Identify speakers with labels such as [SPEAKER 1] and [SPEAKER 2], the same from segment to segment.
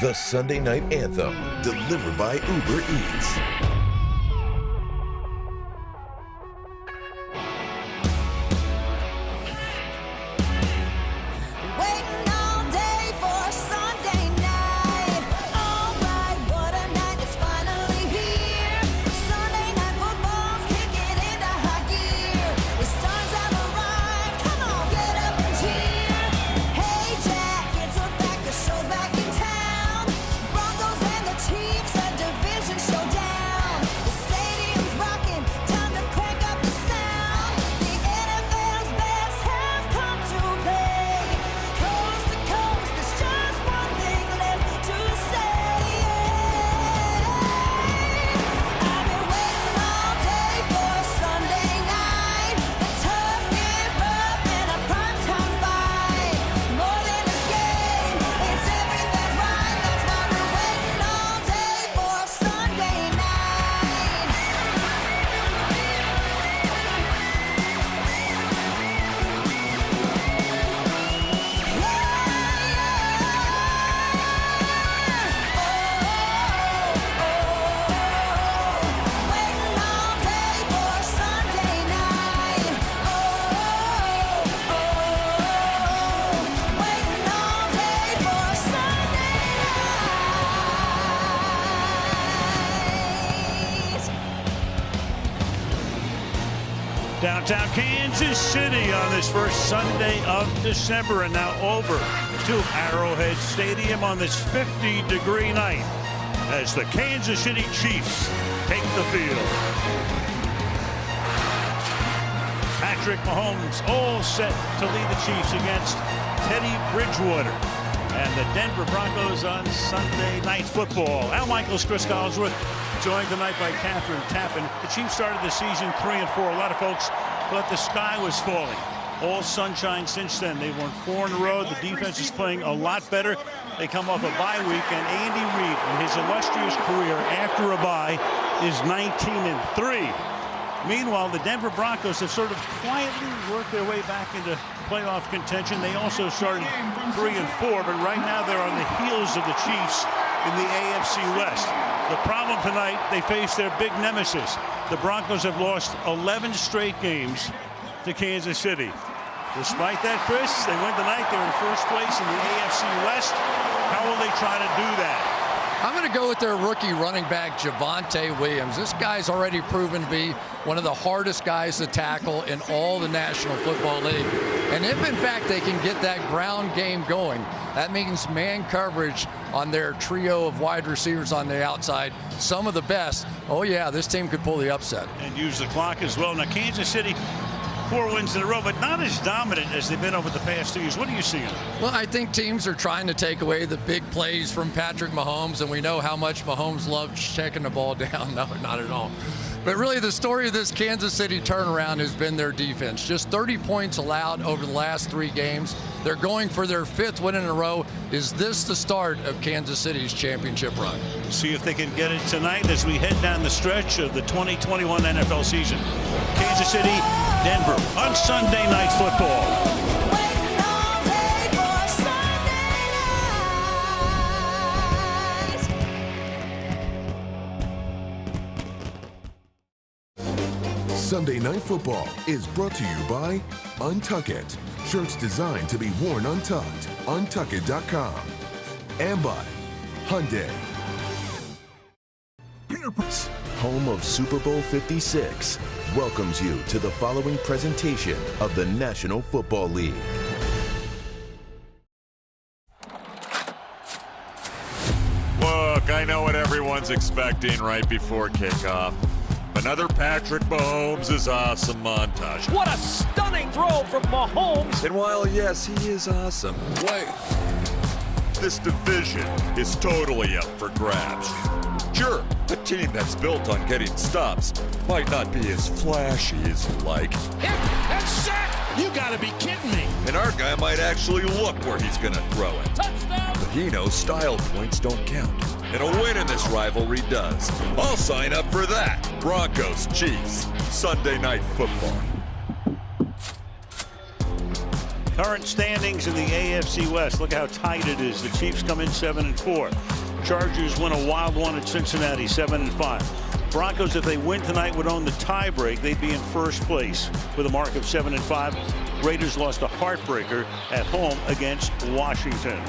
[SPEAKER 1] the Sunday Night Anthem, delivered by Uber Eats.
[SPEAKER 2] Downtown Kansas City on this first Sunday of December, and now over to Arrowhead Stadium on this 50-degree night as the Kansas City Chiefs take the field. Patrick Mahomes all set to lead the Chiefs against Teddy Bridgewater and the Denver Broncos on Sunday Night Football. Al Michaels, Chris Collinsworth, joined tonight by Catherine Tappan. The Chiefs started the season 3-4. A lot of folks thought the sky was falling. All sunshine since then. They won 4 in a row. The defense is playing a lot better. They come off a bye week, and Andy Reid, in his illustrious career after a bye, is 19-3. Meanwhile, the Denver Broncos have sort of quietly worked their way back into playoff contention. They also started 3-4, but right now they're on the heels of the Chiefs in the AFC West. The problem tonight, they face their big nemesis. The Broncos have lost 11 straight games to Kansas City. Despite that, Chris, they win tonight. They're in first place in the AFC West. How will they try to do that?
[SPEAKER 3] I'm going to go with their rookie running back, Javonte Williams. This guy's already proven to be one of the hardest guys to tackle in all the National Football League. And if, in fact, they can get that ground game going, that means man coverage on their trio of wide receivers on the outside, some of the best. Oh, yeah, this team could pull the upset.
[SPEAKER 2] And use the clock as well. Now, Kansas City, 4 wins in a row, but not as dominant as they've been over the past 2 years. What are you seeing?
[SPEAKER 3] Well, I think teams are trying to take away the big plays from Patrick Mahomes, and we know how much Mahomes loves checking the ball down. No, not at all. But really, the story of this Kansas City turnaround has been their defense. Just 30 points allowed over the last 3 games. They're going for their 5th win in a row. Is this the start of Kansas City's championship run?
[SPEAKER 2] See if they can get it tonight as we head down the stretch of the 2021 NFL season. Kansas City, Denver on Sunday Night Football.
[SPEAKER 1] Sunday Night Football is brought to you by Untuck It. Shirts designed to be worn untucked. Untuckit.com. And by Hyundai. Home of Super Bowl 56 welcomes you to the following presentation of the National Football League.
[SPEAKER 4] Look, I know what everyone's expecting right before kickoff. Another Patrick Mahomes is awesome montage.
[SPEAKER 5] What a stunning throw from Mahomes.
[SPEAKER 4] And while, yes, he is awesome, wait, this division is totally up for grabs. Sure, a team that's built on getting stops might not be as flashy as you like.
[SPEAKER 5] Hit and sack! You gotta be kidding me.
[SPEAKER 4] And our guy might actually look where he's gonna throw it.
[SPEAKER 5] Touchdown!
[SPEAKER 4] But he knows style points don't count. And a win in this rivalry does. I'll sign up for that. Broncos, Chiefs, Sunday Night Football.
[SPEAKER 2] Current standings in the AFC West. Look how tight it is. The Chiefs come in 7-4. Chargers win a wild one at Cincinnati, 7-5. Broncos, if they win tonight, would own the tiebreak. They'd be in first place with a mark of 7-5. Raiders lost a heartbreaker at home against Washington.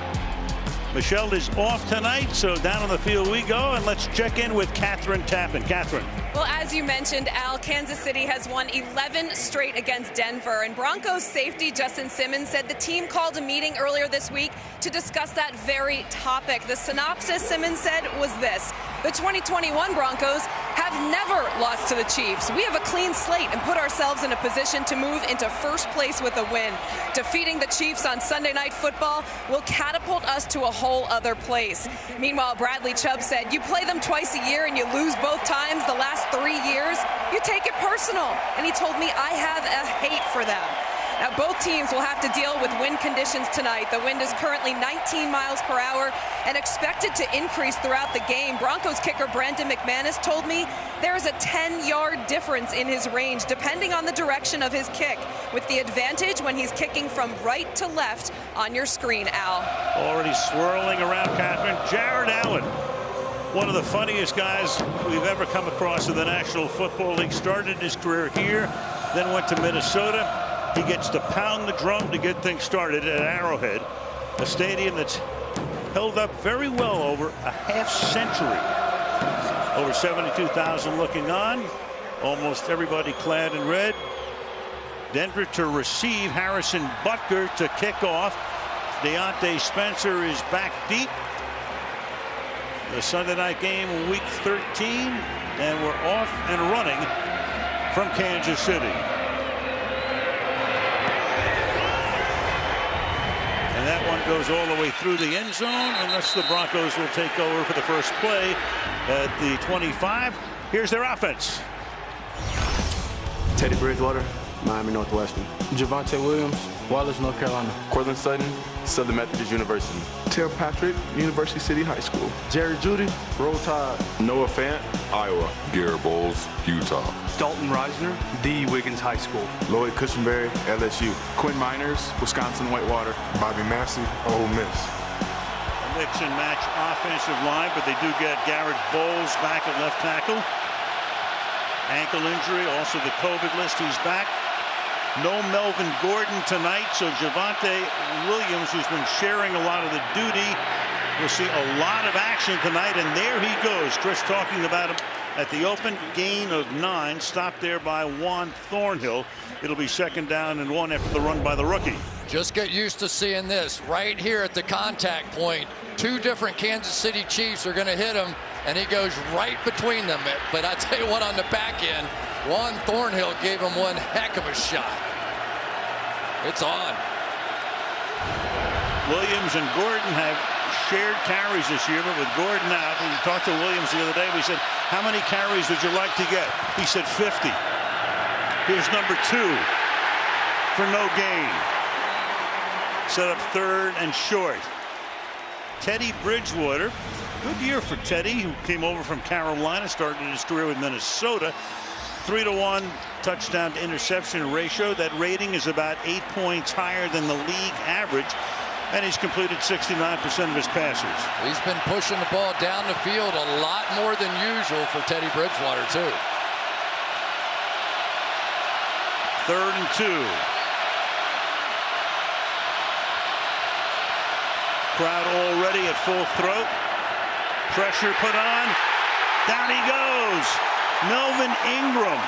[SPEAKER 2] Michelle is off tonight, so down on the field we go, and let's check in with Catherine Tappan. Catherine.
[SPEAKER 6] Well, as you mentioned, Al, Kansas City has won 11 straight against Denver, and Broncos safety Justin Simmons said the team called a meeting earlier this week to discuss that very topic. The synopsis, Simmons said, was this: the 2021 Broncos have never lost to the Chiefs. We have a clean slate and put ourselves in a position to move into first place with a win. Defeating the Chiefs on Sunday Night Football will catapult us to a whole other place. Meanwhile, Bradley Chubb said, you play them twice a year and you lose both times the last 3 years, you take it personal. And he told me I have a hate for them. Now, both teams will have to deal with wind conditions tonight. The wind is currently 19 miles per hour and expected to increase throughout the game. Broncos kicker Brandon McManus told me there is a 10-yard difference in his range depending on the direction of his kick, with the advantage when he's kicking from right to left on your screen, Al.
[SPEAKER 2] Already swirling around, Catherine. Jared Allen, one of the funniest guys we've ever come across in the National Football League. Started his career here, then went to Minnesota. He gets to pound the drum to get things started at Arrowhead, a stadium that's held up very well over a half century. Over 72,000 looking on, almost everybody clad in red. Denver to receive, Harrison Butker to kick off. Deontay Spencer is back deep. The Sunday night game, week 13, and we're off and running from Kansas City. And that one goes all the way through the end zone, unless the Broncos will take over for the first play at the 25. Here's their offense.
[SPEAKER 7] Teddy Bridgewater, Miami Northwestern.
[SPEAKER 8] Javonte Williams, Wallace, North Carolina.
[SPEAKER 7] Cortland Sutton, Southern Methodist University.
[SPEAKER 9] Tim Patrick, University City High School.
[SPEAKER 8] Jerry Judy, Roll Tide.
[SPEAKER 7] Noah Fant, Iowa.
[SPEAKER 10] Garrett Bowles, Utah.
[SPEAKER 11] Dalton Reisner, D. Wiggins High School.
[SPEAKER 7] Lloyd Cushenberry, LSU.
[SPEAKER 9] Quinn Miners, Wisconsin Whitewater.
[SPEAKER 10] Bobby Massey, Ole Miss.
[SPEAKER 2] A mix and match offensive line, but they do get Garrett Bowles back at left tackle. Ankle injury, also the COVID list, he's back. No Melvin Gordon tonight, so Javonte Williams, who's been sharing a lot of the duty, will see a lot of action tonight, and there he goes. Chris talking about him at the open, gain of 9, stopped there by Juan Thornhill. It'll be 2nd down and 1 after the run by the rookie.
[SPEAKER 3] Just get used to seeing this right here at the contact point. 2 different Kansas City Chiefs are going to hit him, and he goes right between them. But I tell you what, on the back end, Juan Thornhill gave him one heck of a shot. It's on.
[SPEAKER 2] Williams and Gordon have shared carries this year, but with Gordon out, we talked to Williams the other day. We said, how many carries would you like to get? He said 50. Here's number 2 for no gain. Set up 3rd and short. Teddy Bridgewater, good year for Teddy, who came over from Carolina, started his career with Minnesota. 3-to-1 touchdown to interception ratio. That rating is about 8 points higher than the league average, and he's completed 69% of his passes.
[SPEAKER 3] He's been pushing the ball down the field a lot more than usual for Teddy Bridgewater, too.
[SPEAKER 2] 3rd and 2. Crowd already at full throat. Pressure put on. Down he goes. Melvin Ingram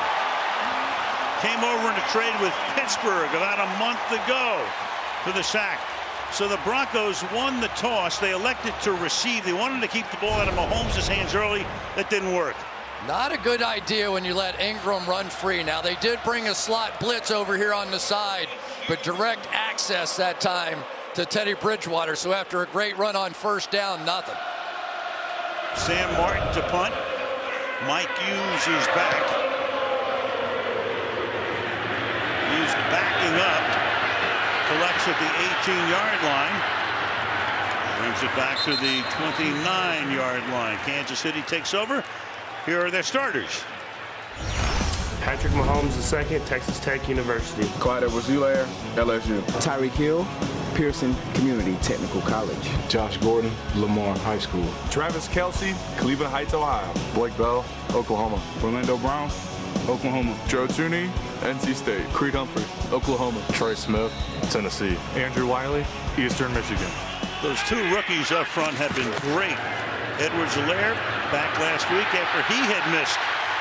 [SPEAKER 2] came over in a trade with Pittsburgh about a month ago for the sack. So the Broncos won the toss. They elected to receive. They wanted to keep the ball out of Mahomes' hands early. That didn't work.
[SPEAKER 3] Not a good idea when you let Ingram run free. Now, they did bring a slot blitz over here on the side, but direct access that time to Teddy Bridgewater. So after a great run on 1st down, nothing.
[SPEAKER 2] Sam Martin to punt. Mike Hughes is back. Hughes backing up. Collects at the 18-yard line. Brings it back to the 29-yard line. Kansas City takes over. Here are their starters.
[SPEAKER 12] Patrick Mahomes II, Texas Tech University.
[SPEAKER 13] Clyde Edwards-Helaire, LSU.
[SPEAKER 14] Tyreek Hill, Pearson Community Technical College.
[SPEAKER 15] Josh Gordon, Lamar High School.
[SPEAKER 16] Travis Kelce, Cleveland Heights, Ohio.
[SPEAKER 17] Blake Bell, Oklahoma.
[SPEAKER 18] Orlando Brown, Oklahoma.
[SPEAKER 19] Joe Tooney, NC State.
[SPEAKER 20] Creed Humphrey, Oklahoma.
[SPEAKER 21] Trey Smith, Tennessee.
[SPEAKER 22] Andrew Wiley, Eastern Michigan.
[SPEAKER 2] Those two rookies up front have been great. Edwards-Helaire back last week after he had missed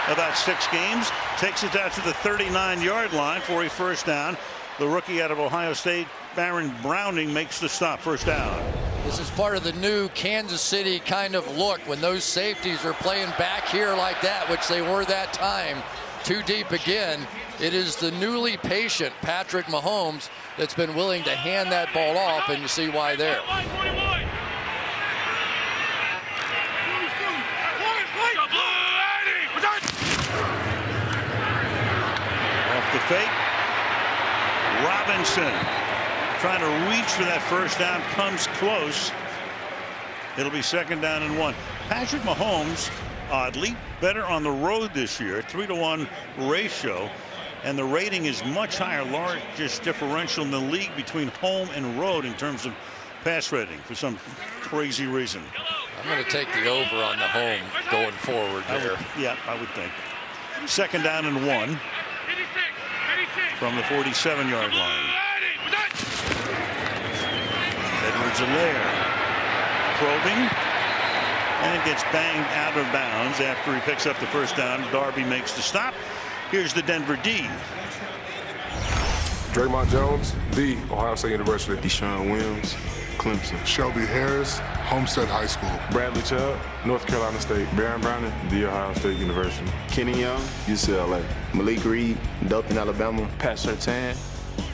[SPEAKER 2] about 6 games. Takes it out to the 39-yard line for a first down. The rookie out of Ohio State, Baron Browning, makes the stop. First down.
[SPEAKER 3] This is part of the new Kansas City kind of look when those safeties are playing back here like that, which they were that time. Too deep again. It is the newly patient Patrick Mahomes that's been willing to hand that ball off, and you see why there.
[SPEAKER 2] Off the fake. Robinson trying to reach for that first down, comes close. It'll be second down and 1. Patrick Mahomes, oddly, better on the road this year, 3-to-1 ratio, and the rating is much higher, largest differential in the league between home and road in terms of pass rating for some crazy reason.
[SPEAKER 3] I'm going to take the over on the home going forward there.
[SPEAKER 2] Yeah, I would think. Second down and 1 from the 47-yard line. Edwards-Helaire probing and gets banged out of bounds after he picks up the first down. Darby makes the stop. Here's the Denver D.
[SPEAKER 10] Draymond Jones, the Ohio State University.
[SPEAKER 7] Deshaun Williams, Clemson.
[SPEAKER 10] Shelby Harris, Homestead High School.
[SPEAKER 7] Bradley Chubb, North Carolina State. Baron Browning, the Ohio State University. Kenny Young, UCLA. Malik Reed, Dothan, Alabama.
[SPEAKER 11] Pat Surtain,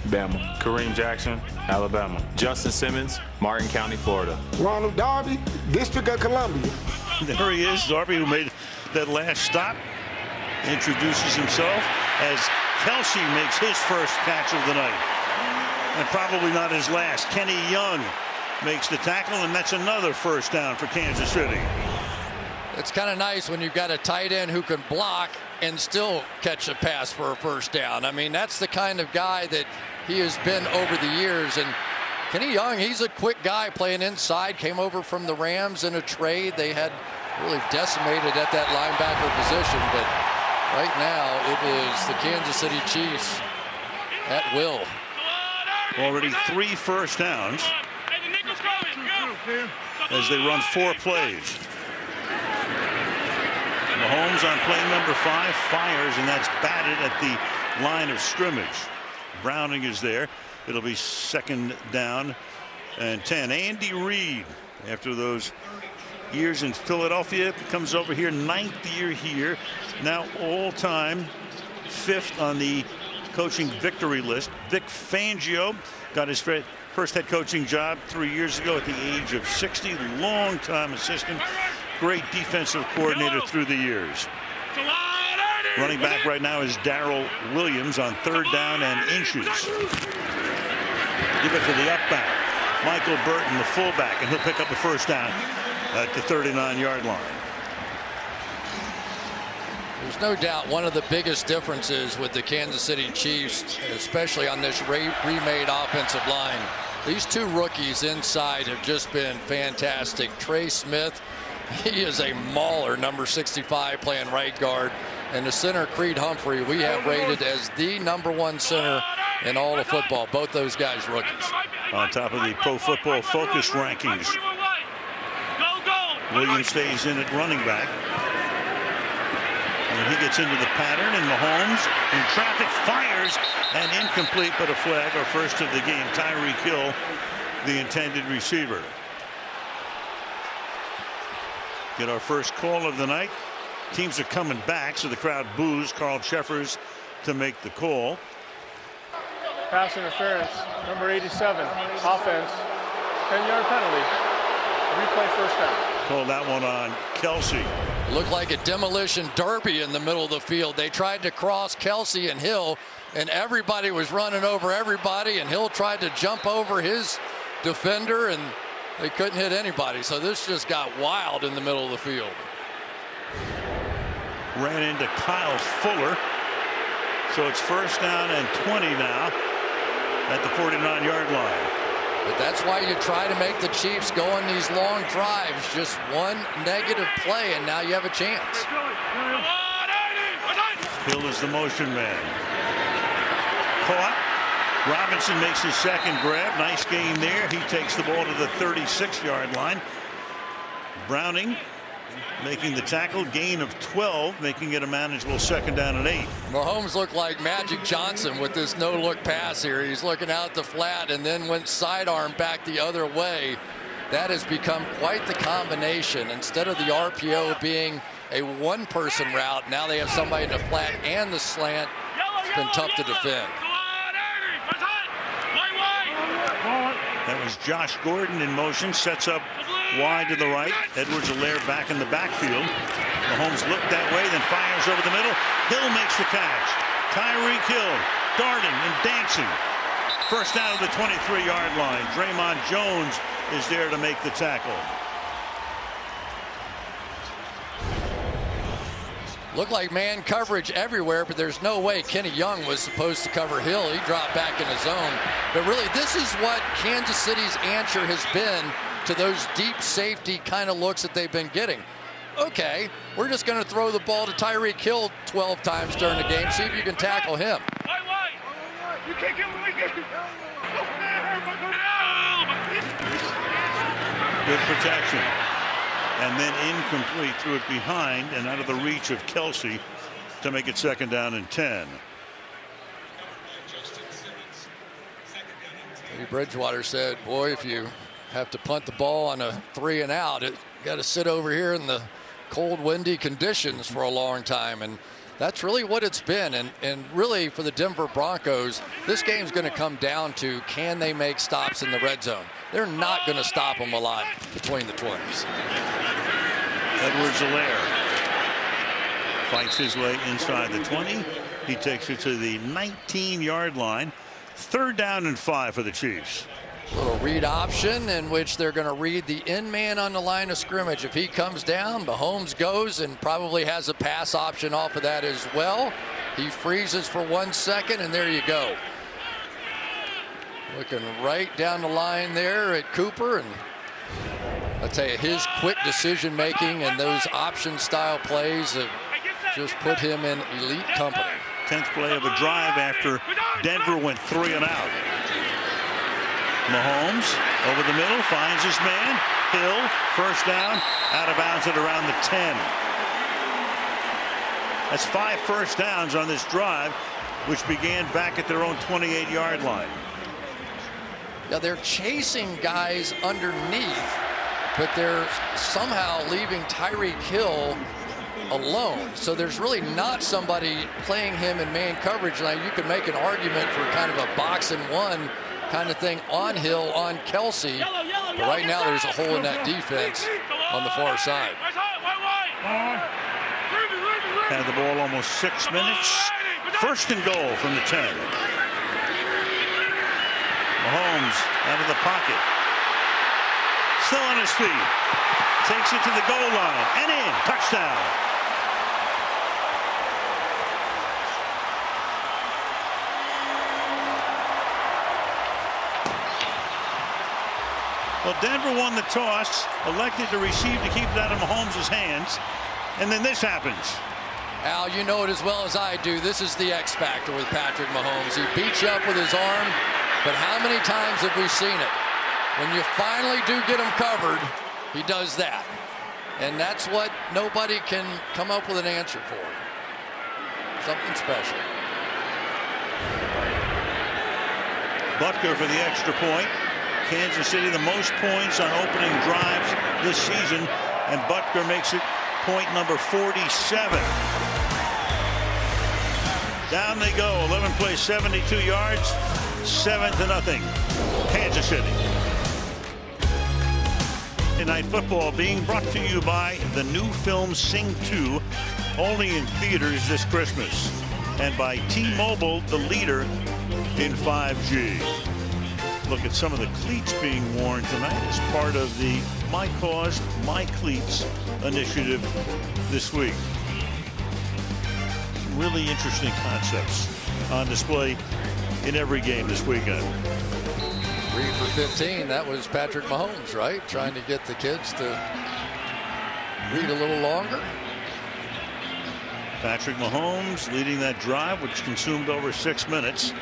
[SPEAKER 11] Bama. Kareem Jackson, Alabama.
[SPEAKER 23] Justin Simmons, Martin County, Florida.
[SPEAKER 24] Ronald Darby, District of Columbia.
[SPEAKER 2] There he is, Darby, who made that last stop. Introduces himself as Kelce makes his first catch of the night. And probably not his last. Kenny Young makes the tackle, and that's another first down for Kansas City.
[SPEAKER 3] It's kind of nice when you've got a tight end who can block and still catch a pass for a first down. I mean, that's the kind of guy that he has been over the years. And Kenny Young, he's a quick guy playing inside, came over from the Rams in a trade. They had really decimated at that linebacker position, but right now it is the Kansas City Chiefs at will.
[SPEAKER 2] Already 3 first downs as they run 4 plays. Mahomes on play number 5 fires, and that's batted at the line of scrimmage. Browning is there. It'll be second down and 10. Andy Reid, after those years in Philadelphia, comes over here, 9th year here, now all-time 5th on the coaching victory list. Vic Fangio got his first head coaching job 3 years ago at the age of 60. Long-time assistant, great defensive coordinator through the years. Running back right now is Darrell Williams on 3rd down and inches. Give it to the up back, Michael Burton, the fullback, and he'll pick up the first down at the 39-yard line.
[SPEAKER 3] There's no doubt one of the biggest differences with the Kansas City Chiefs, especially on this remade offensive line. These 2 rookies inside have just been fantastic. Trey Smith, he is a mauler, number 65, playing right guard. And the center, Creed Humphrey, we have rated as the #1 center in all of football. Both those guys rookies.
[SPEAKER 2] On top of the Pro Football Focus rankings. Williams stays in at running back. And he gets into the pattern, and Mahomes in traffic fires, and incomplete, but a flag, our first of the game. Tyreek Hill, the intended receiver. Get our first call of the night. Teams are coming back, so the crowd boos Carl Cheffers to make the call.
[SPEAKER 25] Pass interference, number 87, offense, 10-yard penalty, replay first down.
[SPEAKER 2] Called that one on Kelce.
[SPEAKER 3] Looked like a demolition derby in the middle of the field. They tried to cross Kelce and Hill, and everybody was running over everybody, and Hill tried to jump over his defender, and they couldn't hit anybody. So this just got wild in the middle of the field.
[SPEAKER 2] Ran into Kyle Fuller So it's first down and 20 now at the 49-yard line.
[SPEAKER 3] But that's why you try to make the Chiefs go on these long drives. Just one negative play, and now you have a chance.
[SPEAKER 2] Hill is the motion man. Caught. Robinson makes his second grab. Nice gain there. He takes the ball to the 36-yard line. Browning making the tackle, gain of 12, making it a manageable second down and 8.
[SPEAKER 3] Mahomes looked like Magic Johnson with this no-look pass here. He's looking out the flat and then went sidearm back the other way. That has become quite the combination. Instead of the RPO being a one-person route, now they have somebody in the flat and the slant. It's been tough to defend.
[SPEAKER 2] That was Josh Gordon in motion, sets up wide to the right. Edwards-Helaire back in the backfield. Mahomes looked that way, then fires over the middle. Hill makes the catch. Tyreek Hill darting and dancing. First down to the 23-yard line. Draymond Jones is there to make the tackle.
[SPEAKER 3] Looked like man coverage everywhere, but there's no way Kenny Young was supposed to cover Hill. He dropped back in his zone. But really, this is what Kansas City's answer has been to those deep safety kind of looks that they've been getting. Okay, we're just going to throw the ball to Tyreek Hill 12 times during the game. See if you can tackle him.
[SPEAKER 2] Good protection. And then incomplete, threw it behind and out of the reach of Kelsey to make it second down and 10.
[SPEAKER 3] Teddy Bridgewater said, boy, if you have to punt the ball on a 3 and out, you got to sit over here in the cold, windy conditions for a long time. And that's really what it's been. And really for the Denver Broncos, this game's going to come down to, can they make stops in the red zone? They're not going to stop them a lot between the 20s.
[SPEAKER 2] Edwards-Helaire fights his way inside the 20. He takes it to the 19-yard line. Third down and 5 for the Chiefs.
[SPEAKER 3] Little read option in which they're going to read the in man on the line of scrimmage. If he comes down, Mahomes goes and probably has a pass option off of that as well. He freezes for 1 second, and there you go. Looking right down the line there at Cooper, and I'll tell you, his quick decision making and those option style plays have just put him in elite company.
[SPEAKER 2] 10th play of a drive after Denver went 3 and out. Mahomes over the middle, finds his man. Hill, first down, out of bounds at around the 10. That's 5 first downs on this drive, which began back at their own 28-yard line.
[SPEAKER 3] Yeah, they're chasing guys underneath, but they're somehow leaving Tyreek Hill alone. So there's really not somebody playing him in man coverage. Now you could make an argument for kind of a box and one kind of thing on Hill, on Kelsey. But right now there's a hole in that defense on the far side.
[SPEAKER 2] Had the ball almost 6 minutes. First and goal from the 10. Mahomes out of the pocket. Still on his feet. Takes it to the goal line and in. Touchdown. Well, Denver won the toss, elected to receive to keep it out of Mahomes' hands, and then this happens.
[SPEAKER 3] Al, you know it as well as I do. This is the X factor with Patrick Mahomes. He beats you up with his arm, but how many times have we seen it? When you finally do get him covered, he does that. And that's what nobody can come up with an answer for. Something special.
[SPEAKER 2] Butker for the extra point. Kansas City the most points on opening drives this season, and Butker makes it point number 47. Down they go. 11 plays, 72 yards, 7-0. Kansas City. Night Football being brought to you by the new film Sing 2, only in theaters this Christmas, and by T-Mobile, the leader in 5G. Look at some of the cleats being worn tonight as part of the My Cause, My Cleats initiative this week. Some really interesting concepts. on display in every game this weekend.
[SPEAKER 3] Read for 15. That was Patrick Mahomes, right? Trying to get the kids to read a little longer.
[SPEAKER 2] Patrick Mahomes leading that drive, which consumed over 6 minutes.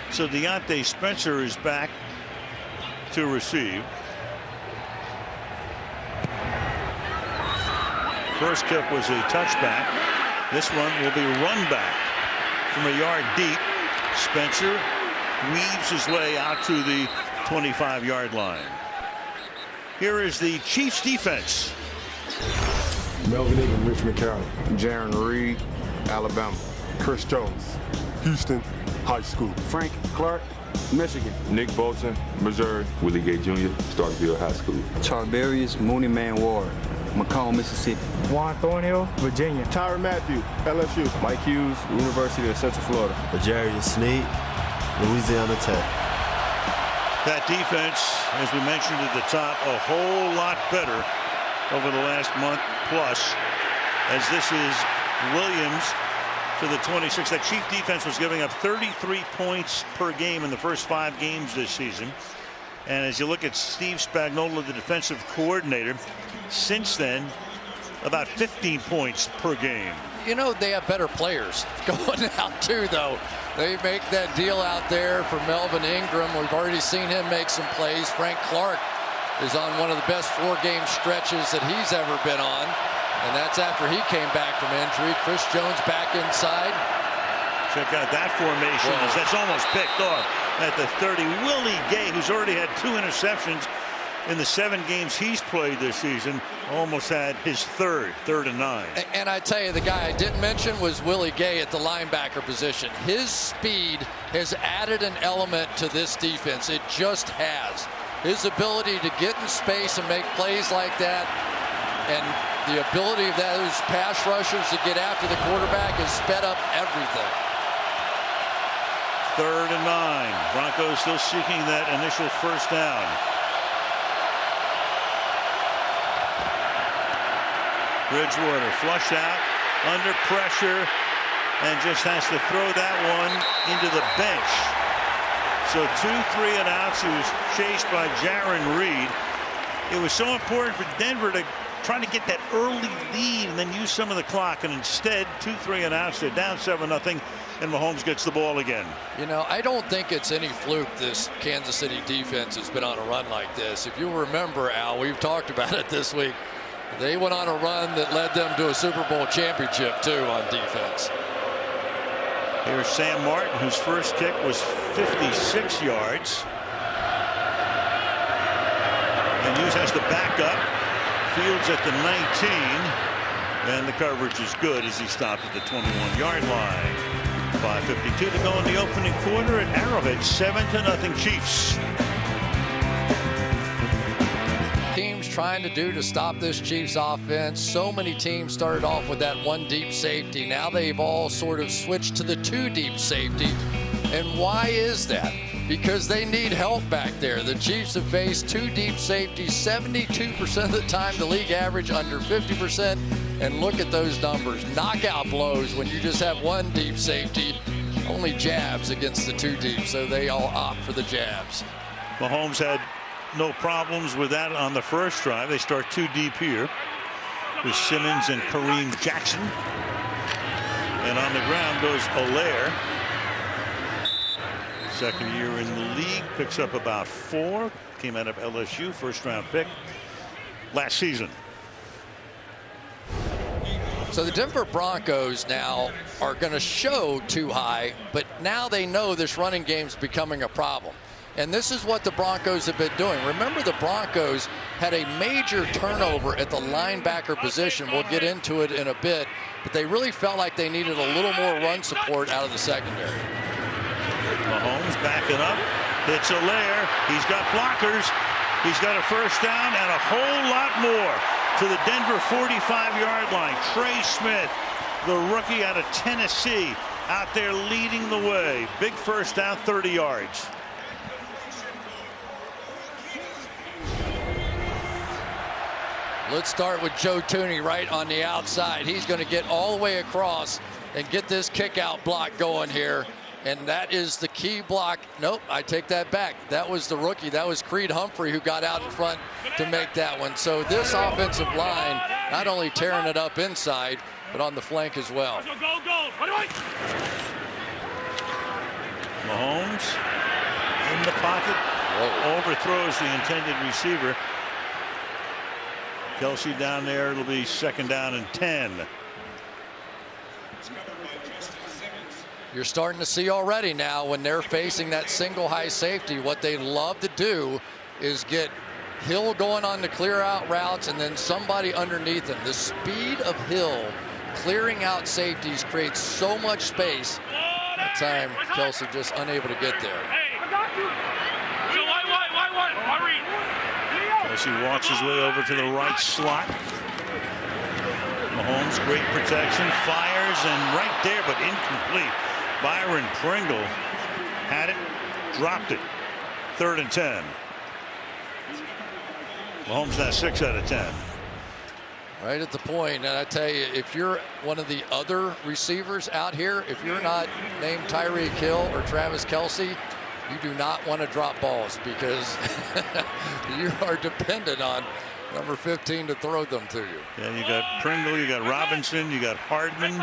[SPEAKER 2] So Deontay Spencer is back to receive. First kick was a touchback. This one will be run back from a yard deep. Spencer weaves his way out to the 25-yard line. Here is the Chiefs defense.
[SPEAKER 10] Melvin Ingram, Richmond County.
[SPEAKER 7] Jaron Reed, Alabama.
[SPEAKER 10] Chris Jones, Houston High School.
[SPEAKER 8] Frank Clark, Michigan.
[SPEAKER 11] Nick Bolton, Missouri. Willie Gay Jr., Starkville High School.
[SPEAKER 14] Charberius Mooney Man Ward, Macomb, Mississippi.
[SPEAKER 8] Juan Thornhill, Virginia.
[SPEAKER 24] Tyron Matthew, LSU.
[SPEAKER 13] Mike Hughes, University of Central Florida.
[SPEAKER 1] Jarius Sneed, Louisiana Tech.
[SPEAKER 2] That defense, as we mentioned at the top, a whole lot better over the last month plus, as this is Williams to the 26. That Chief defense was giving up 33 points per game in the first 5 games this season. And as you look at Steve Spagnuolo, the defensive coordinator, since then, about 15 points per game.
[SPEAKER 3] You know, they have better players going out too, though. They make that deal out there for Melvin Ingram. We've already seen him make some plays. Frank Clark is on one of the best 4-game stretches that he's ever been on. And that's after he came back from injury. Chris Jones back inside.
[SPEAKER 2] Check out that formation. That's almost picked off at the 30. Willie Gay, who's already had 2 interceptions in the 7 games he's played this season, almost had his third and 9.
[SPEAKER 3] And I tell you, the guy I didn't mention was Willie Gay at the linebacker position. His speed has added an element to this defense. It just has. His ability to get in space and make plays like that, and the ability of those pass rushers to get after the quarterback has sped up everything.
[SPEAKER 2] 3rd and 9. Broncos still seeking that initial first down. Bridgewater flushed out, under pressure, and just has to throw that one into the bench. So 2 3-and-outs. He was chased by Jaron Reed. It was so important for Denver to try to get that early lead and then use some of the clock, and instead 2 3-and-outs. They're down 7-0, and Mahomes gets the ball again.
[SPEAKER 3] You know, I don't think it's any fluke this Kansas City defense has been on a run like this. If you remember, Al, we've talked about it this week. They went on a run that led them to a Super Bowl championship too on defense.
[SPEAKER 2] Here's Sam Martin, whose first kick was 56 yards. And Hughes has to back up. Fields at the 19, and the coverage is good as he stopped at the 21-yard line. 5:52 to go in the opening quarter at Arrowhead. 7-0 Chiefs.
[SPEAKER 3] Teams trying to do to stop this Chiefs offense. So many teams started off with that 1 deep safety. Now they've all sort of switched to the 2 deep safety. And why is that? Because they need help back there. The Chiefs have faced 2 deep safeties 72% of the time. The league average under 50%. And look at those numbers. Knockout blows when you just have 1 deep safety. Only jabs against the 2 deep. So they all opt for the jabs.
[SPEAKER 2] Mahomes had no problems with that on the first drive. They start 2 deep here with Simmons and Kareem Jackson. And on the ground goes Allaire. Second year in the league, picks up about 4. Came out of LSU, first-round pick last season.
[SPEAKER 3] So the Denver Broncos now are going to show too high, but now they know this running game's becoming a problem. And this is what the Broncos have been doing. Remember, the Broncos had a major turnover at the linebacker position. We'll get into it in a bit, but they really felt like they needed a little more run support out of the secondary.
[SPEAKER 2] Mahomes backing up, hits Allaire. He's got blockers. He's got a first down and a whole lot more to the Denver 45-yard line. Trey Smith, the rookie out of Tennessee, out there leading the way. Big first down, 30 yards.
[SPEAKER 3] Let's start with Joe Thuney right on the outside. He's going to get all the way across and get this kick out block going here. And that is the key block. Nope, I take that back. That was the rookie. That was Creed Humphrey who got out in front to make that one. So this offensive line not only tearing it up inside, but on the flank as well.
[SPEAKER 2] Mahomes in the pocket. Whoa. Overthrows the intended receiver. Kelsey down there. It'll be 2nd down and 10.
[SPEAKER 3] You're starting to see already now when they're facing that single high safety, what they love to do is get Hill going on the clear out routes and then somebody underneath him. The speed of Hill clearing out safeties creates so much space. That time Kelsey just unable to get there.
[SPEAKER 2] Kelsey walks his way over to the right slot. Mahomes, great protection, fires, and right there, but incomplete. Byron Pringle had it, dropped it. 3rd and 10. Mahomes now 6 out of 10.
[SPEAKER 3] Right at the point, and I tell you, if you're one of the other receivers out here, if you're not named Tyreek Hill or Travis Kelsey, you do not want to drop balls because you are dependent on number 15 to throw them to you.
[SPEAKER 2] Yeah, you got Pringle, you got Robinson, you got Hardman.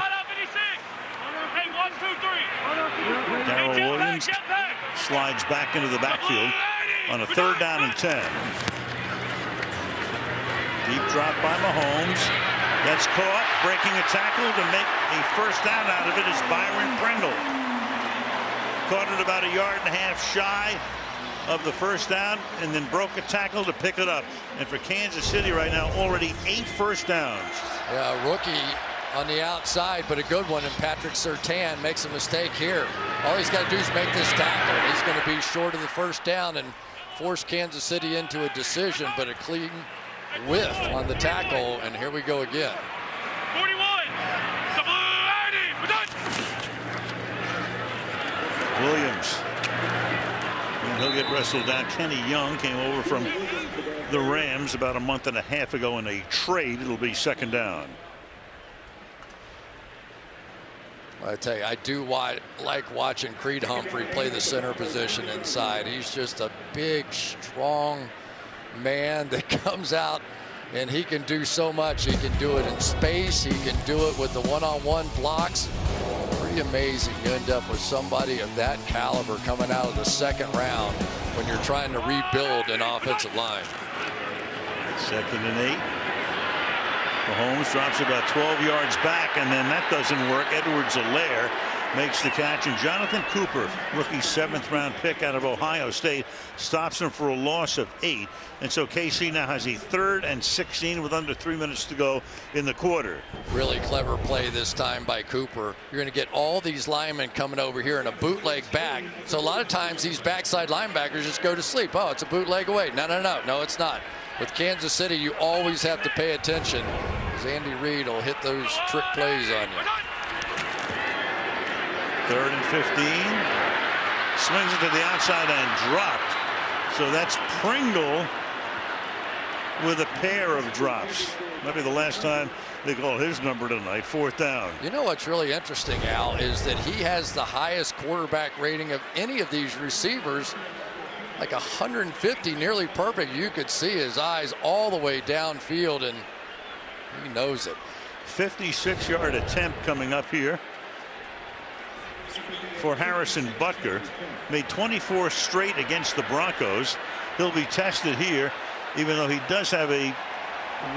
[SPEAKER 2] Darrell Williams slides back into the backfield on a 3rd down and 10. Deep drop by Mahomes. That's caught. Breaking a tackle to make a 1st down out of it is Byron Pringle. Caught it about 1.5 yards shy of the 1st down and then broke a tackle to pick it up. And for Kansas City right now, already 8 1st downs.
[SPEAKER 3] Yeah, rookie on the outside, but a good one. And Patrick Surtain makes a mistake here. All he's got to do is make this tackle. He's going to be short of the 1st down and force Kansas City into a decision, but a clean whiff on the tackle. And here we go again.
[SPEAKER 4] 41.
[SPEAKER 2] Williams. And he'll get wrestled down. Kenny Young came over from the Rams about a month and a half ago in a trade. It'll be 2nd down.
[SPEAKER 3] I tell you, I do like watching Creed Humphrey play the center position inside. He's just a big, strong man that comes out and he can do so much. He can do it in space. He can do it with the one-on-one blocks. Pretty amazing. You end up with somebody of that caliber coming out of the 2nd round when you're trying to rebuild an offensive line.
[SPEAKER 2] 2nd and 8. Mahomes drops about 12 yards back, and then that doesn't work. Edwards-Helaire makes the catch, and Jonathan Cooper, rookie 7th round pick out of Ohio State, stops him for a loss of 8. And so KC now has a 3rd and 16 with under 3 minutes to go in the quarter.
[SPEAKER 3] Really clever play this time by Cooper. You're going to get all these linemen coming over here in a bootleg back. So a lot of times these backside linebackers just go to sleep. Oh, it's a bootleg away. No, it's not. With Kansas City, you always have to pay attention, because Andy Reid will hit those trick plays on you.
[SPEAKER 2] 3rd and 15. Swings it to the outside and dropped. So that's Pringle with a pair of drops. Might be the last time they call his number tonight. 4th down.
[SPEAKER 3] You know what's really interesting, Al, is that he has the highest quarterback rating of any of these receivers. Like 150, nearly perfect. You could see his eyes all the way downfield, and he knows it.
[SPEAKER 2] 56-yard attempt coming up here for Harrison Butker. Made 24 straight against the Broncos. He'll be tested here, even though he does have a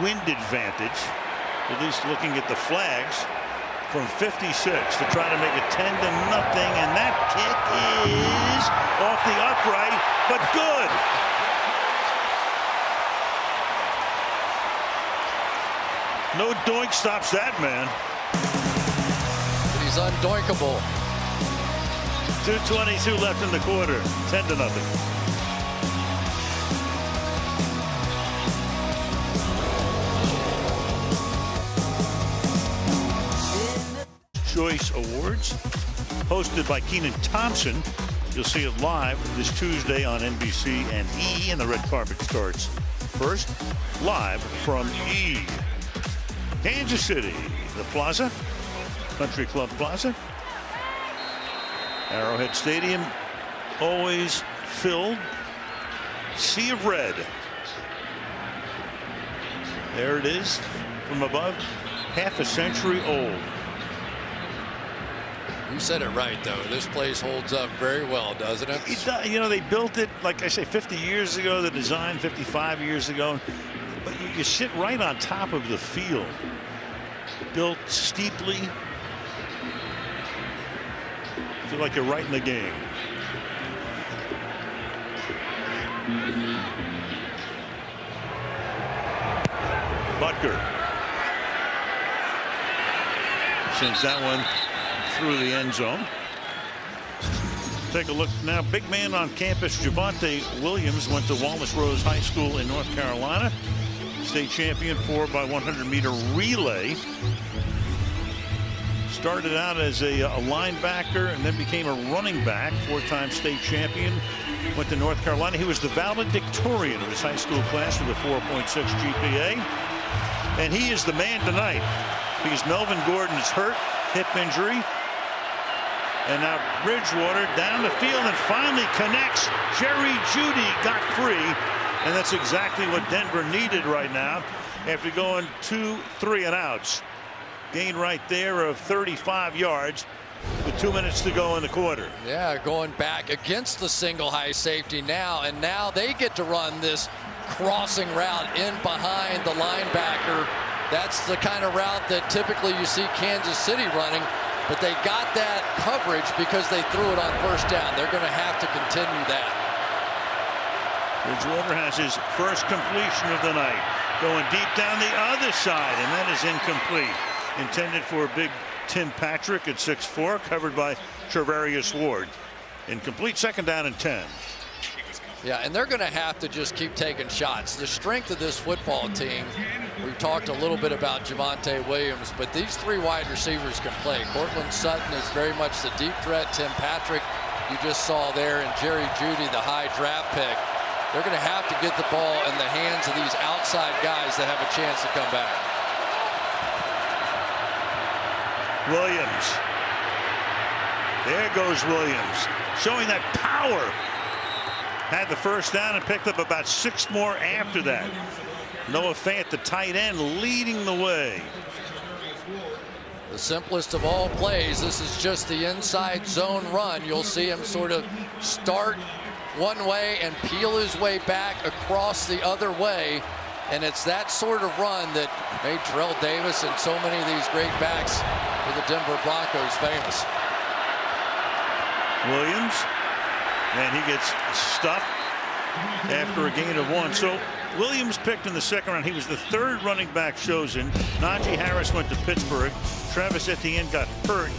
[SPEAKER 2] wind advantage, at least looking at the flags, from 56 to try to make it 10-0, and that kick is off the upright, but good. No doink stops that man.
[SPEAKER 3] He's undoinkable.
[SPEAKER 2] 2:22 left in the quarter. 10-0. Choice Awards, hosted by Keenan Thompson. You'll see it live this Tuesday on NBC and E, and the red carpet starts first, live from E. Kansas City, the Plaza, Country Club Plaza. Arrowhead Stadium always filled. Sea of red. There it is from above, half a century old.
[SPEAKER 3] You said it right, though. This place holds up very well, doesn't it?
[SPEAKER 2] You know, they built it, like I say, 50 years ago. The design 55 years ago. But you sit right on top of the field. Built steeply. Feel like you're right in the game. Butker sends that one through the end zone. Take a look now. Big man on campus, Javonte Williams, went to Wallace Rose High School in North Carolina. State champion 4x100-meter relay. Started out as a linebacker and then became a running back. 4-time state champion. Went to North Carolina. He was the valedictorian of his high school class with a 4.6 GPA. And he is the man tonight because Melvin Gordon is hurt, hip injury. And now Bridgewater down the field and finally connects. Jerry Jeudy got free. And that's exactly what Denver needed right now after going 2 3-and-outs. Gain right there of 35 yards with 2 minutes to go in the quarter.
[SPEAKER 3] Yeah, going back against the single high safety now. And now they get to run this crossing route in behind the linebacker. That's the kind of route that typically you see Kansas City running. But they got that coverage because they threw it on first down. They're going to have to continue that.
[SPEAKER 2] Bridgewater has his first completion of the night. Going deep down the other side, and that is incomplete. Intended for big Tim Patrick at 6'4", covered by Trevarius Ward. Incomplete, 2nd down and 10.
[SPEAKER 3] Yeah, and they're going to have to just keep taking shots. The strength of this football team, we've talked a little bit about Javonte Williams, but these 3 wide receivers can play. Cortland Sutton is very much the deep threat. Tim Patrick, you just saw there, and Jerry Jeudy, the high draft pick. They're going to have to get the ball in the hands of these outside guys that have a chance to come back.
[SPEAKER 2] Williams. There goes Williams, showing that power. Had the first down and picked up about 6 more after that. Noah Fant, the tight end, leading the way.
[SPEAKER 3] The simplest of all plays. This is just the inside zone run. You'll see him sort of start one way and peel his way back across the other way. And it's that sort of run that made Terrell Davis and so many of these great backs for the Denver Broncos famous.
[SPEAKER 2] Williams, and he gets stuffed after a gain of 1. So Williams picked in the 2nd round. He was the 3rd running back chosen. Najee Harris went to Pittsburgh. Travis Etienne got hurt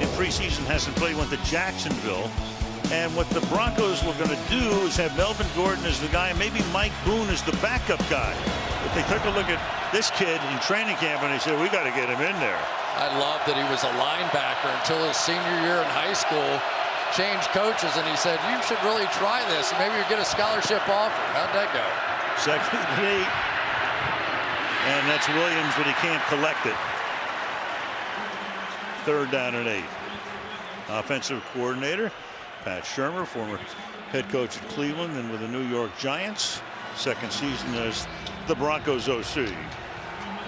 [SPEAKER 2] in preseason, hasn't played, went to Jacksonville. And what the Broncos were going to do is have Melvin Gordon as the guy, maybe Mike Boone as the backup guy. But they took a look at this kid in training camp and they said, we got to get him in there.
[SPEAKER 3] I love that he was a linebacker until his senior year in high school. Changed coaches and he said, you should really try this. Maybe you get a scholarship offer. How'd that go?
[SPEAKER 2] 2nd and 8. And that's Williams, but he can't collect it. 3rd down and 8. Offensive coordinator Pat Shurmur, former head coach at Cleveland and with the New York Giants. 2nd season as the Broncos OC.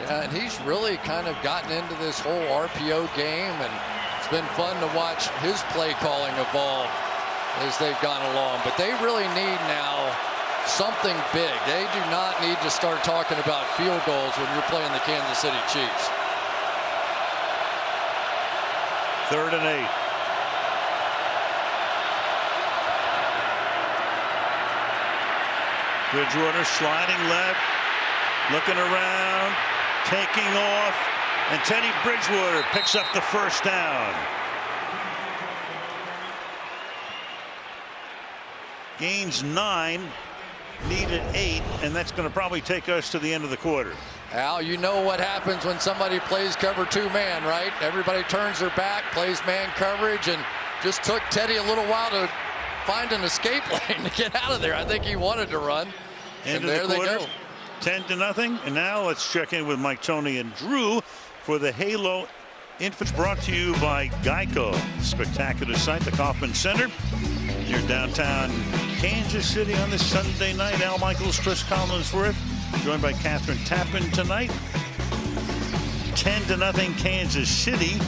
[SPEAKER 3] Yeah, and he's really kind of gotten into this whole RPO game, and it's been fun to watch his play calling evolve as they've gone along. But they really need now something big. They do not need to start talking about field goals when you're playing the Kansas City Chiefs.
[SPEAKER 2] 3rd and 8. Bridgewater sliding left, looking around, taking off, and Teddy Bridgewater picks up the 1st down. Gains 9, needed 8, and that's going to probably take us to the end of the quarter.
[SPEAKER 3] Al, you know what happens when somebody plays cover 2 man, right? Everybody turns their back, plays man coverage, and just took Teddy a little while to find an escape lane to get out of there. I think he wanted to run. And there they go.
[SPEAKER 2] 10-0. And now let's check in with Mike, Tony, and Drew for the Halo Infants brought to you by Geico. Spectacular sight, the Kauffman Center near downtown Kansas City on this Sunday night. Al Michaels, Chris Collinsworth, joined by Catherine Tappan tonight. 10-0 Kansas City.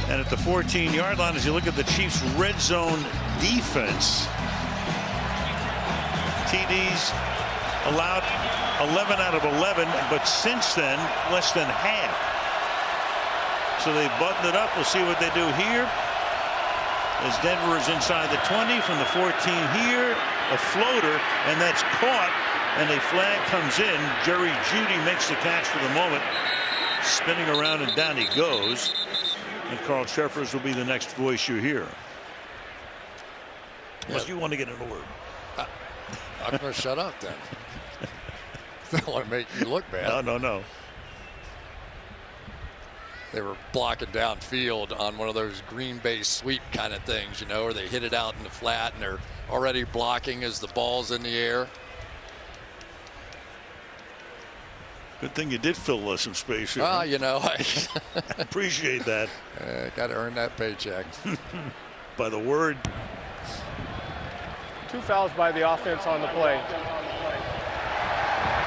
[SPEAKER 2] And at the 14-yard line, as you look at the Chiefs' red zone defense, TDs allowed 11 out of 11, but since then, less than half. So they button it up. We'll see what they do here. As Denver is inside the 20 from the 14 here, a floater, and that's caught, and a flag comes in. Jerry Jeudy makes the catch for the moment, spinning around and down he goes. And Carl Sheffers will be the next voice you hear. Unless you want to get in a word.
[SPEAKER 3] I'm going to shut up then. I don't want to make you look bad.
[SPEAKER 2] No.
[SPEAKER 3] They were blocking downfield on one of those green base sweep kind of things, you know, where they hit it out in the flat and they're already blocking as the ball's in the air.
[SPEAKER 2] Good thing you did fill us some space here.
[SPEAKER 3] Well, you know, I
[SPEAKER 2] appreciate that.
[SPEAKER 3] Got to earn that paycheck.
[SPEAKER 2] By the word.
[SPEAKER 25] 2 fouls by the offense on the play.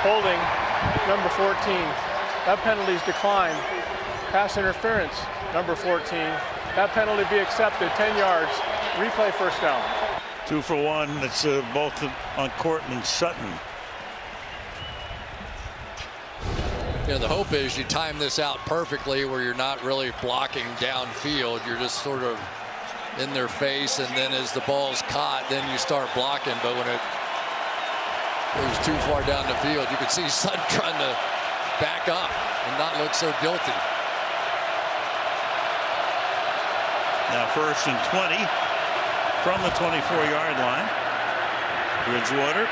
[SPEAKER 25] Holding, number 14. That penalty's declined. Pass interference, number 14. That penalty be accepted, 10 yards. Replay first down.
[SPEAKER 2] 2 for 1. That's both on Cortland Sutton.
[SPEAKER 3] You know, the hope is you time this out perfectly where you're not really blocking downfield. You're just sort of in their face, and then as the ball's caught, then you start blocking. But when it goes too far down the field, you can see Sutton trying to back up and not look so guilty.
[SPEAKER 2] Now 1st and 20 from the 24-yard line. Bridgewater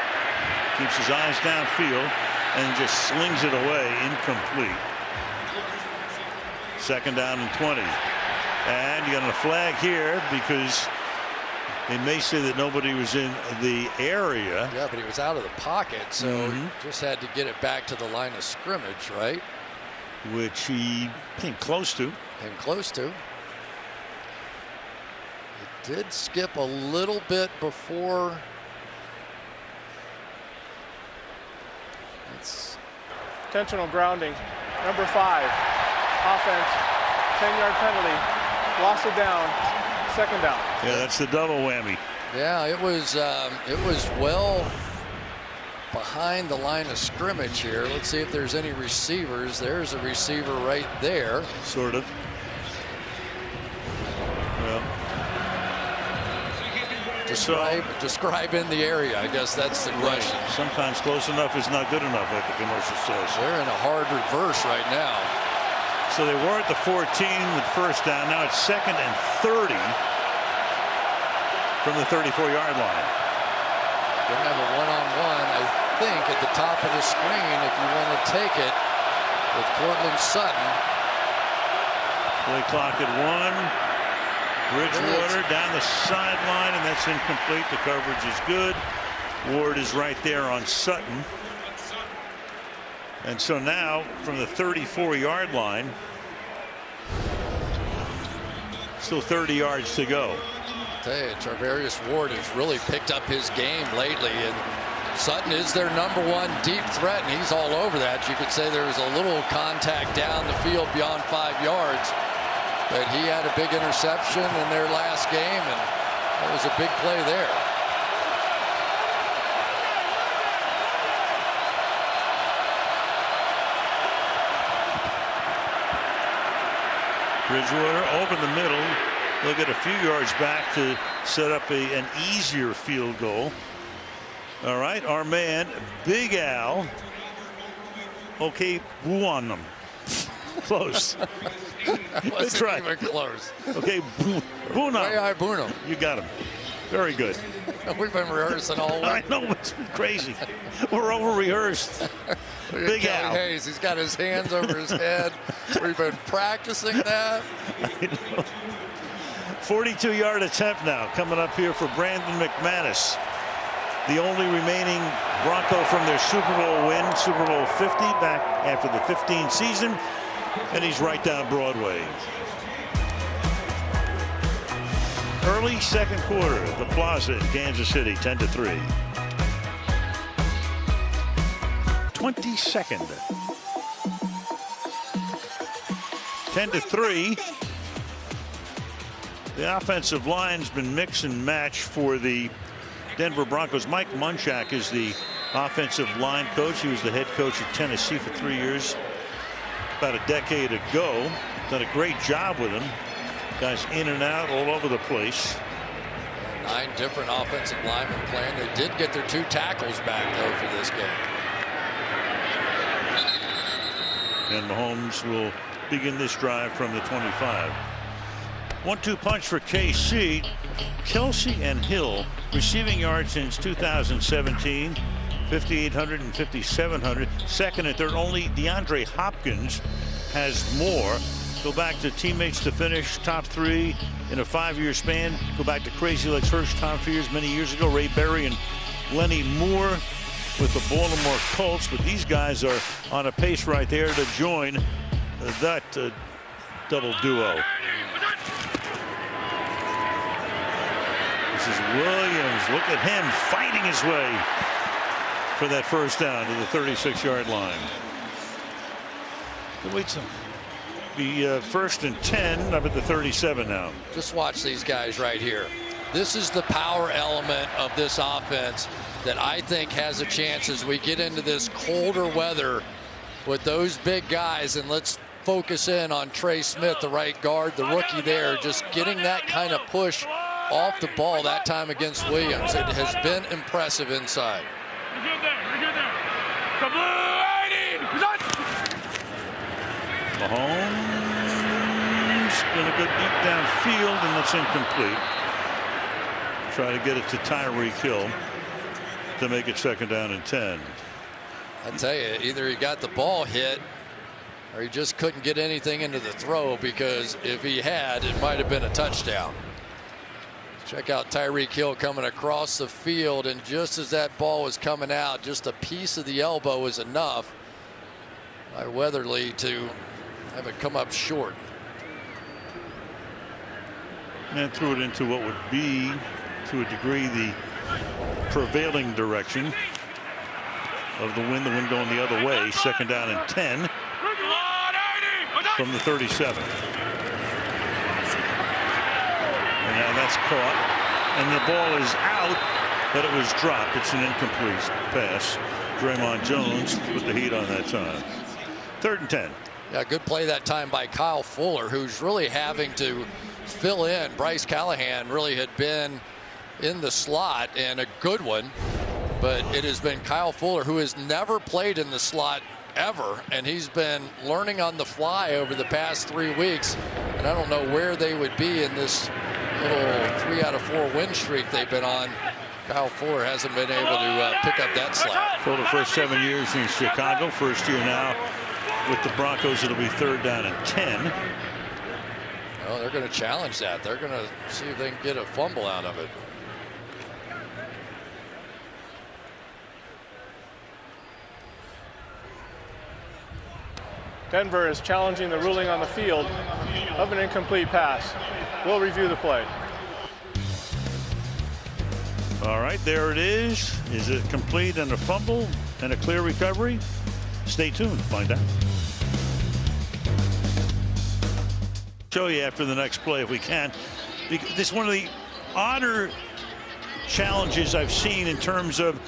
[SPEAKER 2] keeps his eyes downfield and just slings it away, incomplete. 2nd down and 20. And you got a flag here because they may say that nobody was in the area.
[SPEAKER 3] Yeah, but he was out of the pocket, so just had to get it back to the line of scrimmage, right?
[SPEAKER 2] Which he came close to.
[SPEAKER 3] It did skip a little bit before.
[SPEAKER 25] Intentional grounding, number 5. Offense, 10-yard penalty, loss of down, 2nd down.
[SPEAKER 2] Yeah, that's the double whammy.
[SPEAKER 3] Yeah, it was well behind the line of scrimmage here. Let's see if there's any receivers. There's a receiver right there.
[SPEAKER 2] Sort of. Well,
[SPEAKER 3] describe in the area. I guess that's the question.
[SPEAKER 2] Right. Sometimes close enough is not good enough, like the commercial says.
[SPEAKER 3] They're in a hard reverse right now.
[SPEAKER 2] So they were at the 14 with 1st down. Now it's 2nd and 30 from the 34-yard line.
[SPEAKER 3] Going to have a one-on-one, I think, at the top of the screen if you want to take it with Cortland Sutton.
[SPEAKER 2] Play clock at 1. Bridgewater down the sideline, and that's incomplete. The coverage is good. Ward is right there on Sutton. And so now from the 34-yard line, still 30 yards to go.
[SPEAKER 3] I tell you, Charvarius Ward has really picked up his game lately, and Sutton is their number 1 deep threat, and he's all over that. You could say there was a little contact down the field beyond 5 yards. But he had a big interception in their last game, and that was a big play there.
[SPEAKER 2] Bridgewater over the middle. They'll get a few yards back to set up an easier field goal. All right, our man, Big Al. Okay, Buonum. Close.
[SPEAKER 3] That's right. Even close.
[SPEAKER 2] Okay, Bunam.
[SPEAKER 3] Bunam.
[SPEAKER 2] You got him. Very good.
[SPEAKER 3] We've been rehearsing all week.
[SPEAKER 2] I know, it's been crazy. We're over-rehearsed. Big Al.
[SPEAKER 3] Hayes, he's got his hands over his head. We've been practicing that.
[SPEAKER 2] 42-yard attempt now coming up here for Brandon McManus. The only remaining Bronco from their Super Bowl win, Super Bowl 50, back after the 15 season. and he's right down Broadway. Early second quarter, the Plaza in Kansas City, 10-3. 22nd. 10-3. The offensive line's been mix and match for the Denver Broncos. Mike Munchak is the offensive line coach. He was the head coach at Tennessee for 3 years about a decade ago. Done a great job with him. Guys in and out all over the place.
[SPEAKER 3] 9 different offensive linemen playing. They did get their 2 tackles back, though, for this game.
[SPEAKER 2] And Mahomes will begin this drive from the 25. 1-2 punch for KC. Kelsey and Hill receiving yards since 2017. 5,800 and 5,700. Second and third. Only DeAndre Hopkins has more. Go back to teammates to finish top 3 in a 5-year span. Go back to Crazy Legs Hirsch, Tom Fears many years ago. Ray Berry and Lenny Moore with the Baltimore Colts. But these guys are on a pace right there to join that double duo. This is Williams. Look at him fighting his way for that first down to the 36-yard line. Wait some. Be first and 10 up at the 37 now.
[SPEAKER 3] Just watch these guys right here. This is the power element of this offense that I think has a chance as we get into this colder weather with those big guys. And let's focus in on Trey Smith, the right guard, the rookie there, just getting that kind of push off the ball that time against Williams. It has been impressive inside.
[SPEAKER 2] Mahomes going to go deep downfield, and that's incomplete. Try to get it to Tyreek Hill to make it second down and 10.
[SPEAKER 3] I tell you, either he got the ball hit or he just couldn't get anything into the throw, because if he had, it might have been a touchdown. Check out Tyreek Hill coming across the field, and just as that ball was coming out, just a piece of the elbow was enough by Weatherly to have it come up short.
[SPEAKER 2] And threw it into what would be, to a degree, the prevailing direction of the wind going the other way. Second down and 10 from the 37. And now that's caught, and the ball is out, but it was dropped. It's an incomplete pass. Draymond Jones put the heat on that time. Third and 10.
[SPEAKER 3] Yeah, good play that time by Kyle Fuller, who's really having to fill in. Bryce Callahan really had been in the slot, and a good one, but it has been Kyle Fuller, who has never played in the slot ever, and he's been learning on the fly over the past 3 weeks. And I don't know where they would be in this little 3 out of 4 win streak they've been on. Kyle Fuller hasn't been able to pick up that slack.
[SPEAKER 2] For the first 7 years in Chicago, first year now with the Broncos. It'll be third down and 10.
[SPEAKER 3] Well, they're going to challenge that. They're going to see if they can get a fumble out of it.
[SPEAKER 25] Denver is challenging the ruling on the field of an incomplete pass. We'll review the play.
[SPEAKER 2] All right, there it is. Is it complete and a fumble and a clear recovery? Stay tuned, find out. Show you after the next play if we can. This is one of the odder challenges I've seen in terms of,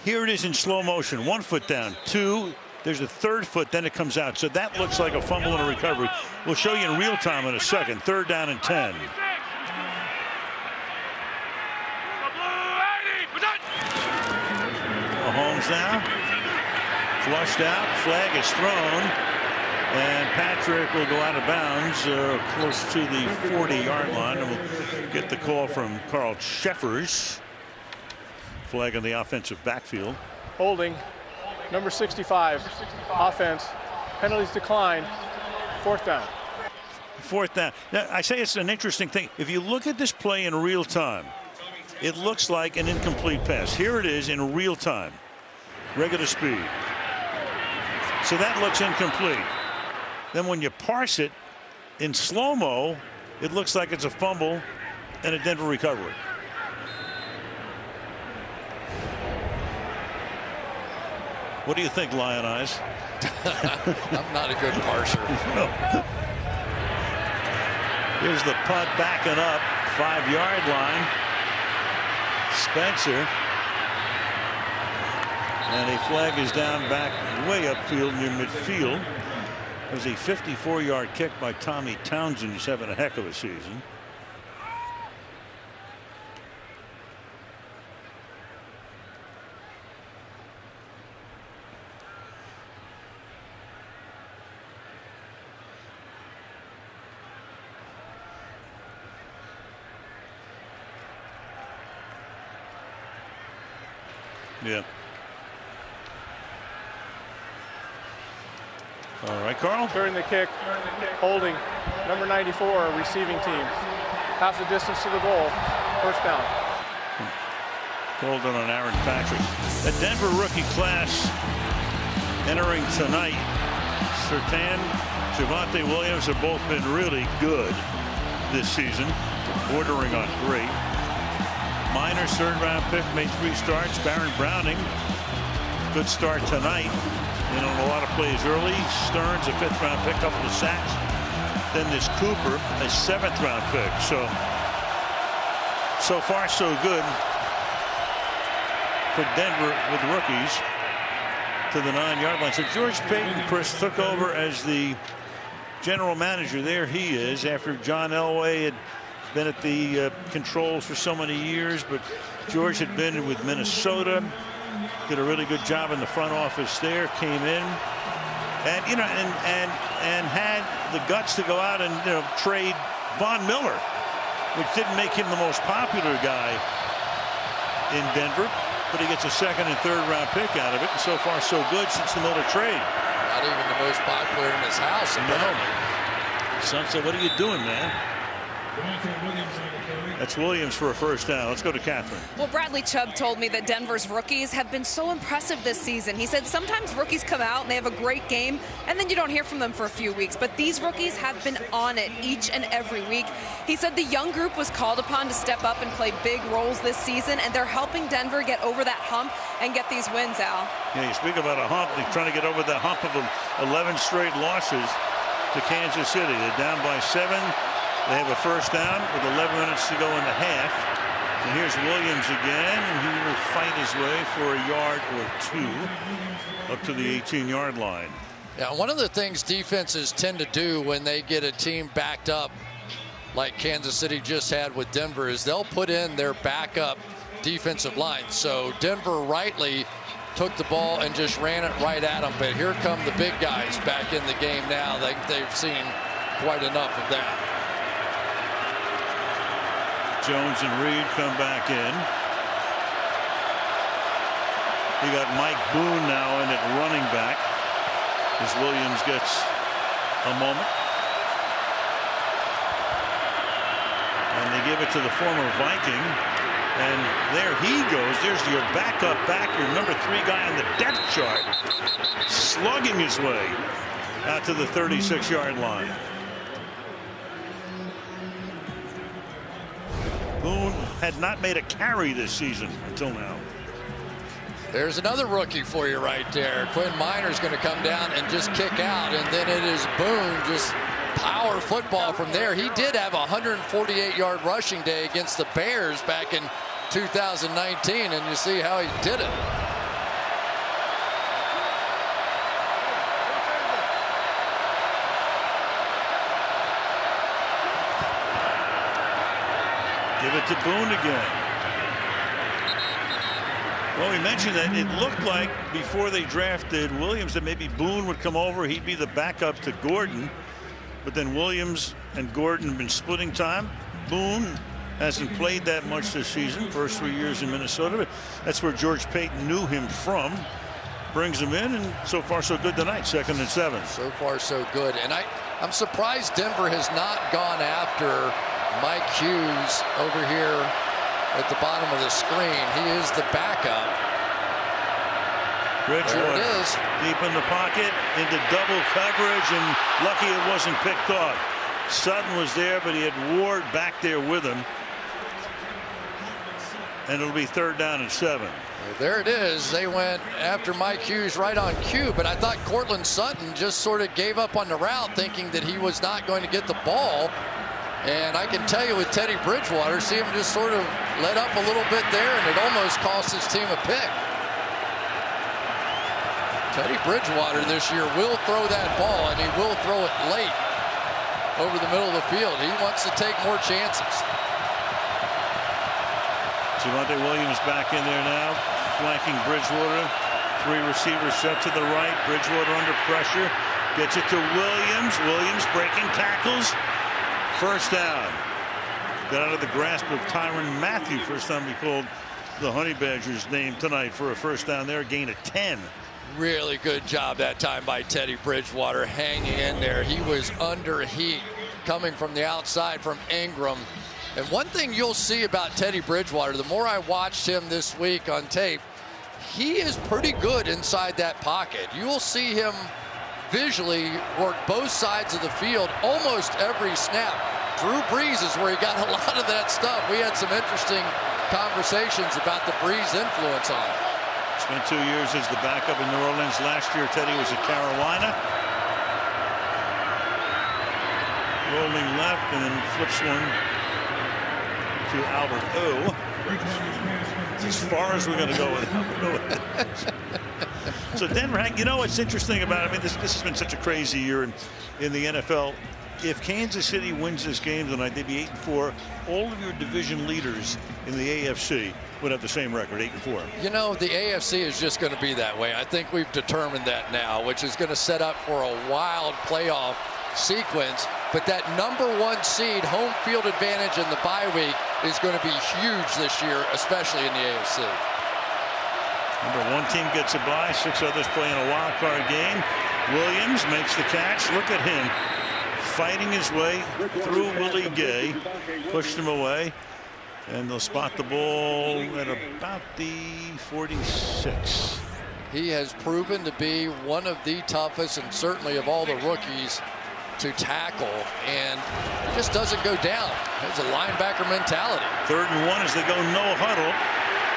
[SPEAKER 2] here it is in slow motion. 1 foot down, 2. There's a 3rd foot, then it comes out. So that looks like a fumble and a recovery. We'll show you in real time in a second. Third down and 10. Mahomes now. Flushed out. Flag is thrown. And Patrick will go out of bounds close to the 40-yard line. And we'll get the call from Carl Sheffers. Flag on the offensive backfield.
[SPEAKER 25] Holding. Number 65, offense, penalties decline, 4th down.
[SPEAKER 2] 4th down. Now, I say it's an interesting thing. If you look at this play in real time, it looks like an incomplete pass. Here it is in real time, regular speed. So that looks incomplete. Then when you parse it in slow-mo, it looks like it's a fumble and a Denver recovery. What do you think, Lion Eyes?
[SPEAKER 3] I'm not a good parser.
[SPEAKER 2] No. Here's the punt backing up, 5-yard line. Spencer. And a flag is down back way upfield near midfield. It was a 54-yard kick by Tommy Townsend, who's having a heck of a season. Yeah. All right, Carl.
[SPEAKER 25] During the kick, holding, number 94, receiving team. Half the distance to the goal. First down.
[SPEAKER 2] Called on Aaron Patrick. The Denver rookie class entering tonight. Surtain, Javonte Williams have both been really good this season, bordering on great. Minor's third-round pick, made 3 starts. Baron Browning, good start tonight. In on a lot of plays early. Stearns, a 5th-round pick, couple of sacks. Then this Cooper, a 7th-round pick. So far so good for Denver with rookies to the 9-yard line. So George Payton, Chris, took over as the general manager. There he is, after John Elway had been at the controls for so many years, but George had been with Minnesota, did a really good job in the front office there, came in, and and had the guts to go out and trade Von Miller, which didn't make him the most popular guy in Denver, but he gets a 2nd and 3rd-round pick out of it, and so far so good since the Miller trade.
[SPEAKER 3] Not even the most popular in his house.
[SPEAKER 2] No. Son said, "What are you doing, man?" That's Williams for a first down. Let's go to Catherine.
[SPEAKER 4] Well, Bradley Chubb told me that Denver's rookies have been so impressive this season. He said sometimes rookies come out and they have a great game, and then you don't hear from them for a few weeks. But these rookies have been on it each and every week. He said the young group was called upon to step up and play big roles this season, and they're helping Denver get over that hump and get these wins, Al.
[SPEAKER 2] Yeah, you speak about a hump. They're trying to get over the hump of 11 straight losses to Kansas City. They're down by 7. They have a first down with 11 minutes to go in the half. And here's Williams again, and he will fight his way for a yard or 2 up to the 18-yard line.
[SPEAKER 3] Yeah, one of the things defenses tend to do when they get a team backed up, like Kansas City just had with Denver, is they'll put in their backup defensive line. So Denver rightly took the ball and just ran it right at them. But here come the big guys back in the game now. They've seen quite enough of that.
[SPEAKER 2] Jones and Reed come back in. You got Mike Boone now in at running back as Williams gets a moment. And they give it to the former Viking. And there he goes. There's your backup back, your number 3 guy on the depth chart, slugging his way out to the 36-yard line. Boone had not made a carry this season until now.
[SPEAKER 3] There's another rookie for you right there. Quinn Minor's going to come down and just kick out, and then it is Boone just power football from there. He did have a 148-yard rushing day against the Bears back in 2019, and you see how he did it.
[SPEAKER 2] Give it to Boone again. Well, we mentioned that it looked like before they drafted Williams that maybe Boone would come over. He'd be the backup to Gordon. But then Williams and Gordon have been splitting time. Boone hasn't played that much this season. First 3 years in Minnesota. But that's where George Payton knew him from. Brings him in, and so far so good tonight. 2nd and 7.
[SPEAKER 3] So far so good. And I'm surprised Denver has not gone after Mike Hughes over here at the bottom of the screen. He is the backup.
[SPEAKER 2] Bridgewater
[SPEAKER 3] There it is.
[SPEAKER 2] Deep in the pocket, into double coverage, and lucky it wasn't picked off. Sutton was there, but he had Ward back there with him. And it'll be 3rd down and 7.
[SPEAKER 3] There it is. They went after Mike Hughes right on cue, but I thought Cortland Sutton just sort of gave up on the route, thinking that he was not going to get the ball. And I can tell you with Teddy Bridgewater, see him just sort of let up a little bit there, and it almost cost his team a pick. Teddy Bridgewater this year will throw that ball, and he will throw it late over the middle of the field. He wants to take more chances.
[SPEAKER 2] Javonte Williams back in there now, flanking Bridgewater. 3 receivers set to the right. Bridgewater under pressure. Gets it to Williams. Williams breaking tackles. 1st down. Got out of the grasp of Tyrann Mathieu. First time we called the Honey Badgers name tonight for a 1st down there. Gain of 10.
[SPEAKER 3] Really good job that time by Teddy Bridgewater, hanging in there. He was under heat coming from the outside from Ingram. And one thing you'll see about Teddy Bridgewater, the more I watched him this week on tape, he is pretty good inside that pocket. You will see him visually work both sides of the field almost every snap. Drew Brees is where he got a lot of that stuff. We had some interesting conversations about the Brees influence on him.
[SPEAKER 2] Spent 2 years as the backup in New Orleans. Last year, Teddy was at Carolina. Rolling left and then flips one to Albert O. It's as far as we're going to go with Albert O. So Denver, you know what's interesting about it? I mean, this has been such a crazy year in the NFL. If Kansas City wins this game tonight, they'd be 8-4. All of your division leaders in the AFC would have the same record, 8-4.
[SPEAKER 3] You know, the AFC is just going to be that way. I think we've determined that now, which is going to set up for a wild playoff sequence. But that #1 seed, home field advantage in the bye week, is going to be huge this year, especially in the AFC.
[SPEAKER 2] #1 team gets a bye. 6 others playing a wild card game. Williams makes the catch. Look at him fighting his way through Willie Gay. Pushed him away. And they'll spot the ball at about the 46.
[SPEAKER 3] He has proven to be one of the toughest, and certainly of all the rookies, to tackle, and he just doesn't go down. It's a linebacker mentality.
[SPEAKER 2] 3rd and 1 as they go no huddle,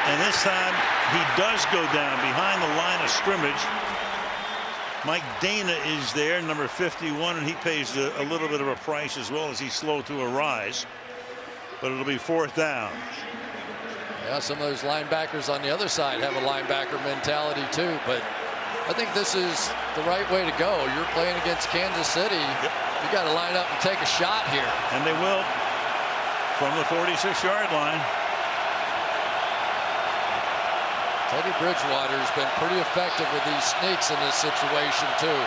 [SPEAKER 2] and this time he does go down behind the line of scrimmage. Mike Dana is there, number 51, and he pays a little bit of a price as well, as he's slow to arise. But it'll be 4th down.
[SPEAKER 3] Yeah, some of those linebackers on the other side have a linebacker mentality too, but I think this is the right way to go. You're playing against Kansas City. Yep. You got to line up and take a shot here.
[SPEAKER 2] And they will from the 46-yard line.
[SPEAKER 3] Teddy Bridgewater has been pretty effective with these sneaks in this situation too.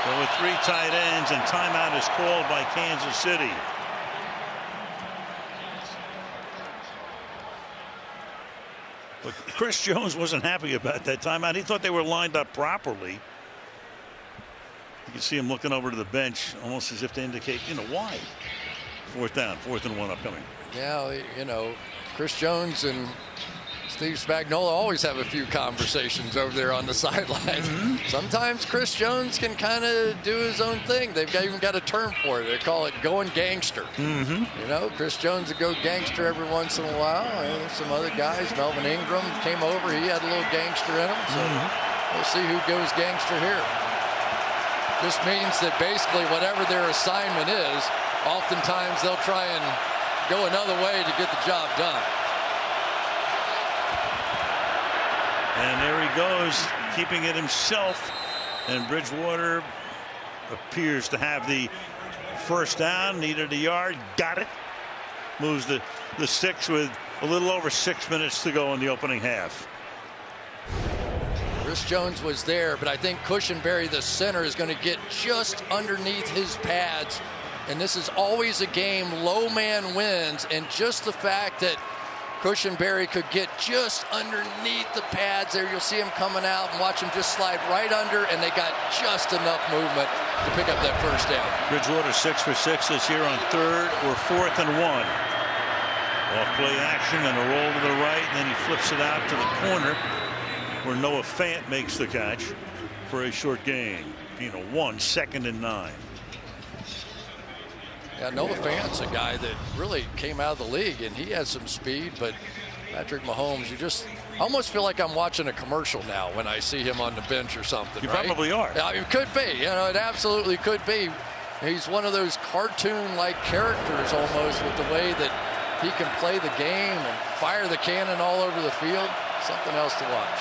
[SPEAKER 2] But with 3 tight ends, and timeout is called by Kansas City. But Chris Jones wasn't happy about that timeout. He thought they were lined up properly. You can see him looking over to the bench, almost as if to indicate, why. 4th down, 4th and 1 upcoming.
[SPEAKER 3] Yeah, Chris Jones and Steve Spagnuolo always have a few conversations over there on the sidelines. Sometimes Chris Jones can kind of do his own thing. They've even got a term for it. They call it going gangster. Chris Jones would go gangster every once in a while. Some other guys, Melvin Ingram came over. He had a little gangster in him. So we'll see who goes gangster here. This means that basically whatever their assignment is, oftentimes they'll try and go another way to get the job done.
[SPEAKER 2] And there he goes, keeping it himself. And Bridgewater appears to have the 1st down. Needed a yard. Got it. Moves the sticks with a little over 6 minutes to go in the opening half.
[SPEAKER 3] Chris Jones was there, but I think Cushenberry, the center, is going to get just underneath his pads. And this is always a game low man wins. And just the fact that Cushenberry could get just underneath the pads there. You'll see him coming out, and watch him just slide right under, and they got just enough movement to pick up that 1st down.
[SPEAKER 2] Bridgewater 6 for 6 this year on 3rd or 4th and 1. Off play action and a roll to the right, and then he flips it out to the corner. where Noah Fant makes the catch for a short gain. 1 2nd and 9.
[SPEAKER 3] Yeah, Noah Fant's a guy that really came out of the league, and he has some speed, but Patrick Mahomes, you just almost feel like I'm watching a commercial now when I see him on the bench or something.
[SPEAKER 2] You
[SPEAKER 3] right?
[SPEAKER 2] probably are.
[SPEAKER 3] Yeah, it could be. It absolutely could be. He's one of those cartoon-like characters almost with the way that he can play the game and fire the cannon all over the field. Something else to watch.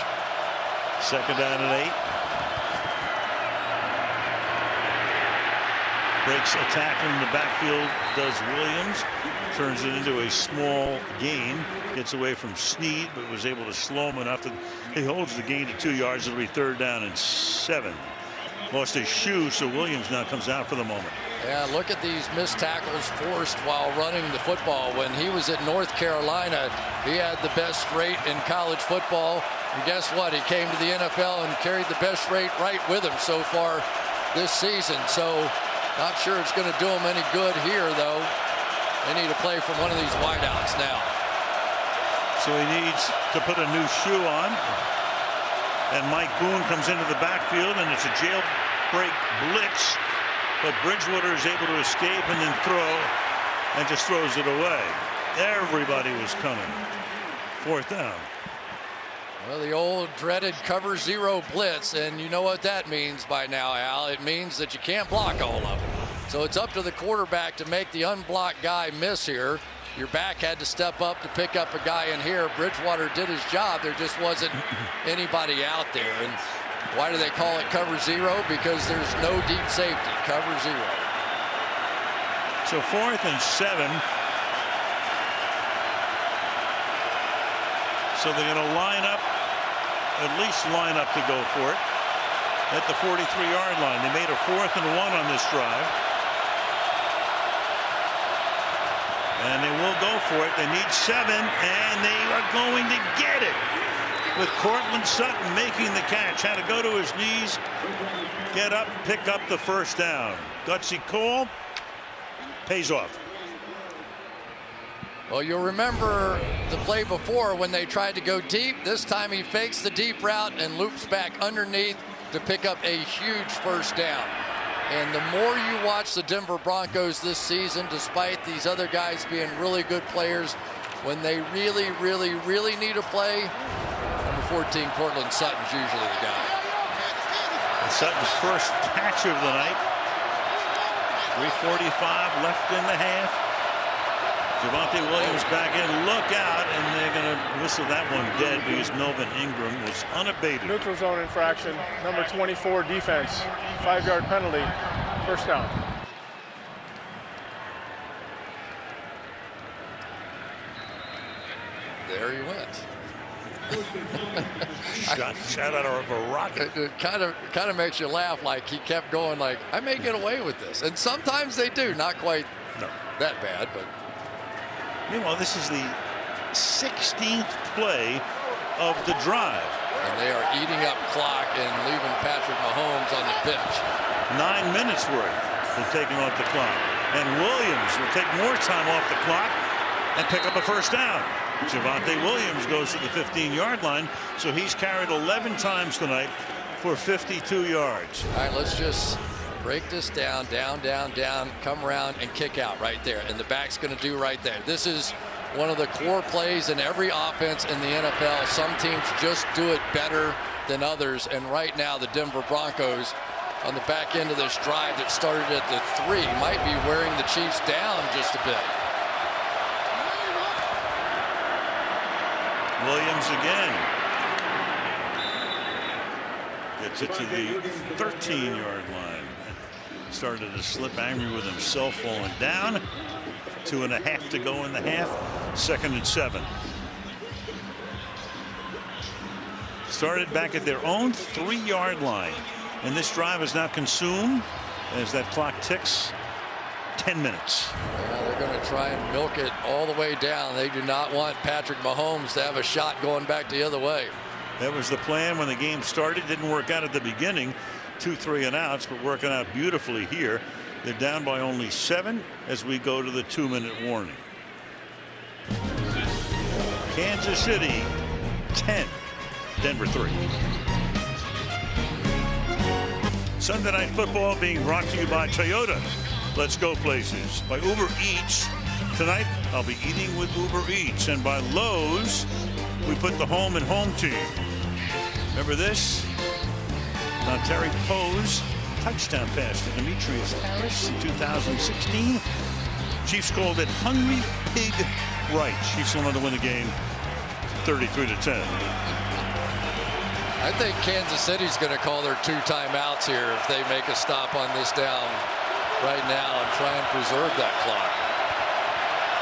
[SPEAKER 2] 2nd down and 8. Breaks a tackle in the backfield, does Williams. Turns it into a small gain. Gets away from Snead, but was able to slow him enough that he holds the gain to 2 yards. It'll be 3rd down and 7. Lost his shoe, so Williams now comes out for the moment.
[SPEAKER 3] Yeah, look at these missed tackles forced while running the football. When he was at North Carolina, he had the best rate in college football. And guess what? He came to the NFL and carried the best rate right with him so far this season. So not sure it's going to do him any good here, though. They need to play from one of these wideouts now.
[SPEAKER 2] So he needs to put a new shoe on. And Mike Boone comes into the backfield, and it's a jailbreak blitz. But Bridgewater is able to escape and then throw, and just throws it away. Everybody was coming. 4th down.
[SPEAKER 3] Well, the old dreaded cover 0 blitz, and you know what that means by now, Al. It means that you can't block all of them. So it's up to the quarterback to make the unblocked guy miss here. Your back had to step up to pick up a guy in here. Bridgewater did his job. There just wasn't anybody out there. And why do they call it cover 0? Because there's no deep safety. Cover 0.
[SPEAKER 2] So 4th and 7. So they're going to line up, at least line up to go for it at the 43-yard line. They made a 4th and 1 on this drive. And they will go for it. They need 7, and they are going to get it. With Cortland Sutton making the catch. Had to go to his knees, get up, pick up the 1st down. Gutsy call. Pays off.
[SPEAKER 3] Well, you'll remember the play before when they tried to go deep. This time he fakes the deep route and loops back underneath to pick up a huge 1st down. And the more you watch the Denver Broncos this season, despite these other guys being really good players, when they really, really, really need to play, number 14, Cortland Sutton's usually the guy.
[SPEAKER 2] And Sutton's first catch of the night. 3:45 left in the half. Javonte Williams back in. Look out, and they're going to whistle that one dead because Melvin Ingram was unabated.
[SPEAKER 25] Neutral zone infraction. Number 24 defense. 5-yard penalty. 1st down.
[SPEAKER 3] There he went.
[SPEAKER 2] Shot out of a rocket.
[SPEAKER 3] It kind of makes you laugh. Like he kept going. Like I may get away with this, and sometimes they do. Not quite that bad, but.
[SPEAKER 2] Meanwhile, this is the 16th play of the drive.
[SPEAKER 3] And they are eating up clock and leaving Patrick Mahomes on the bench.
[SPEAKER 2] 9 minutes worth of taking off the clock. And Williams will take more time off the clock and pick up a 1st down. Javonte Williams goes to the 15-yard line, so he's carried 11 times tonight for 52 yards.
[SPEAKER 3] All right, let's just break this down, down, come around and kick out right there. And the back's going to do right there. This is one of the core plays in every offense in the NFL. Some teams just do it better than others. And right now, the Denver Broncos on the back end of this drive that started at the 3 might be wearing the Chiefs down just a bit.
[SPEAKER 2] Williams again. Gets it to the 13-yard line. Started to slip, angry with himself, falling down. 2.5 to go in the half. 2nd and 7. Started back at their own 3-yard line. And this drive is now consumed as that clock ticks. 10 minutes.
[SPEAKER 3] Yeah, they're going to try and milk it all the way down. They do not want Patrick Mahomes to have a shot going back the other way.
[SPEAKER 2] That was the plan when the game started. Didn't work out at the beginning. 2 3-and-outs, but working out beautifully here. They're down by only 7 as we go to the 2-minute warning. Kansas City 10, Denver 3. Sunday Night Football being brought to you by Toyota. Let's go places. By Uber Eats. Tonight, I'll be eating with Uber Eats. And by Lowe's, we put the home in home team. Remember this? Terry Poe's touchdown pass to Demetrius Harris in 2016. Chiefs called it Hungry Pig Right. Chiefs wanted to win the game 33-10.
[SPEAKER 3] I think Kansas City's going to call their 2 timeouts here if they make a stop on this down right now and try and preserve that clock.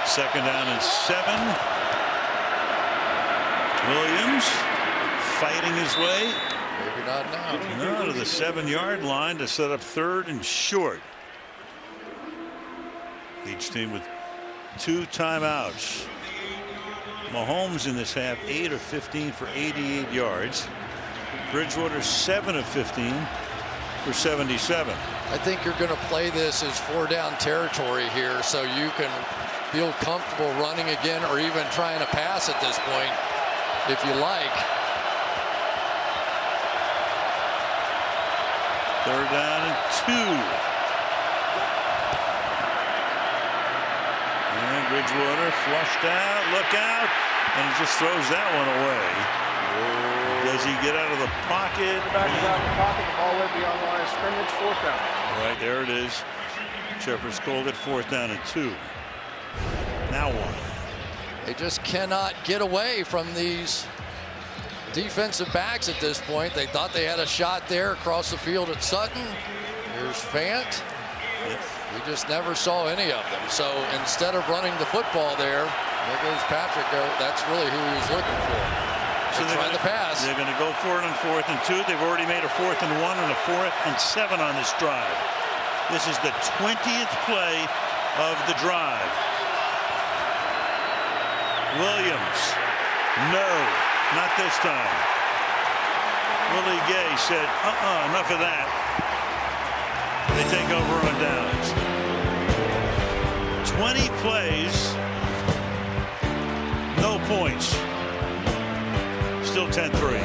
[SPEAKER 2] 2nd down and 7. Williams fighting his way.
[SPEAKER 3] Maybe not now.
[SPEAKER 2] No, to the 7-yard line to set up 3rd and short. Each team with 2 timeouts. Mahomes in this half 8 of 15 for 88 yards. Bridgewater 7 of 15 for 77.
[SPEAKER 3] I think you're going to play this as 4-down territory here, so you can feel comfortable running again or even trying to pass at this point if you like.
[SPEAKER 2] 3rd down and 2. And Bridgewater flushed out, look out, and he just throws that one away. Does he get out of the pocket?
[SPEAKER 25] Back is out of the pocket, the ball went beyond the line of scrimmage, 4th down.
[SPEAKER 2] Right, there it is. Shepard's called it 4th down and 2. Now what?
[SPEAKER 3] They just cannot get away from these defensive backs at this point. They thought they had a shot there across the field at Sutton. Here's Fant. We just never saw any of them. So instead of running the football there goes Patrick. That's really who he was looking for. So they're trying to pass.
[SPEAKER 2] They're going to go for it on 4th and 2. They've already made a 4th and 1 and a 4th and 7 on this drive. This is the 20th play of the drive. Williams. No, not this time. Willie Gay said, enough of that. They take over on downs. 20 plays, no points. Still 10-3.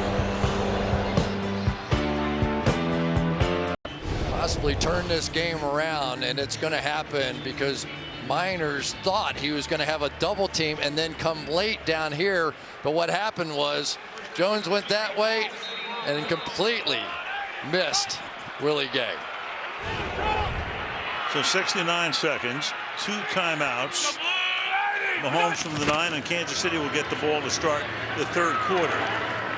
[SPEAKER 3] Possibly turn this game around, and it's going to happen because Miners thought he was going to have a double team and then come late down here. But what happened was Jones went that way and completely missed Willie Gay.
[SPEAKER 2] So 69 seconds, 2 timeouts. Mahomes from the 9, and Kansas City will get the ball to start the 3rd quarter.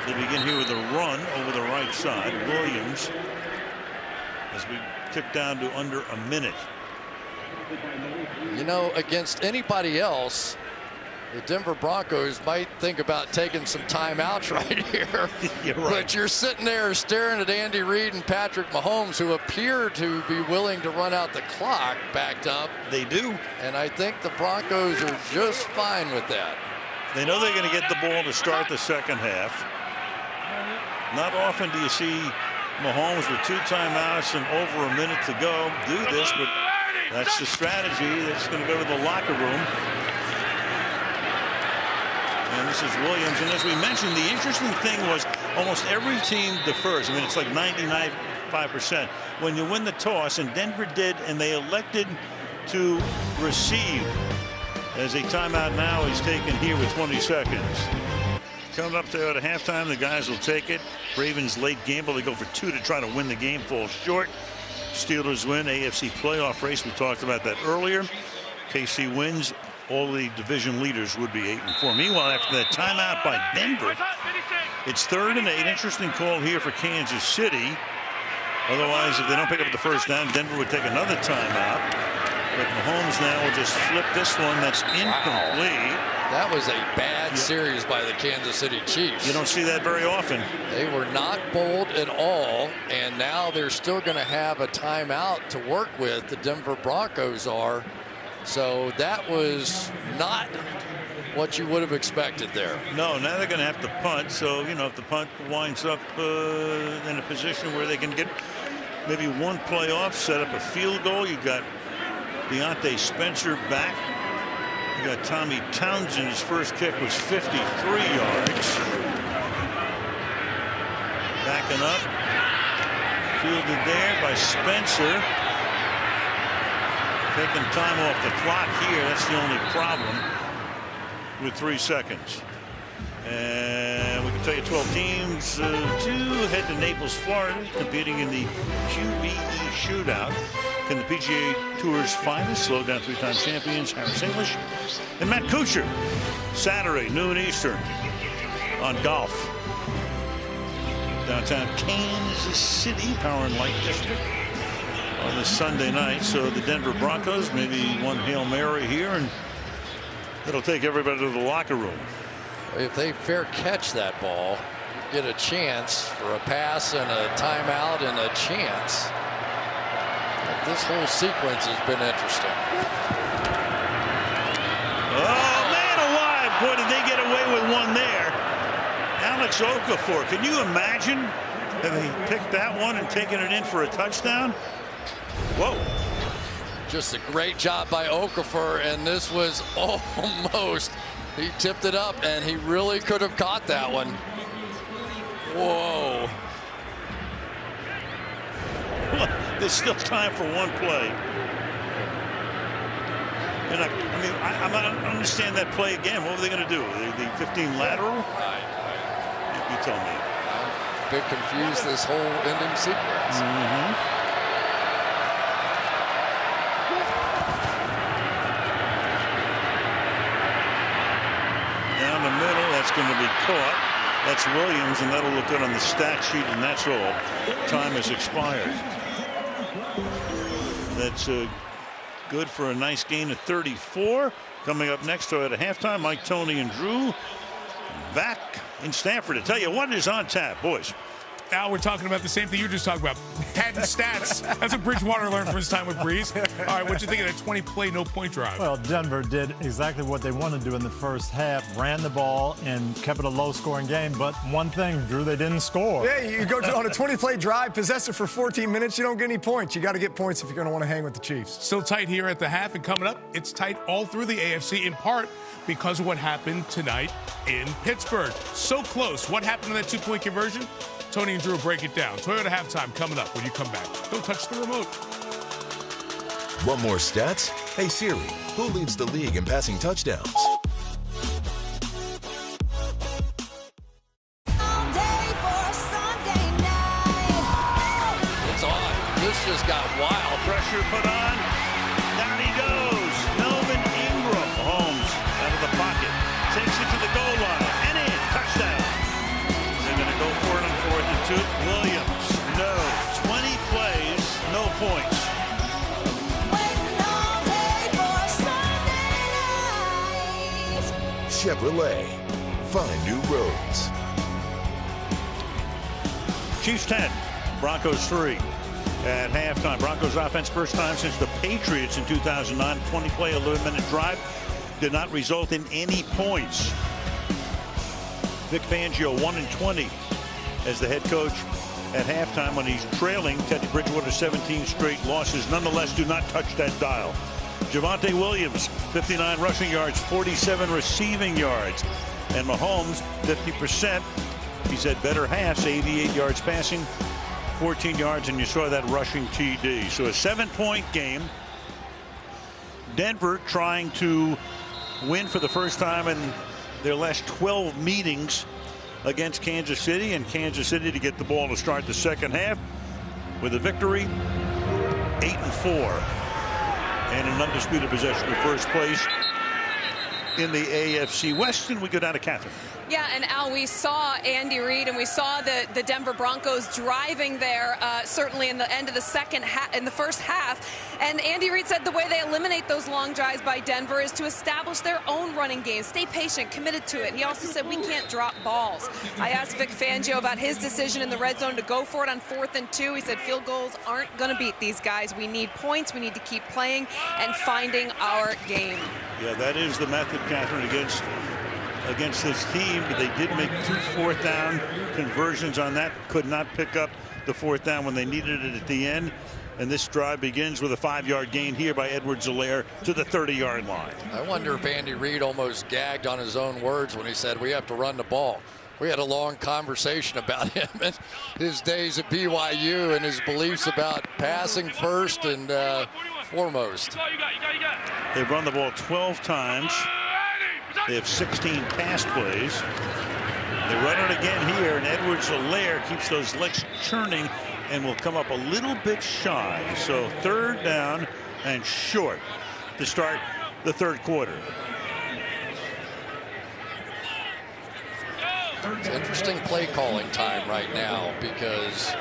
[SPEAKER 2] They begin here with a run over the right side. Williams, as we tick down to under a minute.
[SPEAKER 3] You know, against anybody else, the Denver Broncos might think about taking some timeouts right here.
[SPEAKER 2] You're right.
[SPEAKER 3] But you're sitting there staring at Andy Reid and Patrick Mahomes, who appear to be willing to run out the clock backed up.
[SPEAKER 2] They do.
[SPEAKER 3] And I think the Broncos are just fine with that.
[SPEAKER 2] They know they're going to get the ball to start the 2nd half. Not often do you see Mahomes with 2 timeouts and over a minute to go do this, but that's the strategy that's going to go to the locker room. And this is Williams. And as we mentioned, the interesting thing was almost every team defers. I mean, it's like 99.5% when you win the toss, and Denver did, and they elected to receive. As a timeout now is taken here with 20 seconds. Coming up there at halftime, the guys will take it. Ravens late gamble. They go for 2 to try to win the game. Falls short. Steelers win. AFC playoff race. We talked about that earlier. KC wins. All the division leaders would be 8-4. Meanwhile, after that timeout by Denver, it's 3rd and 8. Interesting call here for Kansas City. Otherwise, if they don't pick up the 1st down, Denver would take another timeout. But Mahomes now will just flip this one. That's incomplete.
[SPEAKER 3] Wow. That was a bad series by the Kansas City Chiefs.
[SPEAKER 2] You don't see that very often.
[SPEAKER 3] They were not bold at all, and now they're still going to have a timeout to work with. The Denver Broncos are. So that was not what you would have expected there.
[SPEAKER 2] No, now they're going to have to punt. So, you know, if the punt winds up in a position where they can get maybe one play off, set up a field goal. You got Deontay Spencer back. You got Tommy Townsend. His first kick was 53 yards. Backing up. Fielded there by Spencer. Taking time off the clock here. That's the only problem with 3 seconds. And we can tell you 12 teams to head to Naples, Florida, competing in the QBE shootout. Can the PGA Tour's finest, slow down 3-time champions Harris English and Matt Kuchar, Saturday, noon Eastern, on golf. Downtown Kansas City, Power and Light District, on this Sunday night. So the Denver Broncos, maybe one Hail Mary here, and it'll take everybody to the locker room.
[SPEAKER 3] If they fair catch that ball, get a chance for a pass and a timeout and a chance. But this whole sequence has been interesting.
[SPEAKER 2] Oh, man alive. Boy, did they get away with one there. Alex Okafor, can you imagine that he picked that one and taken it in for a touchdown? Whoa.
[SPEAKER 3] Just a great job by Okafor, and this was almost, he tipped it up, and he really could have caught that one. Whoa.
[SPEAKER 2] There's still time for one play. And I don't understand that play again. What were they going to do? The 15 lateral? You tell me.
[SPEAKER 3] I'm a bit confused this whole ending sequence.
[SPEAKER 2] Down the middle, that's going to be caught. That's Williams, and that'll look good on the stat sheet, and that's all. Time has expired. That's good for a nice gain of 34. Coming up next to at a halftime, Mike, Tony, and Drew back in Stanford to tell you what is on tap, boys.
[SPEAKER 5] Now we're talking about the same thing you just talked about. Patent stats. That's what Bridgewater learned from his time with Breeze. All right, what'd you think of that 20-play, no-point drive?
[SPEAKER 6] Well, Denver did exactly what they wanted to do in the first half, ran the ball and kept it a low-scoring game. But one thing, Drew, they didn't score.
[SPEAKER 9] Yeah, you go on a 20-play drive, possess it for 14 minutes, you don't get any points. You got to get points if you're going to want to hang with the Chiefs.
[SPEAKER 5] Still tight here at the half, and coming up, it's tight all through the AFC, in part because of what happened tonight in Pittsburgh. So close. What happened in that two-point conversion? Tony and Drew will break it down. Toyota halftime coming up when you come back. Don't touch the remote.
[SPEAKER 12] Want more stats? Hey Siri, who leads the league in passing touchdowns?
[SPEAKER 20] It's
[SPEAKER 3] on. This just got wild.
[SPEAKER 2] Pressure put on. Down he goes. Melvin Ingram. Mahomes out of the pocket. Takes it to the goal line. And in. Touchdown. They're going to go for it on 4th and 2. Williams. No. 20 plays. No points.
[SPEAKER 12] Chevrolet. Find new roads.
[SPEAKER 2] Chiefs 10. Broncos 3. At halftime, Broncos offense first time since the Patriots in 2009. 20-play, 11-minute drive did not result in any points. Vic Fangio 1-20 as the head coach at halftime when he's trailing Teddy Bridgewater 17 straight losses. Nonetheless, do not touch that dial. Javonte Williams, 59 rushing yards, 47 receiving yards. And Mahomes, 50%. He's had better halves, 88 yards passing, 14 yards, and you saw that rushing TD. So a 7-point game. Denver trying to win for the first time in their last 12 meetings against Kansas City, and Kansas City to get the ball to start the second half with a victory, 8-4, and an undisputed possession of first place in the AFC West. And we go down to Catherine.
[SPEAKER 4] Yeah, and Al, we saw Andy Reid and we saw the Denver Broncos driving there, certainly in the end of the in the first half. And Andy Reid said the way they eliminate those long drives by Denver is to establish their own running game. Stay patient, committed to it. He also said we can't drop balls. I asked Vic Fangio about his decision in the red zone to go for it on 4th and 2. He said field goals aren't going to beat these guys. We need points. We need to keep playing and finding our game.
[SPEAKER 2] Yeah, that is the method, Catherine, against this team. But they did make 2 4th-down conversions on that. Could not pick up the 4th down when they needed it at the end. And this drive begins with a 5-yard gain here by Edwards-Helaire to the 30-yard line.
[SPEAKER 3] I wonder if Andy Reid almost gagged on his own words when he said we have to run the ball. We had a long conversation about him and his days at BYU and his beliefs about passing first and foremost.
[SPEAKER 2] They've run the ball 12 times. They have 16 pass plays. They run it again here, and Edwards-Helaire keeps those legs churning and will come up a little bit shy. So 3rd down and short to start the 3rd quarter.
[SPEAKER 3] It's interesting play calling time right now because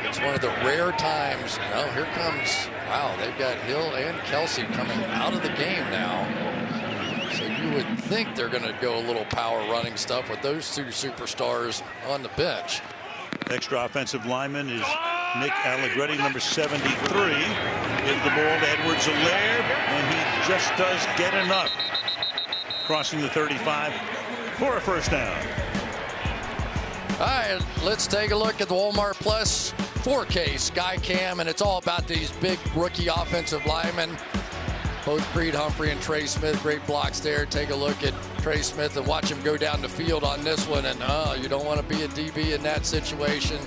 [SPEAKER 3] it's one of the rare times. No, here comes, wow, they've got Hill and Kelsey coming out of the game now. So you would think they're going to go a little power running stuff with those 2 superstars on the bench.
[SPEAKER 2] Extra offensive lineman is Nick Allegretti, number 73. Give the ball to Edwards-Helaire, and he just does get enough. Crossing the 35 for a 1st down.
[SPEAKER 3] All right, let's take a look at the Walmart Plus 4K Skycam, and it's all about these big rookie offensive linemen. Both Creed Humphrey and Trey Smith, great blocks there. Take a look at Trey Smith and watch him go down the field on this one, and you don't want to be a DB in that situation.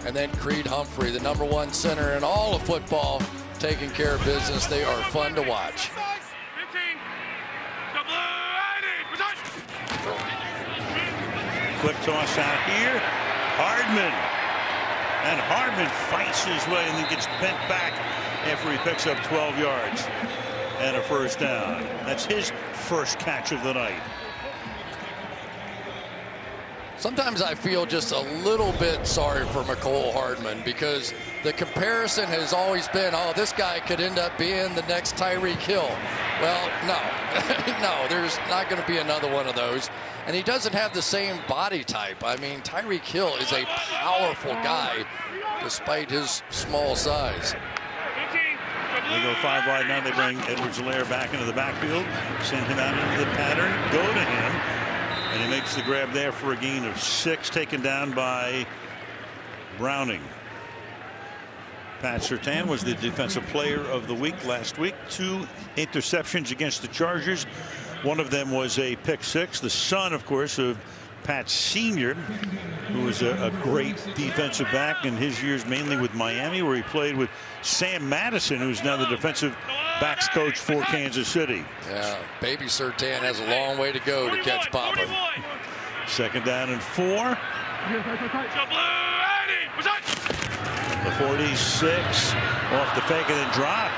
[SPEAKER 3] And then Creed Humphrey, the #1 center in all of football, taking care of business. They are fun to watch.
[SPEAKER 2] Quick toss out here. Hardman. And Hardman fights his way and then gets bent back after he picks up 12 yards and a 1st down. That's his first catch of the night.
[SPEAKER 3] Sometimes I feel just a little bit sorry for Mecole Hardman because the comparison has always been, oh, this guy could end up being the next Tyreek Hill. Well, no. No, there's not going to be another one of those. And he doesn't have the same body type. I mean, Tyreek Hill is a powerful guy despite his small size.
[SPEAKER 2] They go 5 wide now. They bring Edwards-Helaire back into the backfield, send him out into the pattern, go to him, and he makes the grab there for a gain of 6, taken down by Browning. Pat Surtain was the defensive player of the week last week. 2 interceptions against the Chargers. One of them was a pick 6. The son, of course, of Pat Sr., who was a great defensive back in his years mainly with Miami, where he played with Sam Madison, who's now the defensive backs coach for Kansas City.
[SPEAKER 3] Yeah, baby Surtain has a long way to go to catch Papa.
[SPEAKER 2] 2nd down and 4. The 46 off the fake and then drop.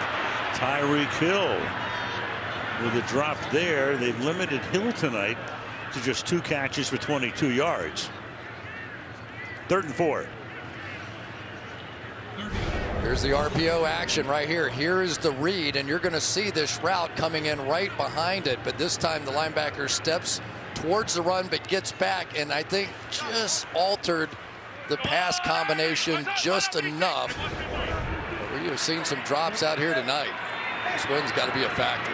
[SPEAKER 2] Tyreek Hill with a drop there. They've limited Hill tonight to just 2 catches for 22 yards. 3rd and 4.
[SPEAKER 3] Here's the RPO action right here. Here is the read, and you're going to see this route coming in right behind it. But this time the linebacker steps towards the run but gets back, and I think just altered the pass combination just enough. But we have seen some drops out here tonight. This wind's got to be a factor.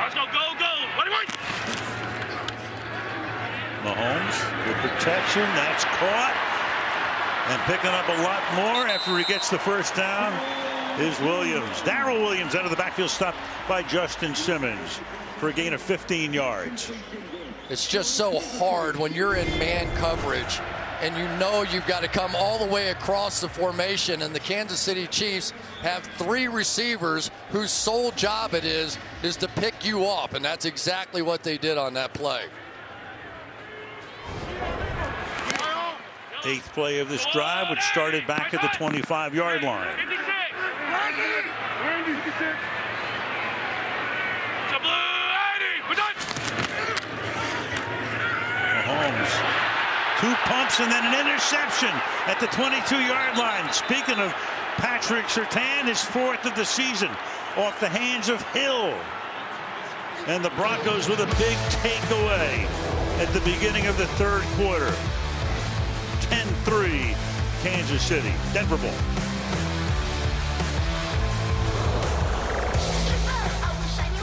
[SPEAKER 15] Let's go, go, go.
[SPEAKER 2] Mahomes with protection. That's caught. And picking up a lot more after he gets the 1st down is Williams. Darrell Williams out of the backfield, stopped by Justin Simmons for a gain of 15 yards.
[SPEAKER 3] It's just so hard when you're in man coverage and you know you've got to come all the way across the formation, and the Kansas City Chiefs have 3 receivers whose sole job it is to pick you off, and that's exactly what they did on that play.
[SPEAKER 2] 8th play of this drive, which started back at the 25-yard line. Mahomes, 2 pumps and then an interception at the 22-yard line. Speaking of Patrick Surtain, his 4th of the season off the hands of Hill. And the Broncos with a big takeaway at the beginning of the 3rd quarter. 10-3 Kansas City. Denver ball.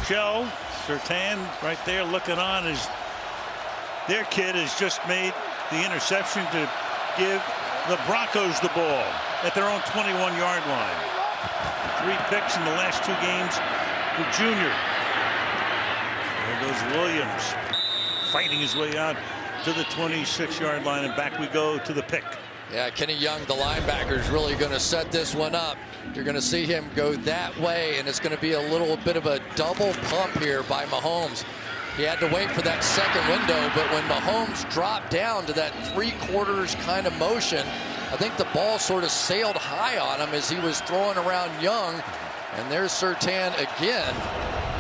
[SPEAKER 2] Shell, Surtain right there looking on as their kid has just made the interception to give the Broncos the ball at their own 21-yard line. 3 picks in the last 2 games for Junior. There goes Williams fighting his way out to the 26-yard line, and back we go to the pick.
[SPEAKER 3] Yeah, Kenny Young, the linebacker, is really going to set this one up. You're going to see him go that way, and it's going to be a little bit of a double pump here by Mahomes. He had to wait for that second window, but when Mahomes dropped down to that three-quarters kind of motion, I think the ball sort of sailed high on him as he was throwing around Young. And there's Surtain again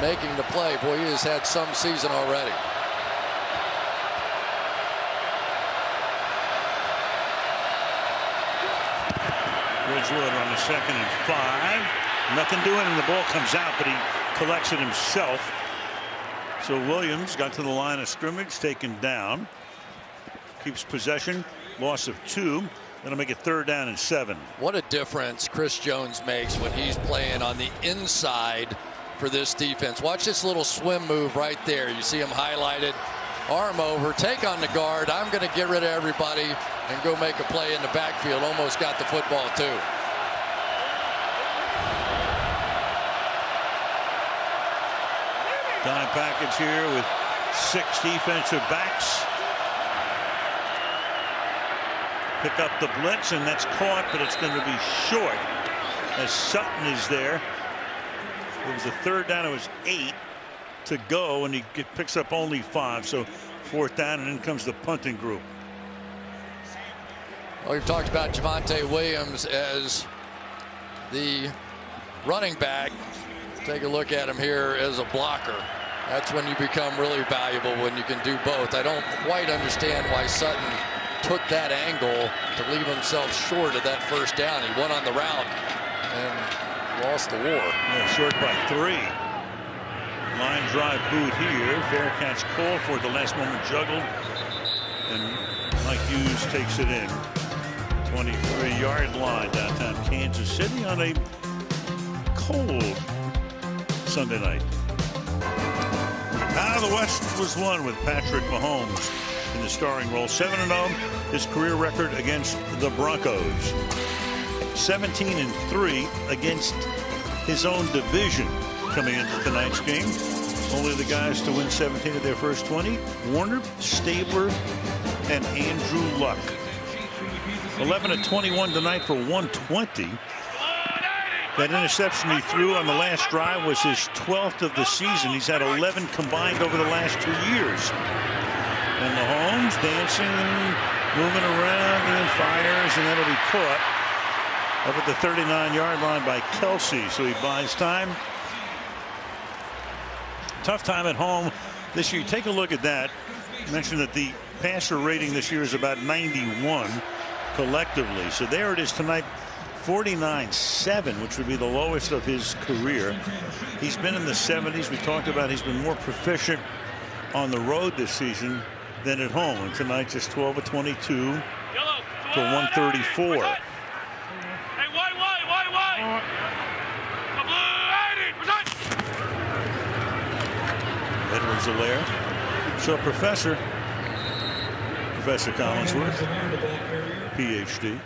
[SPEAKER 3] making the play. Boy, he has had some season already.
[SPEAKER 2] Bridgewater on the 2nd and 5. Nothing doing, and the ball comes out, but he collects it himself. So Williams got to the line of scrimmage, taken down. Keeps possession, loss of 2. That'll make it 3rd down and 7.
[SPEAKER 3] What a difference Chris Jones makes when he's playing on the inside for this defense. Watch this little swim move right there. You see him highlighted. Arm over, take on the guard. I'm going to get rid of everybody and go make a play in the backfield. Almost got the football, too.
[SPEAKER 2] Dime package here with 6 defensive backs. Pick up the blitz, and that's caught, but it's going to be short as Sutton is there. It was a 3rd down. It was 8 to go, and he picks up only 5. So 4th down, and in comes the punting group.
[SPEAKER 3] Well, we've talked about Javonte Williams as the running back. Take a look at him here as a blocker. That's when you become really valuable, when you can do both. I don't quite understand why Sutton took that angle to leave himself short of that 1st down. He went on the route and lost the war.
[SPEAKER 2] Yeah, short by 3. Line drive boot here. Fair catch call for the last moment juggled, and Mike Hughes takes it in. 23-yard line downtown Kansas City on a cold Sunday night. Out of the West was won with Patrick Mahomes in the starring role. 7-0, his career record against the Broncos. 17-3 against his own division coming into tonight's game. Only the guys to win 17 of their first 20. Warner, Stabler, and Andrew Luck. 11-21 tonight for 120. That interception he threw on the last drive was his 12th of the season. He's had 11 combined over the last 2 years. And Mahomes dancing, moving around, and then fires, and that'll be caught up at the 39-yard line by Kelsey. So he buys time. Tough time at home this year. Take a look at that. I mentioned that the passer rating this year is about 91 collectively. So there it is tonight. 49-7, which would be the lowest of his career. He's been in the 70s. We talked about he's been more proficient on the road this season than at home. And tonight just 12-22 for 134.
[SPEAKER 15] Hey, why?
[SPEAKER 2] Edwards-Helaire. So Professor Collinsworth, PhD.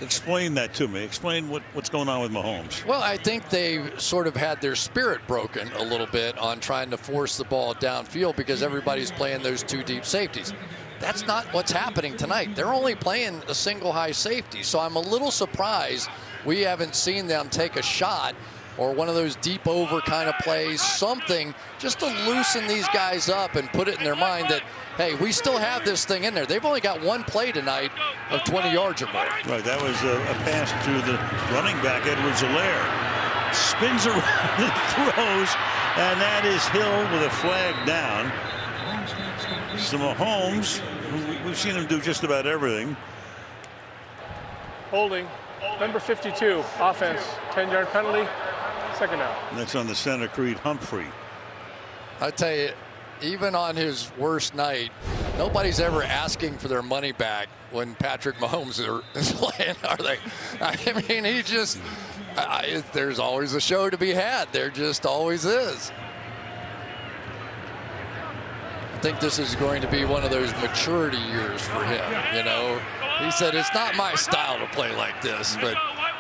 [SPEAKER 2] Explain that to me. Explain what's going on with Mahomes.
[SPEAKER 3] Well, I think they sort of had their spirit broken a little bit on trying to force the ball downfield because everybody's playing those 2 deep safeties. That's not what's happening tonight. They're only playing a single high safety. So I'm a little surprised we haven't seen them take a shot or one of those deep over kind of plays, something just to loosen these guys up and put it in their mind that, hey, we still have this thing in there. They've only got 1 play tonight of 20 yards or more.
[SPEAKER 2] Right, that was a pass to the running back, Edwards-Helaire. Spins around and throws, and that is Hill with a flag down. So Mahomes, we've seen him do just about everything.
[SPEAKER 25] Holding. Number 52, offense. 10-yard penalty. 2nd down.
[SPEAKER 2] And that's on the center, Creed Humphrey.
[SPEAKER 3] I tell you, even on his worst night, nobody's ever asking for their money back when Patrick Mahomes is playing, are they? I mean, he just, there's always a show to be had. There just always is. I think this is going to be one of those maturity years for him, you know. He said, it's not my style to play like this, but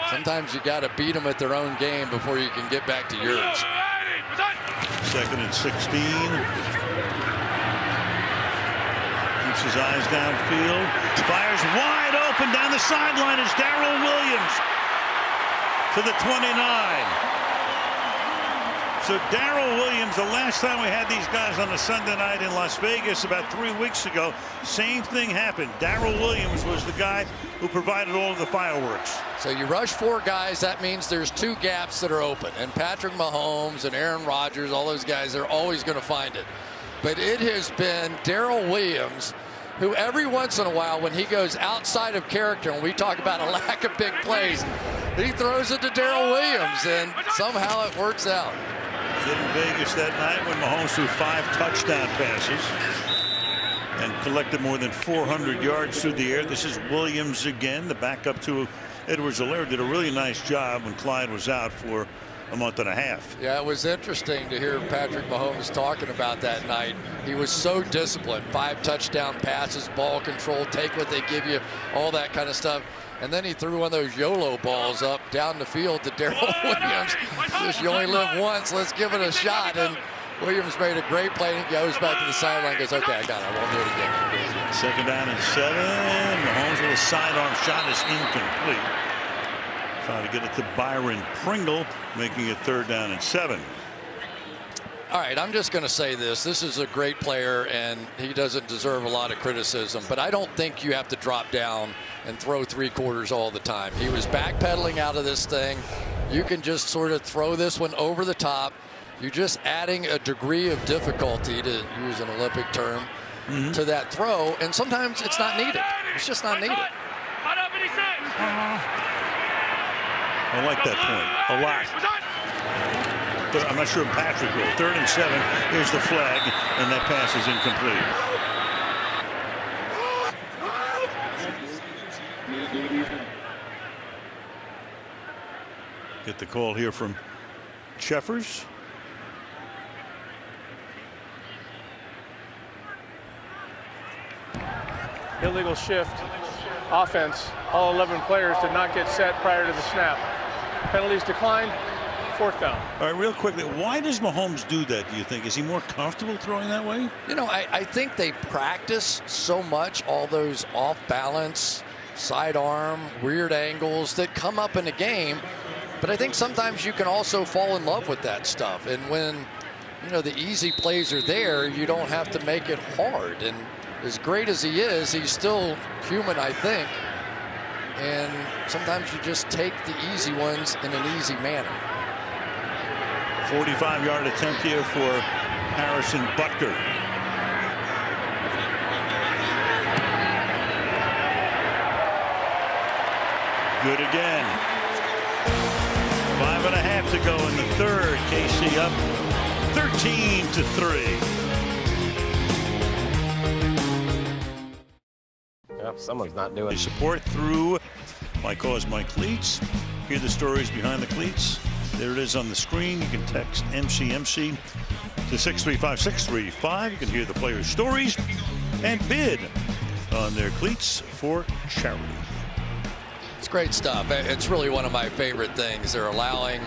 [SPEAKER 3] sometimes you got to beat them at their own game before you can get back to yours.
[SPEAKER 2] 2nd and 16. keeps his eyes downfield. Fires wide open down the sideline is Darrell Williams to the 29. So Darrell Williams, the last time we had these guys on a Sunday night in Las Vegas about 3 weeks ago, same thing happened. Darrell Williams was the guy who provided all of the fireworks.
[SPEAKER 3] So you rush 4 guys, that means there's 2 gaps that are open. And Patrick Mahomes and Aaron Rodgers, all those guys, they're always going to find it. But it has been Darrell Williams who every once in a while, when he goes outside of character, and we talk about a lack of big plays, he throws it to Darrell Williams, and somehow it works out.
[SPEAKER 2] In Vegas that night when Mahomes threw 5 touchdown passes and collected more than 400 yards through the air. This is Williams again, the backup to Edwards-Helaire. Did a really nice job when Clyde was out for a month and a half.
[SPEAKER 3] Yeah, it was interesting to hear Patrick Mahomes talking about that night. He was so disciplined. 5 touchdown passes, ball control, take what they give you, all that kind of stuff. And then he threw one of those YOLO balls up down the field to Darrell Williams. Just, you only live once, let's give it a shot. And Williams made a great play and goes back to the sideline, goes, okay, I got it, I won't do it again.
[SPEAKER 2] 2nd down and 7. Mahomes with a sidearm shot is incomplete. Trying to get it to Byron Pringle, making it 3rd down and 7.
[SPEAKER 3] All right, I'm just going to say this. This is a great player, and he doesn't deserve a lot of criticism. But I don't think you have to drop down and throw 3 quarters all the time. He was backpedaling out of this thing. You can just sort of throw this one over the top. You're just adding a degree of difficulty, to use an Olympic term, to that throw. And sometimes it's not needed. It's just not needed.
[SPEAKER 2] I like that point a lot. I'm not sure Patrick will. 3rd and 7. Here's the flag, and that pass is incomplete. Get the call here from Cheffers.
[SPEAKER 25] Illegal shift. Offense. All 11 players did not get set prior to the snap. Penalties declined. 4th down.
[SPEAKER 2] All right, real quickly, why does Mahomes do that, do you think? Is he more comfortable throwing that way?
[SPEAKER 3] You know, I think they practice so much, all those off balance, sidearm, weird angles that come up in a game. But I think sometimes you can also fall in love with that stuff. And when, you know, the easy plays are there, you don't have to make it hard. And as great as he is, he's still human, I think. And sometimes you just take the easy ones in an easy manner.
[SPEAKER 2] 45-yard attempt here for Harrison Butker. Good again. 5.5 to go in the 3rd. KC up 13-3.
[SPEAKER 16] Yep, someone's not doing it.
[SPEAKER 2] Support through My Cause, My Cleats. Hear the stories behind the cleats. There it is on the screen. You can text MCMC to 635-635. You can hear the players' stories and bid on their cleats for charity.
[SPEAKER 3] It's great stuff. It's really one of my favorite things. They're allowing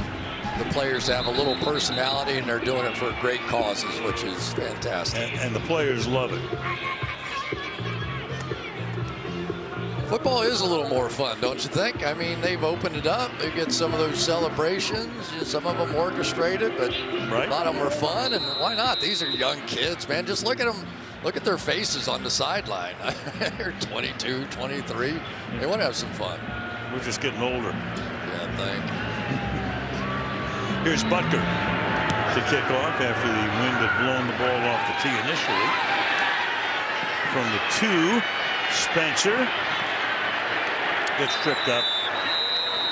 [SPEAKER 3] the players to have a little personality, and they're doing it for great causes, which is fantastic.
[SPEAKER 2] And the players love it.
[SPEAKER 3] Football is a little more fun, don't you think? I mean, they've opened it up. They get some of those celebrations. Some of them orchestrated, but a lot of them are fun. And why not? These are young kids, man. Just look at them. Look at their faces on the sideline. They're 22, 23. They want to have some fun.
[SPEAKER 2] We're just getting older.
[SPEAKER 3] Yeah, I think.
[SPEAKER 2] Here's Butker to kick off after the wind had blown the ball off the tee initially. From the 2, Spencer. Gets tripped up.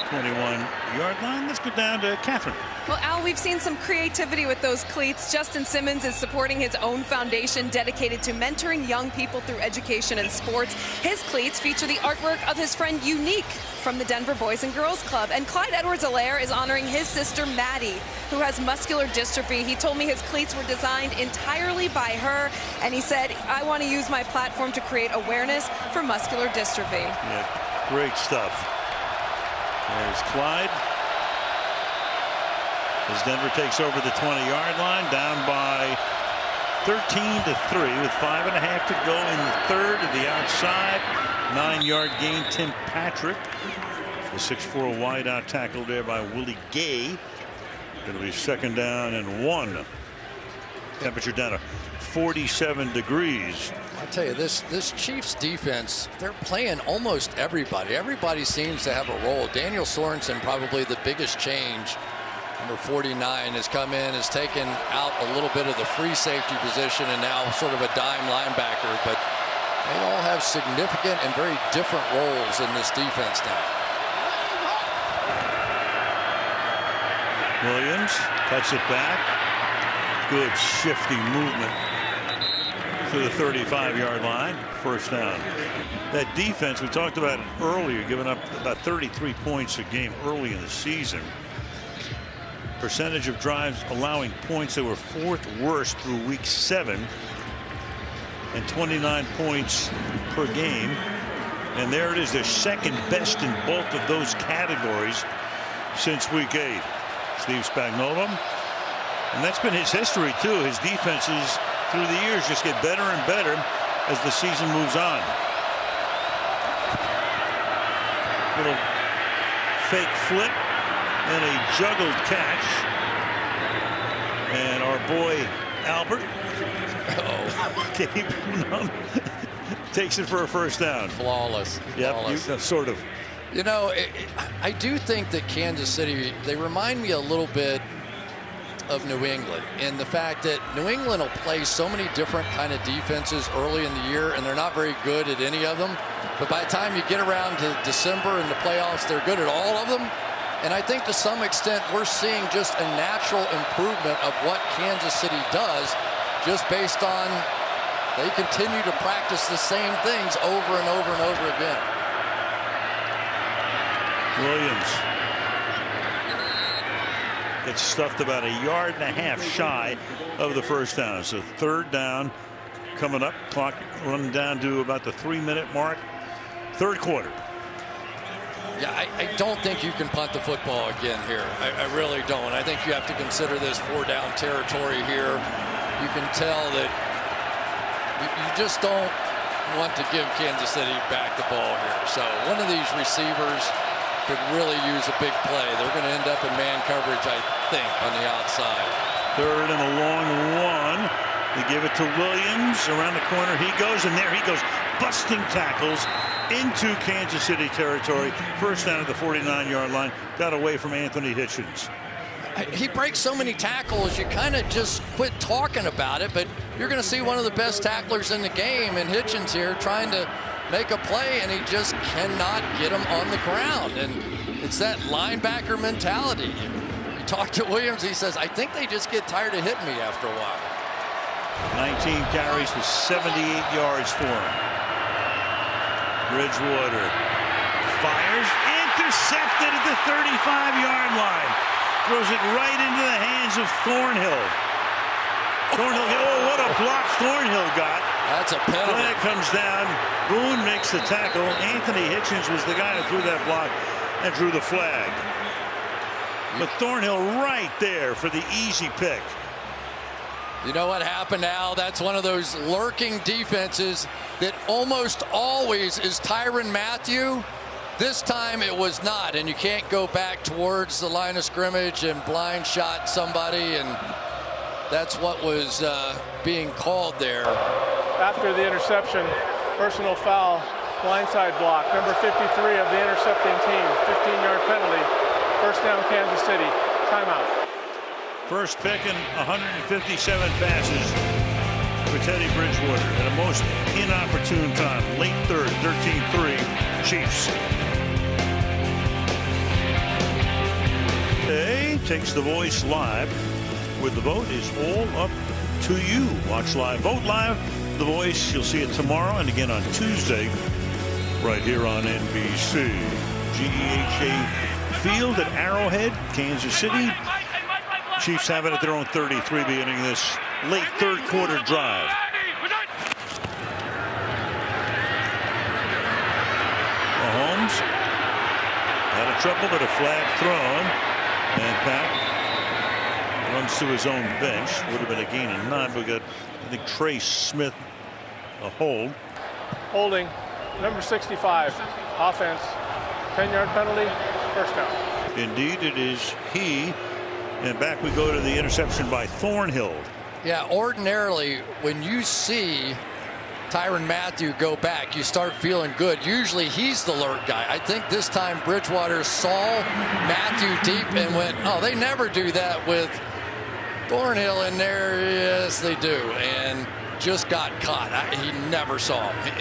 [SPEAKER 2] 21-yard line. Let's go down to Catherine.
[SPEAKER 4] Well, Al, we've seen some creativity with those cleats. Justin Simmons is supporting his own foundation dedicated to mentoring young people through education and sports. His cleats feature the artwork of his friend Unique from the Denver Boys and Girls Club. And Clyde Edwards-Helaire is honoring his sister Maddie, who has muscular dystrophy. He told me his cleats were designed entirely by her, and he said, I want to use my platform to create awareness for muscular dystrophy.
[SPEAKER 2] Yeah, great stuff. There's Clyde. As Denver takes over the 20-yard line, down by 13-3 with 5.5 to go in the third to the outside. 9-yard gain. Tim Patrick, the 6'4" wideout tackle there by Willie Gay. Going to be 2nd down and 1. Temperature down to 47 degrees.
[SPEAKER 3] I'll tell you, this Chiefs defense, they're playing almost everybody. Everybody seems to have a role. Daniel Sorensen, probably the biggest change. Number 49 has come in, has taken out a little bit of the free safety position and now sort of a dime linebacker. But they all have significant and very different roles in this defense now.
[SPEAKER 2] Williams cuts it back. Good shifty movement to the 35-yard line. 1st down. That defense, we talked about it earlier, giving up about 33 points a game early in the season. Percentage of drives allowing points, they were 4th worst through week 7 and 29 points per game. And there it is, they're 2nd best in both of those categories since week 8. Steve Spagnuolo, and that's been his history too. His defenses through the years just get better and better as the season moves on. Little fake flip and a juggled catch, and our boy Albert takes it for a 1st down.
[SPEAKER 3] Flawless.
[SPEAKER 2] Yep,
[SPEAKER 3] Flawless.
[SPEAKER 2] sort of.
[SPEAKER 3] You know, I do think that Kansas City, they remind me a little bit of New England in the fact that New England will play so many different kind of defenses early in the year, and they're not very good at any of them. But by the time you get around to December and the playoffs, they're good at all of them. And I think to some extent we're seeing just a natural improvement of what Kansas City does just based on they continue to practice the same things over and over and over again.
[SPEAKER 2] Williams gets stuffed about 1.5 yards shy of the 1st down. So 3rd down coming up. Clock running down to about the 3-minute mark. 3rd quarter.
[SPEAKER 3] Yeah, I don't think you can punt the football again here. I really don't. I think you have to consider this 4-down territory here. You can tell that you just don't want to give Kansas City back the ball here. So one of these receivers could really use a big play. They're going to end up in man coverage, I think, on the outside.
[SPEAKER 2] 3rd and a long 1. They give it to Williams. Around the corner he goes, and there he goes, busting tackles into Kansas City territory. 1st down at the 49-yard line. Got away from Anthony Hitchens.
[SPEAKER 3] He breaks so many tackles, you kind of just quit talking about it, but you're going to see one of the best tacklers in the game, and Hitchens here trying to make a play, and he just cannot get him on the ground. And it's that linebacker mentality. You talk to Williams, he says, I think they just get tired of hitting me after a while.
[SPEAKER 2] 19 carries for 78 yards for him. Bridgewater fires, intercepted at the 35-yard line. Throws it right into the hands of Thornhill. Thornhill, oh, what a block Thornhill got.
[SPEAKER 3] That's a penalty.
[SPEAKER 2] Flag comes down. Boone makes the tackle. Anthony Hitchens was the guy who threw that block and drew the flag. But Thornhill right there for the easy pick.
[SPEAKER 3] You know what happened now? That's one of those lurking defenses that almost always is Tyrann Mathieu. This time it was not, and you can't go back towards the line of scrimmage and blind shot somebody, and that's what was being called there.
[SPEAKER 25] After the interception, personal foul, blindside block, number 53 of the intercepting team, 15-yard penalty, 1st down Kansas City, timeout.
[SPEAKER 2] First pick and 157 passes for Teddy Bridgewater at a most inopportune time. Late 3rd, 13-3, Chiefs. Today takes The Voice live, where the vote is all up to you. Watch live, vote live. The Voice, you'll see it tomorrow and again on Tuesday, right here on NBC. GEHA Field at Arrowhead, Kansas City. Chiefs have it at their own 33, beginning this late 3rd quarter drive. Mahomes out of trouble, but a flag thrown. And Pat Runs to his own bench. Would have been a gain of 9. But we got, I think, Trey Smith a hold.
[SPEAKER 25] Holding, number 65, offense, 10-yard penalty, first down.
[SPEAKER 2] Indeed, it is he. And back we go to the interception by Thornhill.
[SPEAKER 3] Yeah, ordinarily, when you see Tyrann Mathieu go back, you start feeling good. Usually he's the alert guy. I think this time Bridgewater saw Mathieu deep and went, oh, they never do that with Thornhill in there. Yes, they do. And just got caught. He never saw him.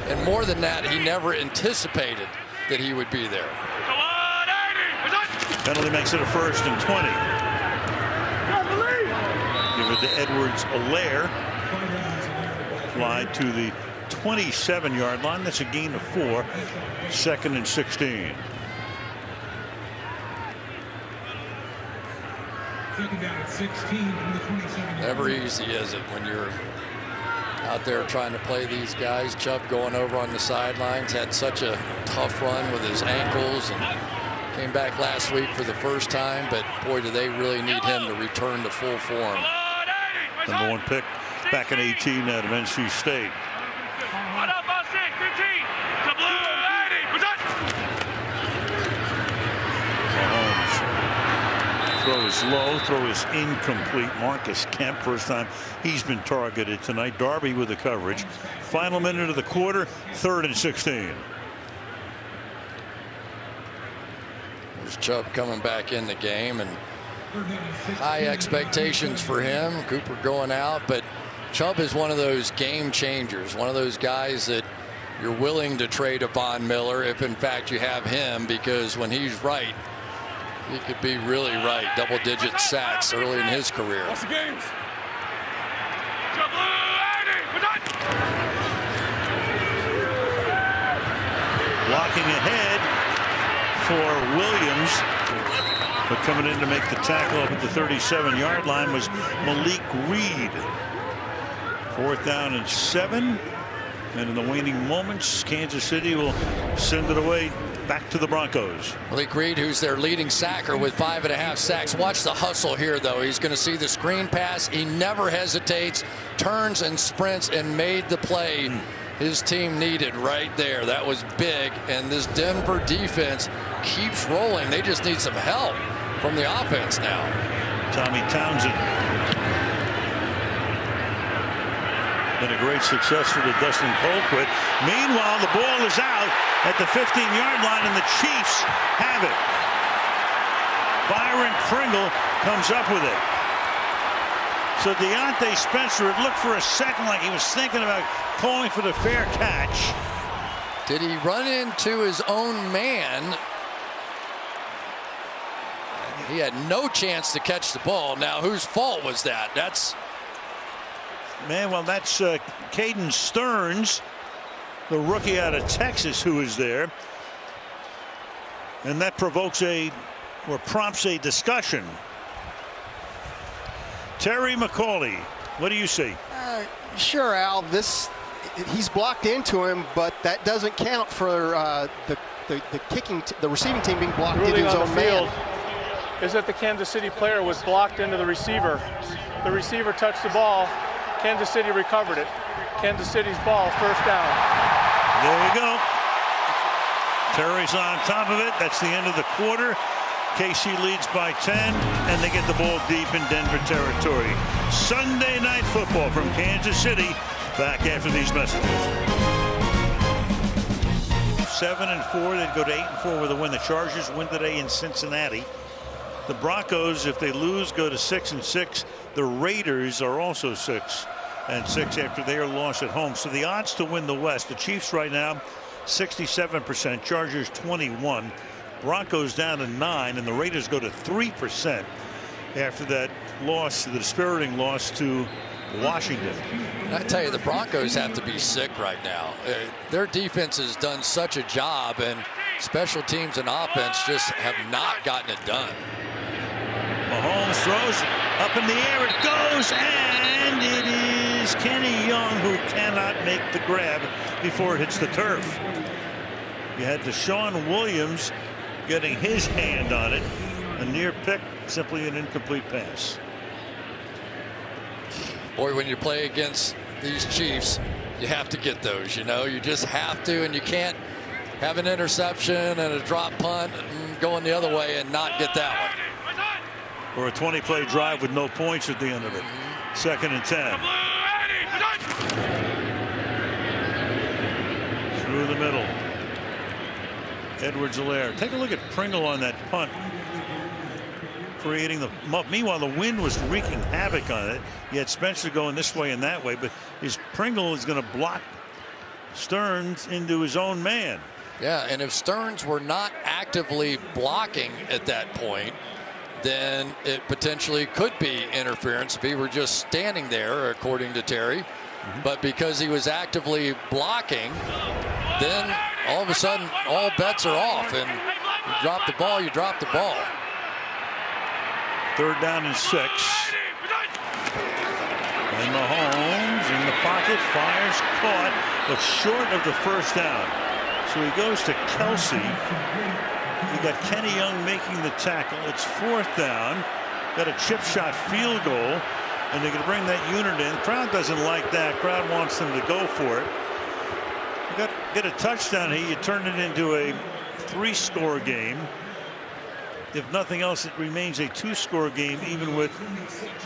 [SPEAKER 3] And more than that, he never anticipated that he would be there.
[SPEAKER 2] Penalty makes it a 1st and 20. Give it to Edwards-Alaire. Fly to the 27-yard line. That's a gain of 4. 2nd and 16.
[SPEAKER 3] Never easy, is it, when you're out there trying to play these guys? Chubb going over on the sidelines, had such a tough run with his ankles and came back last week for the first time, but boy, do they really need him to return to full form.
[SPEAKER 2] Number 1 pick back in 18 out of NC State. Mahomes throw is low, throw is incomplete. Marcus Kemp, first time he's been targeted tonight. Darby with the coverage. Final minute of the quarter, 3rd and 16.
[SPEAKER 3] There's Chubb coming back in the game, and high expectations for him. Cooper going out, but Chubb is one of those game changers, one of those guys that you're willing to trade a Von Miller if in fact you have him, because when he's right, he could be really right. Double-digit sacks early in his career.
[SPEAKER 15] Watch the games.
[SPEAKER 2] Blocking ahead for Williams, but coming in to make the tackle up at the 37-yard line was Malik Reed. 4th down and 7. And in the waning moments, Kansas City will send it away back to the Broncos.
[SPEAKER 3] Malik Reed, who's their leading sacker with 5.5 sacks. Watch the hustle here, though. He's going to see the screen pass. He never hesitates, turns and sprints, and made the play his team needed right there. That was big, and this Denver defense keeps rolling. They just need some help from the offense now.
[SPEAKER 2] Tommy Townsend. Been a great success for the Dustin Colquitt. Meanwhile, the ball is out at the 15-yard line, and the Chiefs have it. Byron Pringle comes up with it. So Deontay Spencer, it looked for a second like he was thinking about calling for the fair catch.
[SPEAKER 3] Did he run into his own man? He had no chance to catch the ball. Now, whose fault was that? That's
[SPEAKER 2] Caden Stearns, the rookie out of Texas, who is there. And that prompts a discussion. Terry McCauley, what do you see?
[SPEAKER 17] Sure, Al. He's blocked into him, but that doesn't count for the receiving team being blocked into his own man.
[SPEAKER 25] Is that the Kansas City player was blocked into the receiver. The receiver touched the ball. Kansas City recovered it. Kansas City's ball, 1st down.
[SPEAKER 2] There you go. Terry's on top of it. That's the end of the quarter. KC leads by 10, and they get the ball deep in Denver territory. Sunday Night Football from Kansas City. Back after these messages. 7-4. They'd go to 8-4 with a win. The Chargers win today in Cincinnati. The Broncos, if they lose, go to 6-6. The Raiders are also 6-6 after their loss at home. So the odds to win the West, the Chiefs right now 67%, Chargers 21%, Broncos down to 9%, and the Raiders go to 3% after that loss, the dispiriting loss to Washington.
[SPEAKER 3] I tell you, the Broncos have to be sick right now. Their defense has done such a job, and special teams and offense just have not gotten it done.
[SPEAKER 2] Mahomes throws up in the air, it goes, and it is Kenny Young who cannot make the grab before it hits the turf. You had Deshaun Williams getting his hand on it, A near pick, simply an incomplete pass.
[SPEAKER 3] Boy, when you play against these Chiefs, you have to get those. You know, you just have to, and you can't have an interception and a drop punt and going the other way and not get that one.
[SPEAKER 2] Or a 20-play drive with no points at the end of it. 2nd and 10. Through the middle. Edwards-Helaire. Take a look at Pringle on that punt. Creating the, meanwhile the wind was wreaking havoc on it. You had Spencer going this way and that way, but his Pringle is going to block Stearns into his own man.
[SPEAKER 3] Yeah, and if Stearns were not actively blocking at that point, then it potentially could be interference if he were just standing there, according to Terry. But because he was actively blocking, then all of a sudden all bets are off, and you drop the ball, you drop the ball.
[SPEAKER 2] 3rd down and 6. And Mahomes in the pocket, fires, caught, but short of the 1st down. So he goes to Kelsey. You got Kenny Young making the tackle. It's 4th down. Got a chip shot field goal, and they're going to bring that unit in. Crowd doesn't like that. Crowd wants them to go for it. You got to get a touchdown here. You turn it into a 3-score game. If nothing else, it remains a 2-score game, even with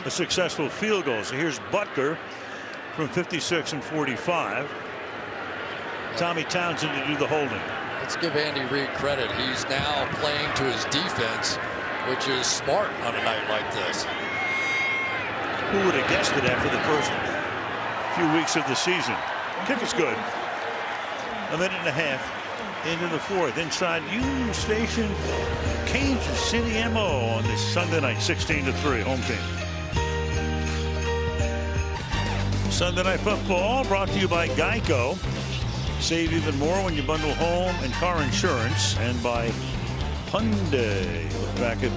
[SPEAKER 2] a successful field goal. So here's Butker from 56 and 45. Tommy Townsend to do the holding.
[SPEAKER 3] Let's give Andy Reid credit. He's now playing to his defense, which is smart on a night like this.
[SPEAKER 2] Who would have guessed it after the first few weeks of the season? Kick is good. 1.5 minutes into the 4th. Inside Union Station, Kansas City MO on this Sunday night, 16-3 home team. Sunday Night Football brought to you by Geico. Save even more when you bundle home and car insurance, and by Hyundai. Look back at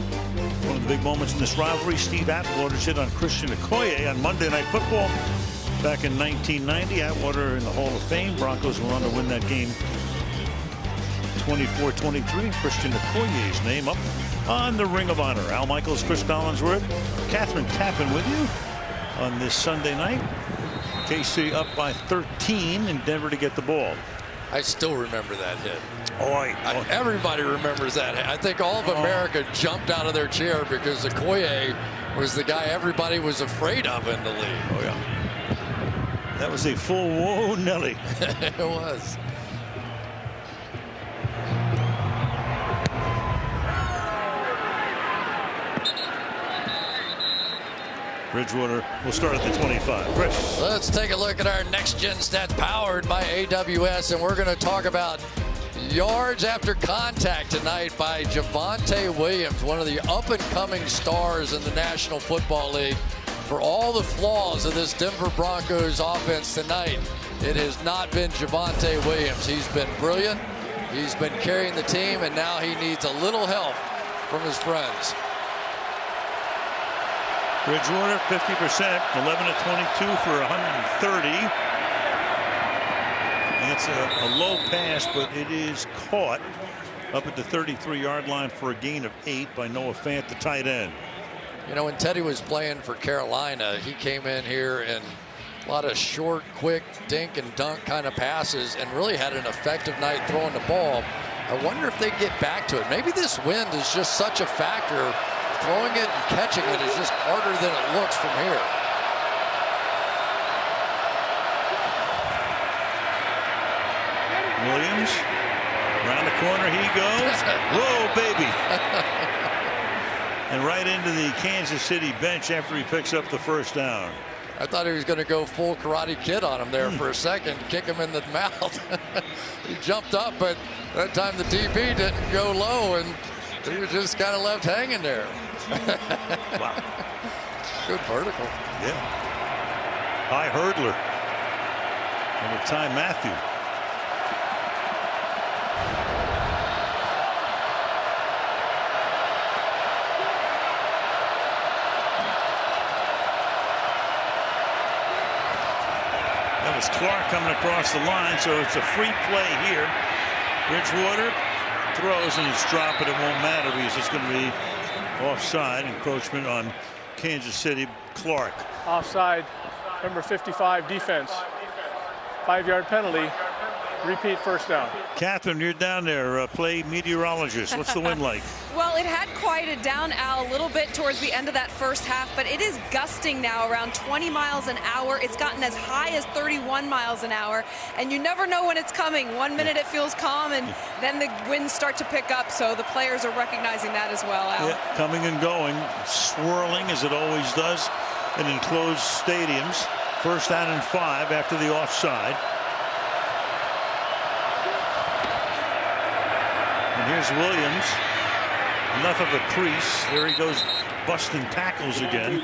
[SPEAKER 2] one of the big moments in this rivalry. Steve Atwater's hit on Christian Okoye on Monday Night Football back in 1990. Atwater in the Hall of Fame. Broncos went on to win that game 24-23. Christian Okoye's name up on the Ring of Honor. Al Michaels, Chris Collinsworth, Catherine Tappan with you on this Sunday night. KC up by 13 in Denver to get the ball.
[SPEAKER 3] I still remember that hit.
[SPEAKER 2] Everybody
[SPEAKER 3] remembers that. I think all of America jumped out of their chair because Okoye was the guy everybody was afraid of in the league.
[SPEAKER 2] Oh, yeah. That was a full whoa, Nelly.
[SPEAKER 3] It was.
[SPEAKER 2] Bridgewater will start at the 25. Chris.
[SPEAKER 3] Let's take a look at our next gen stats powered by AWS, and we're going to talk about yards after contact tonight by Javonte Williams, one of the up-and-coming stars in the National Football League. For all the flaws of this Denver Broncos offense tonight, it has not been Javonte Williams. He's been brilliant. He's been carrying the team, and now he needs a little help from his friends.
[SPEAKER 2] Bridgewater 50%, 11 of 22 for 130. It's a low pass, but it is caught up at the 33-yard line for a gain of 8 by Noah Fant, the tight end.
[SPEAKER 3] You know, when Teddy was playing for Carolina, he came in here and a lot of short, quick, dink and dunk kind of passes and really had an effective night throwing the ball. I wonder if they get back to it. Maybe this wind is just such a factor. Throwing it and catching it is just harder than it looks from here.
[SPEAKER 2] Williams, around the corner he goes. Whoa, baby. And right into the Kansas City bench after he picks up the 1st down.
[SPEAKER 3] I thought he was going to go full Karate Kid on him there for a second, kick him in the mouth. He jumped up, but that time the DB didn't go low, and he was just kind of left hanging there.
[SPEAKER 2] Wow.
[SPEAKER 3] Good vertical.
[SPEAKER 2] Yeah. High hurdler. And Ty Matthew. That was Clark coming across the line, so it's a free play here. Bridgewater throws and it's dropped, but it won't matter because it's going to be Offside, encroachment on Kansas City. Clark.
[SPEAKER 25] Offside, number 55, defense. 5-yard penalty. Repeat first down.
[SPEAKER 2] Catherine, you're down there, play meteorologist. What's the wind like?
[SPEAKER 4] Well, it had quieted down, Al, a little bit towards the end of that first half, but it is gusting now around 20 miles an hour. It's gotten as high as 31 miles an hour, and you never know when it's coming. 1 minute it feels calm, and then the winds start to pick up, so the players are recognizing that as well, Al.
[SPEAKER 2] Yeah, coming and going, swirling as it always does in enclosed stadiums. First down and 5 after the offside. And here's Williams. Enough of a crease. There he goes, busting tackles again.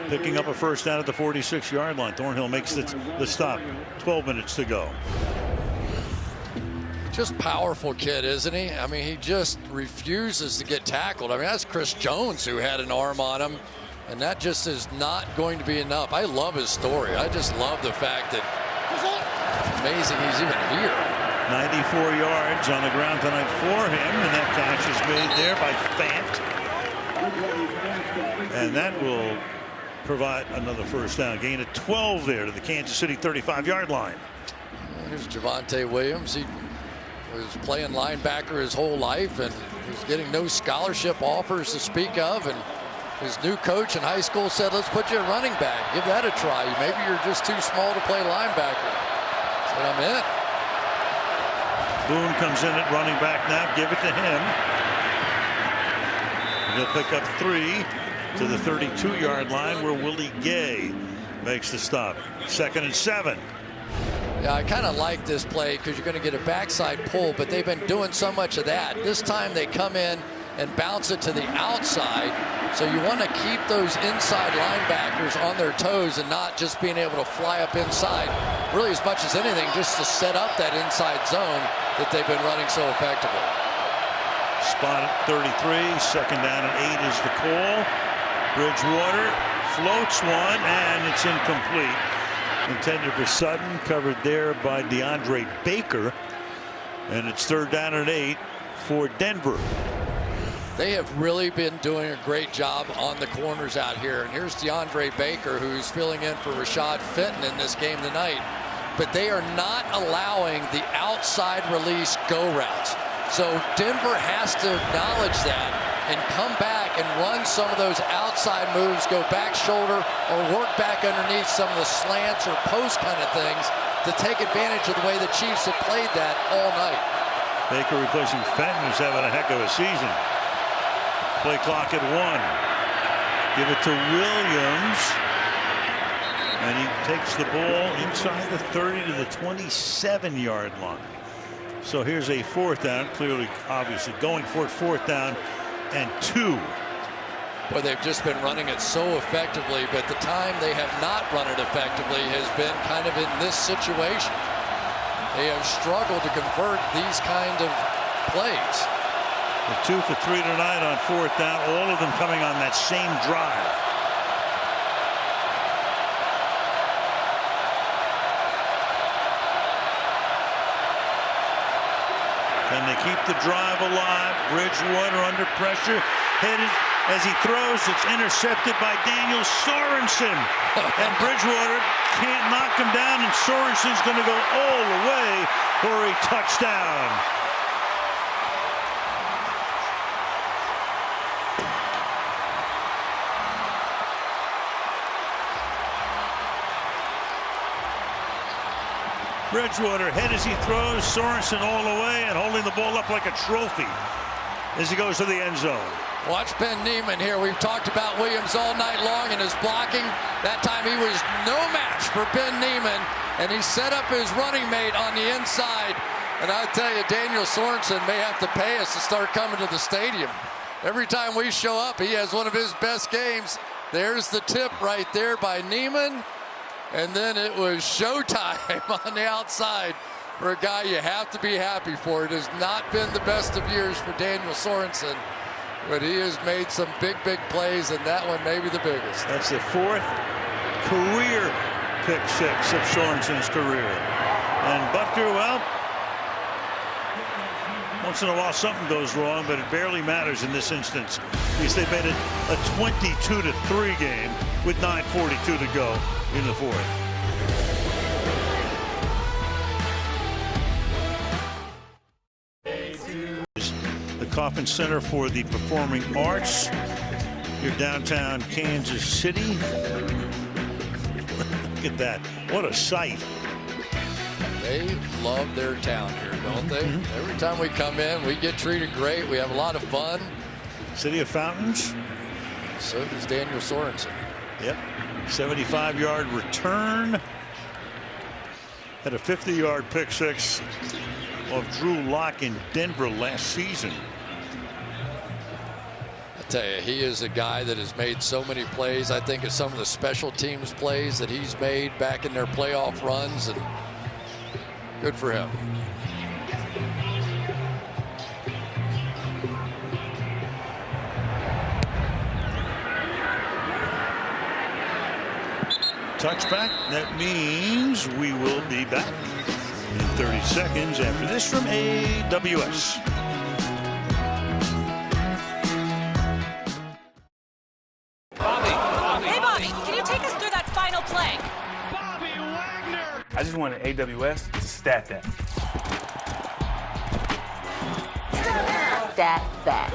[SPEAKER 2] Picking up a first down at the 46-yard line. Thornhill makes the stop. 12 minutes to go.
[SPEAKER 3] Just powerful kid, isn't he? I mean, he just refuses to get tackled. I mean, that's Chris Jones who had an arm on him, and that just is not going to be enough. I love his story. I just love the fact that it's amazing he's even here.
[SPEAKER 2] 94 yards on the ground tonight for him, and that catch is made there by Fant. And that will provide another first down. Gain of 12 there to the Kansas City 35-yard line.
[SPEAKER 3] Here's Javonte Williams. He was playing linebacker his whole life and was getting no scholarship offers to speak of. And his new coach in high school said, let's put you at running back. Give that a try. Maybe you're just too small to play linebacker. Said, I'm in.
[SPEAKER 2] Boone comes in at running back now. Give it to him. He'll pick up 3 to the 32-yard line where Willie Gay makes the stop. 2nd and 7.
[SPEAKER 3] Yeah, I kind of like this play because you're going to get a backside pull, but they've been doing so much of that. This time they come in and bounce it to the outside. So you want to keep those inside linebackers on their toes and not just being able to fly up inside. Really, as much as anything, just to set up that inside zone that they've been running so effectively.
[SPEAKER 2] Spot at 33. 2nd down and 8 is the call. Bridgewater floats one, and it's incomplete. Intended for Sutton, covered there by DeAndre Baker. And it's 3rd down and 8 for Denver.
[SPEAKER 3] They have really been doing a great job on the corners out here. And here's DeAndre Baker, who's filling in for Rashad Fenton in this game tonight. But they are not allowing the outside release go routes. So Denver has to acknowledge that and come back and run some of those outside moves, go back shoulder or work back underneath some of the slants or post kind of things to take advantage of the way the Chiefs have played that all night.
[SPEAKER 2] Baker replacing Fenton, who's having a heck of a season. Play clock at 1. Give it to Williams. And he takes the ball inside the 30 to the 27-yard line. So here's a 4th down. Clearly, obviously, going for it. 4th down and 2.
[SPEAKER 3] Well, they've just been running it so effectively, but the time they have not run it effectively has been kind of in this situation. They have struggled to convert these kind of plays.
[SPEAKER 2] The 2 for 3 tonight on 4th down, all of them coming on that same drive. Can they keep the drive alive? Bridgewater under pressure, headed as he throws. It's intercepted by Daniel Sorensen. And Bridgewater can't knock him down, and Sorensen's going to go all the way for a touchdown. Bridgewater head as he throws. Sorensen all the way and holding the ball up like a trophy as he goes to the end zone.
[SPEAKER 3] Watch Ben Neiman here. We've talked about Williams all night long and his blocking. That time he was no match for Ben Neiman, and he set up his running mate on the inside. And I tell you, Daniel Sorensen may have to pay us to start coming to the stadium. Every time we show up, he has one of his best games. There's the tip right there by Neiman. And then it was showtime on the outside for a guy you have to be happy for. It has not been the best of years for Daniel Sorensen, but he has made some big plays, and that one may be the biggest.
[SPEAKER 2] That's the 4th career pick 6 of Sorensen's career. And Butker, well, Once in a while something goes wrong, but it barely matters in this instance because they made it a 22-3 game with 9:42 to go in the fourth. The Coffin Center for the Performing Arts, your downtown Kansas City. Look at that. What a sight.
[SPEAKER 3] They love their town here, don't they? Every time we come in, we get treated great. We have a lot of fun.
[SPEAKER 2] City of Fountains.
[SPEAKER 3] So does Daniel Sorensen.
[SPEAKER 2] Yep. 75-yard return. Had a 50-yard pick six of Drew Lock in Denver last season.
[SPEAKER 3] I tell you, he is a guy that has made so many plays. I think of some of the special teams plays that he's made back in their playoff runs, and good for him.
[SPEAKER 2] Touchback. That means we will be back in 30 seconds after this from AWS.
[SPEAKER 18] Hey, Bobby, can you take us through that final play?
[SPEAKER 25] I just wanted AWS to stat that.
[SPEAKER 18] Stat that.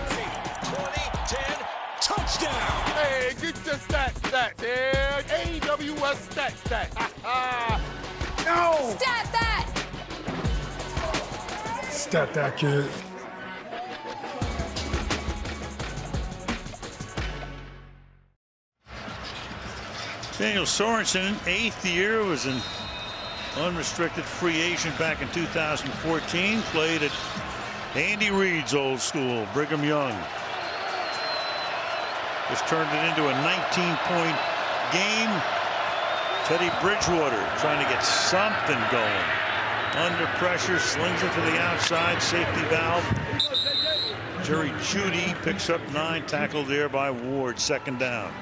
[SPEAKER 15] 20-10 touchdown.
[SPEAKER 10] Hey, get the stat, yeah. AWS stat. No!
[SPEAKER 18] Stat that!
[SPEAKER 10] Stat that, kid.
[SPEAKER 2] Daniel Sorensen, 8th year, was an unrestricted free agent back in 2014. Played at Andy Reid's old school, Brigham Young. Just turned it into a 19-point game. Teddy Bridgewater trying to get something going. Under pressure, slings it to the outside, safety valve. Jerry Jeudy picks up 9, tackled there by Ward, second down.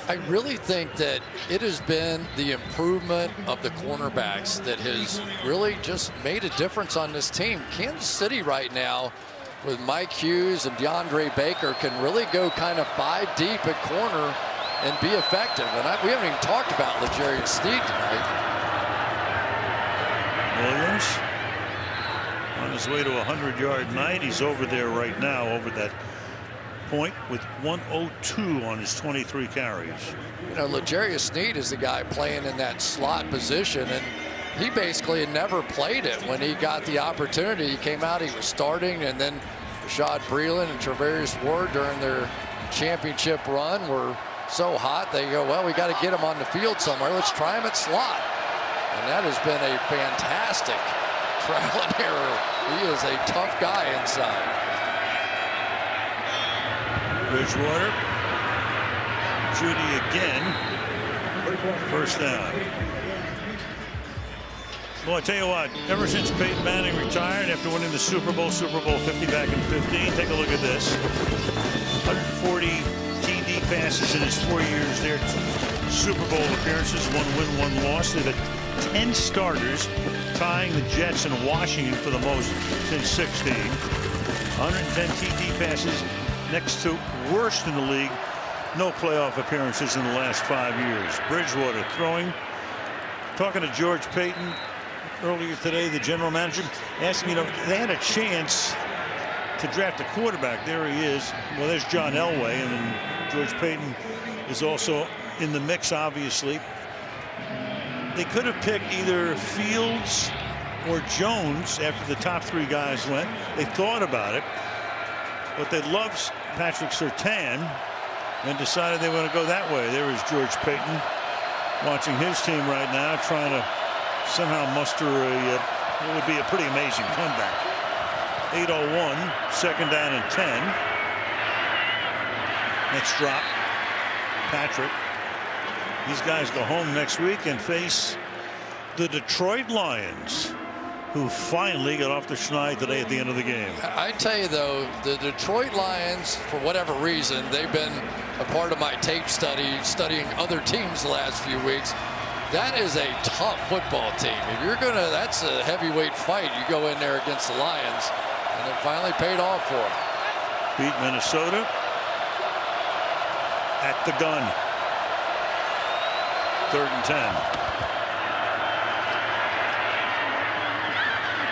[SPEAKER 3] I really think that it has been the improvement of the cornerbacks that has really just made a difference on this team. Kansas City right now with Mike Hughes and DeAndre Baker can really go kind of 5 deep at corner and be effective. And we haven't even talked about L'Jarius Sneed tonight.
[SPEAKER 2] Williams on his way to a 100-yard night. He's over there right now, over that point with 102 on his 23 carries.
[SPEAKER 3] You know, L'Jarius Sneed is the guy playing in that slot position, and he basically had never played it when he got the opportunity. He came out, he was starting, and then Rashad Breeland and Travarius Ward during their championship run were so hot, they go, well, we got to get him on the field somewhere. Let's try him at slot. And that has been a fantastic trial and error. He is a tough guy inside.
[SPEAKER 2] Bridgewater. Jeudy again. First down. Well, I tell you what, ever since Peyton Manning retired after winning the Super Bowl 50 back in 15, take a look at this. 140 TD passes in his 4 years there. Super Bowl appearances, 1 win, 1 loss. They've had 10 starters, tying the Jets and Washington for the most since 16. 110 TD passes, next to worst in the league. No playoff appearances in the last 5 years. Bridgewater throwing. Talking to George Paton earlier today, the general manager asked me, they had a chance to draft a quarterback. There he is. Well, there's John Elway, and then George Paton is also in the mix, obviously. They could have picked either Fields or Jones after the top 3 guys went. They thought about it, but they loved Patrick Surtain and decided they want to go that way. There is George Paton watching his team right now, trying to somehow muster what would be a pretty amazing comeback. 8:01, second down and 10. Next drop, Patrick. These guys go home next week and face the Detroit Lions, who finally got off the schneid today at the end of the game.
[SPEAKER 3] I tell you, though, the Detroit Lions, for whatever reason, they've been a part of my tape study, studying other teams the last few weeks. That is a tough football team. If you're gonna, that's a heavyweight fight. You go in there against the Lions, and it finally paid off for them.
[SPEAKER 2] Beat Minnesota at the gun. 3rd and 10.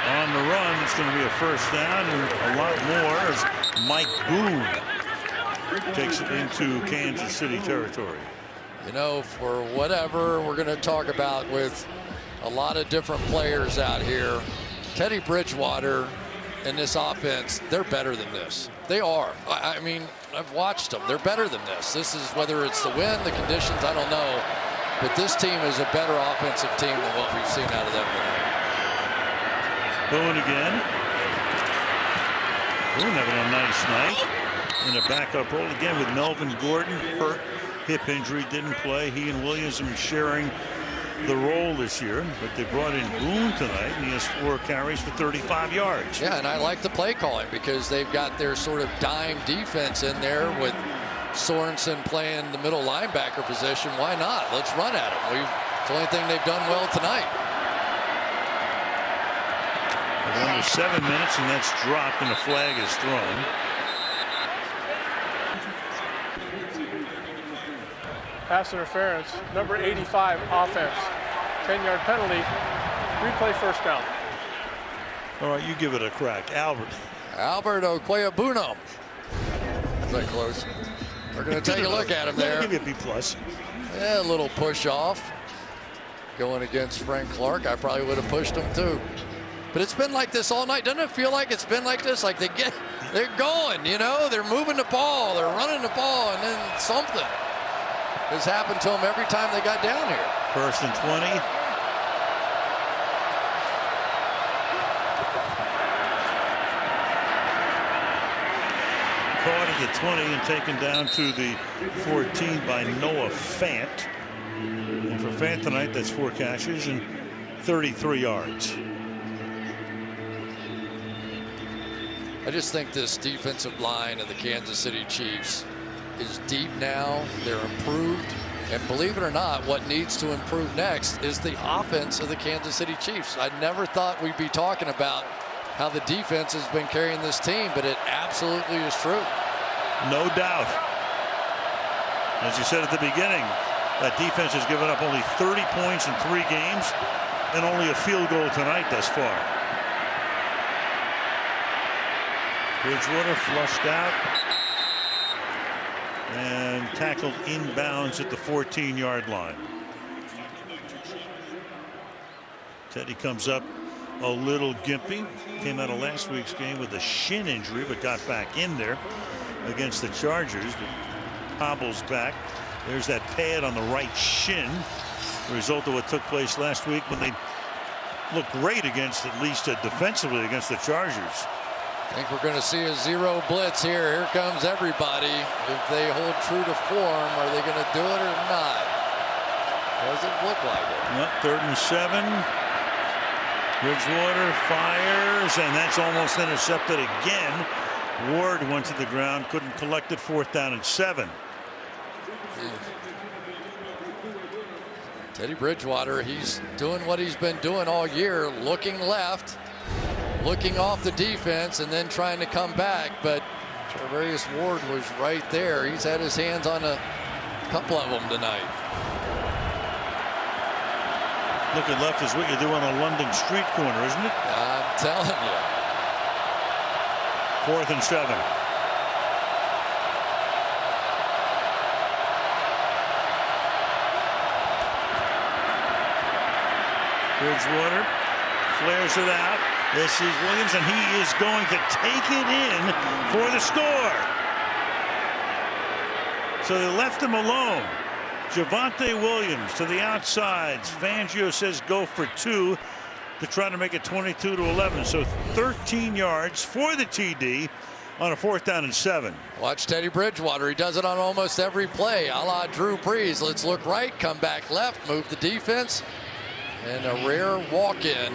[SPEAKER 2] On the run, it's going to be a first down and a lot more as Mike Boone takes it into Kansas City territory.
[SPEAKER 3] You know, for whatever we're going to talk about with a lot of different players out here, Teddy Bridgewater and this offense, they're better than this. They are. I mean, I've watched them. They're better than this. This is, whether it's the wind, the conditions, I don't know. But this team is a better offensive team than what we've seen out of them tonight.
[SPEAKER 2] Boone again. Boone having a nice night in a backup role again with Melvin Gordon hurt, hip injury, didn't play. He and Williams have been sharing the role this year, but they brought in Boone tonight, and he has 4 carries for 35 yards.
[SPEAKER 3] Yeah, and I like the play calling because they've got their sort of dime defense in there with Sorensen playing the middle linebacker position. Why not? Let's run at him. It's the only thing they've done well tonight.
[SPEAKER 2] Under 7 minutes, and that's dropped, and a flag is thrown.
[SPEAKER 25] Pass interference, number 85 offense. 10-yard penalty, replay first down.
[SPEAKER 2] All right, you give it a crack. Albert
[SPEAKER 3] Okwuegbunam. Is that close? We're going to take a look at him there.
[SPEAKER 2] I'll give you a B+.
[SPEAKER 3] Yeah, a little push off. Going against Frank Clark. I probably would have pushed him too. But it's been like this all night. Doesn't it feel like it's been like this? Like they're going, you know, they're moving the ball, they're running the ball, and then something has happened to them every time they got down here.
[SPEAKER 2] 1st and 20. Caught at the 20 and taken down to the 14 by Noah Fant. And for Fant tonight, that's 4 catches and 33 yards.
[SPEAKER 3] I just think this defensive line of the Kansas City Chiefs is deep now. They're improved. And believe it or not, what needs to improve next is the offense of the Kansas City Chiefs. I never thought we'd be talking about how the defense has been carrying this team, but it absolutely is true.
[SPEAKER 2] No doubt. As you said at the beginning, that defense has given up only 30 points in 3 games and only a field goal tonight thus far. Bridgewater flushed out and tackled inbounds at the 14-yard line. Teddy comes up a little gimpy. Came out of last week's game with a shin injury, but got back in there against the Chargers. But hobbles back. There's that pad on the right shin. The result of what took place last week when they looked great against, at least defensively, against the Chargers.
[SPEAKER 3] I think we're going to see a zero blitz here. Here comes everybody. If they hold true to form, are they going to do it or not? Doesn't look like it.
[SPEAKER 2] Yep, 3rd and 7. Bridgewater fires, and that's almost intercepted again. Ward went to the ground, couldn't collect it. 4th down and 7.
[SPEAKER 3] Teddy Bridgewater, he's doing what he's been doing all year, looking left, looking off the defense, and then trying to come back. But Charvarius Ward was right there. He's had his hands on a couple of them tonight.
[SPEAKER 2] Looking left is what you do on a London street corner, isn't it?
[SPEAKER 3] I'm telling you.
[SPEAKER 2] 4th and 7. Bridgewater flares it out. This is Williams, and he is going to take it in for the score. So they left him alone. Javonte Williams to the outsides. Fangio says go for 2 to try to make it 22-11. So 13 yards for the TD on a 4th down and 7.
[SPEAKER 3] Watch Teddy Bridgewater. He does it on almost every play, a la Drew Brees. Let's look right, come back left, move the defense, and a rare walk-in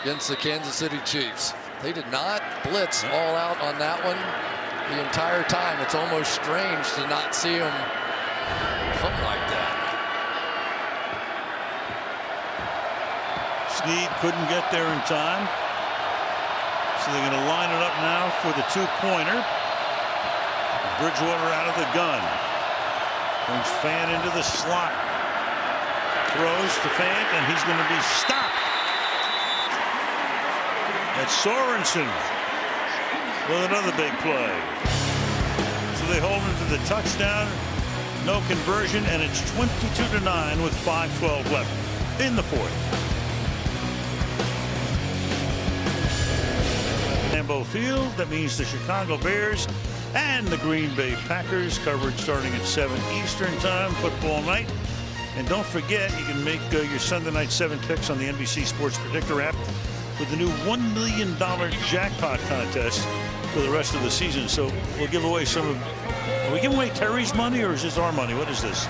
[SPEAKER 3] against the Kansas City Chiefs. They did not blitz all out on that one the entire time. It's almost strange to not see them come like that.
[SPEAKER 2] Snead couldn't get there in time. So they're going to line it up now for the two-pointer. Bridgewater out of the gun. Brings Fant into the slot. Throws to Fant, and he's going to be stopped. That's Sorensen with another big play. So they hold him to the touchdown. No conversion, and it's 22-9 with 5:12 left in the fourth. Lambeau Field, that means the Chicago Bears and the Green Bay Packers. Coverage starting at 7 Eastern time, football night. And don't forget, you can make your Sunday night 7 picks on the NBC Sports Predictor app with the new $1 million jackpot contest for the rest of the season. So we'll give away some of. Are we giving away Terry's money, or is this our money? What is this?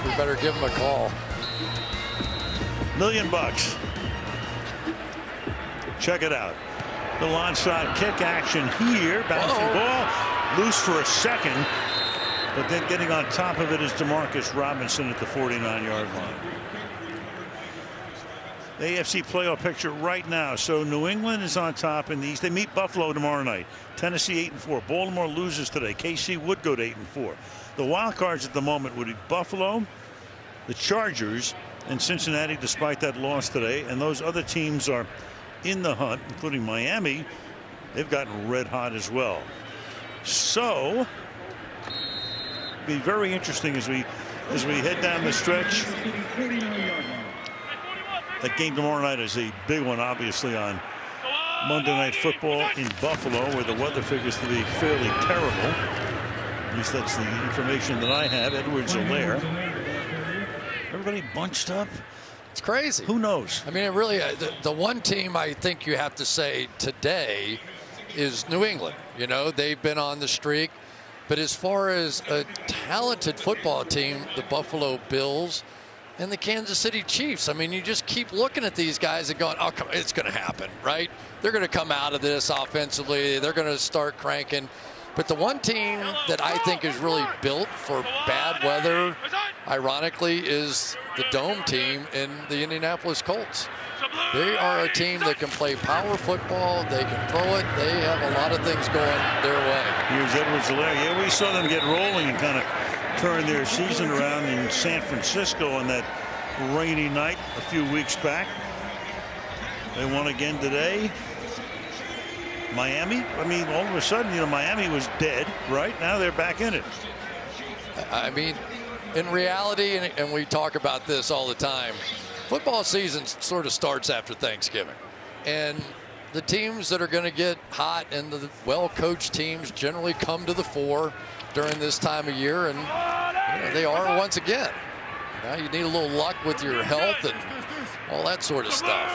[SPEAKER 3] We better give him a call.
[SPEAKER 2] $1 million. Check it out. The onside kick action here. Bouncing ball. Loose for a second. But then getting on top of it is Demarcus Robinson at the 49-yard line. The AFC playoff picture right now. So New England is on top in the East. They meet Buffalo tomorrow night. Tennessee 8-4. Baltimore loses today. KC would go to 8-4. The wild cards at the moment would be Buffalo, the Chargers, and Cincinnati, despite that loss today. And those other teams are in the hunt, including Miami. They've gotten red hot as well. So it'll be very interesting as we head down the stretch. That game tomorrow night is a big one, obviously, on Monday Night Football in Buffalo, where the weather figures to be fairly terrible. At least that's the information that I have. Edwards-Helaire. Everybody bunched up.
[SPEAKER 3] It's crazy.
[SPEAKER 2] Who knows?
[SPEAKER 3] I mean, it really, the one team I think you have to say today is New England. You know, they've been on the streak. But as far as a talented football team, the Buffalo Bills and the Kansas City Chiefs. I mean, you just keep looking at these guys and going, oh, come on, it's going to happen, right? They're going to come out of this offensively. They're going to start cranking. But the one team that I think is really built for bad weather, ironically, is the Dome team in the Indianapolis Colts. They are a team that can play power football. They can throw it. They have a lot of things going their way.
[SPEAKER 2] Here's Edwards-Helaire. Yeah, we saw them get rolling and kind of turn their season around in San Francisco on that rainy night a few weeks back. They won again today. Miami, I mean, all of a sudden, you know, Miami was dead, right? Now they're back in it.
[SPEAKER 3] I mean, in reality, and we talk about this all the time, football season sort of starts after Thanksgiving. And the teams that are going to get hot and the well-coached teams generally come to the fore during this time of year, and you know, they are once again. Now you need a little luck with your health and all that sort of stuff.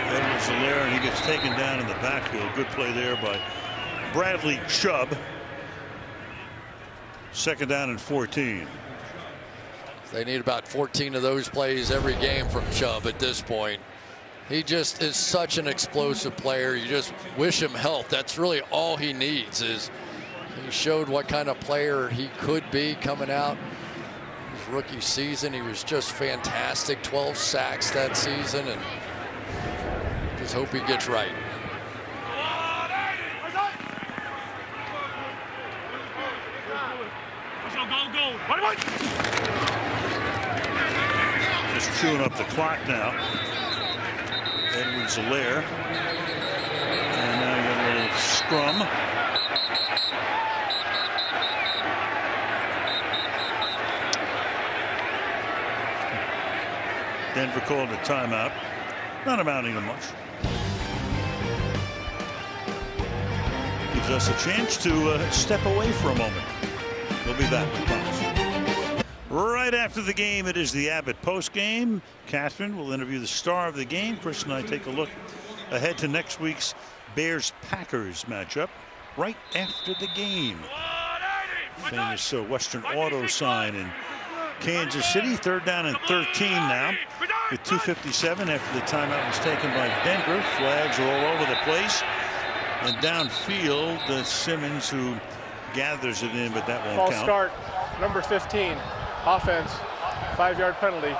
[SPEAKER 2] Edwards-Helaire, and he gets taken down in the backfield. Good play there by Bradley Chubb. Second down and 14.
[SPEAKER 3] They need about 14 of those plays every game from Chubb at this point. He just is such an explosive player. You just wish him health. That's really all he needs. Is he showed what kind of player he could be coming out his rookie season. He was just fantastic. 12 sacks that season, and just hope he gets right.
[SPEAKER 2] Just chewing up the clock now. Edwards-Helaire. And now you got a little scrum. Denver called a timeout. Not amounting to much. Gives us a chance to step away for a moment. We'll be back, we promise. Right after the game, it is the Abbott post game. Catherine will interview the star of the game. Chris and I take a look ahead to next week's Bears-Packers matchup right after the game. Famous Western Auto sign in Kansas City. Third down and 13 now with 2:57 after the timeout was taken by Denver. Flags are all over the place. And downfield, Simmons, who gathers it in, but that won't count.
[SPEAKER 25] False start, number 15, offense, 5-yard penalty,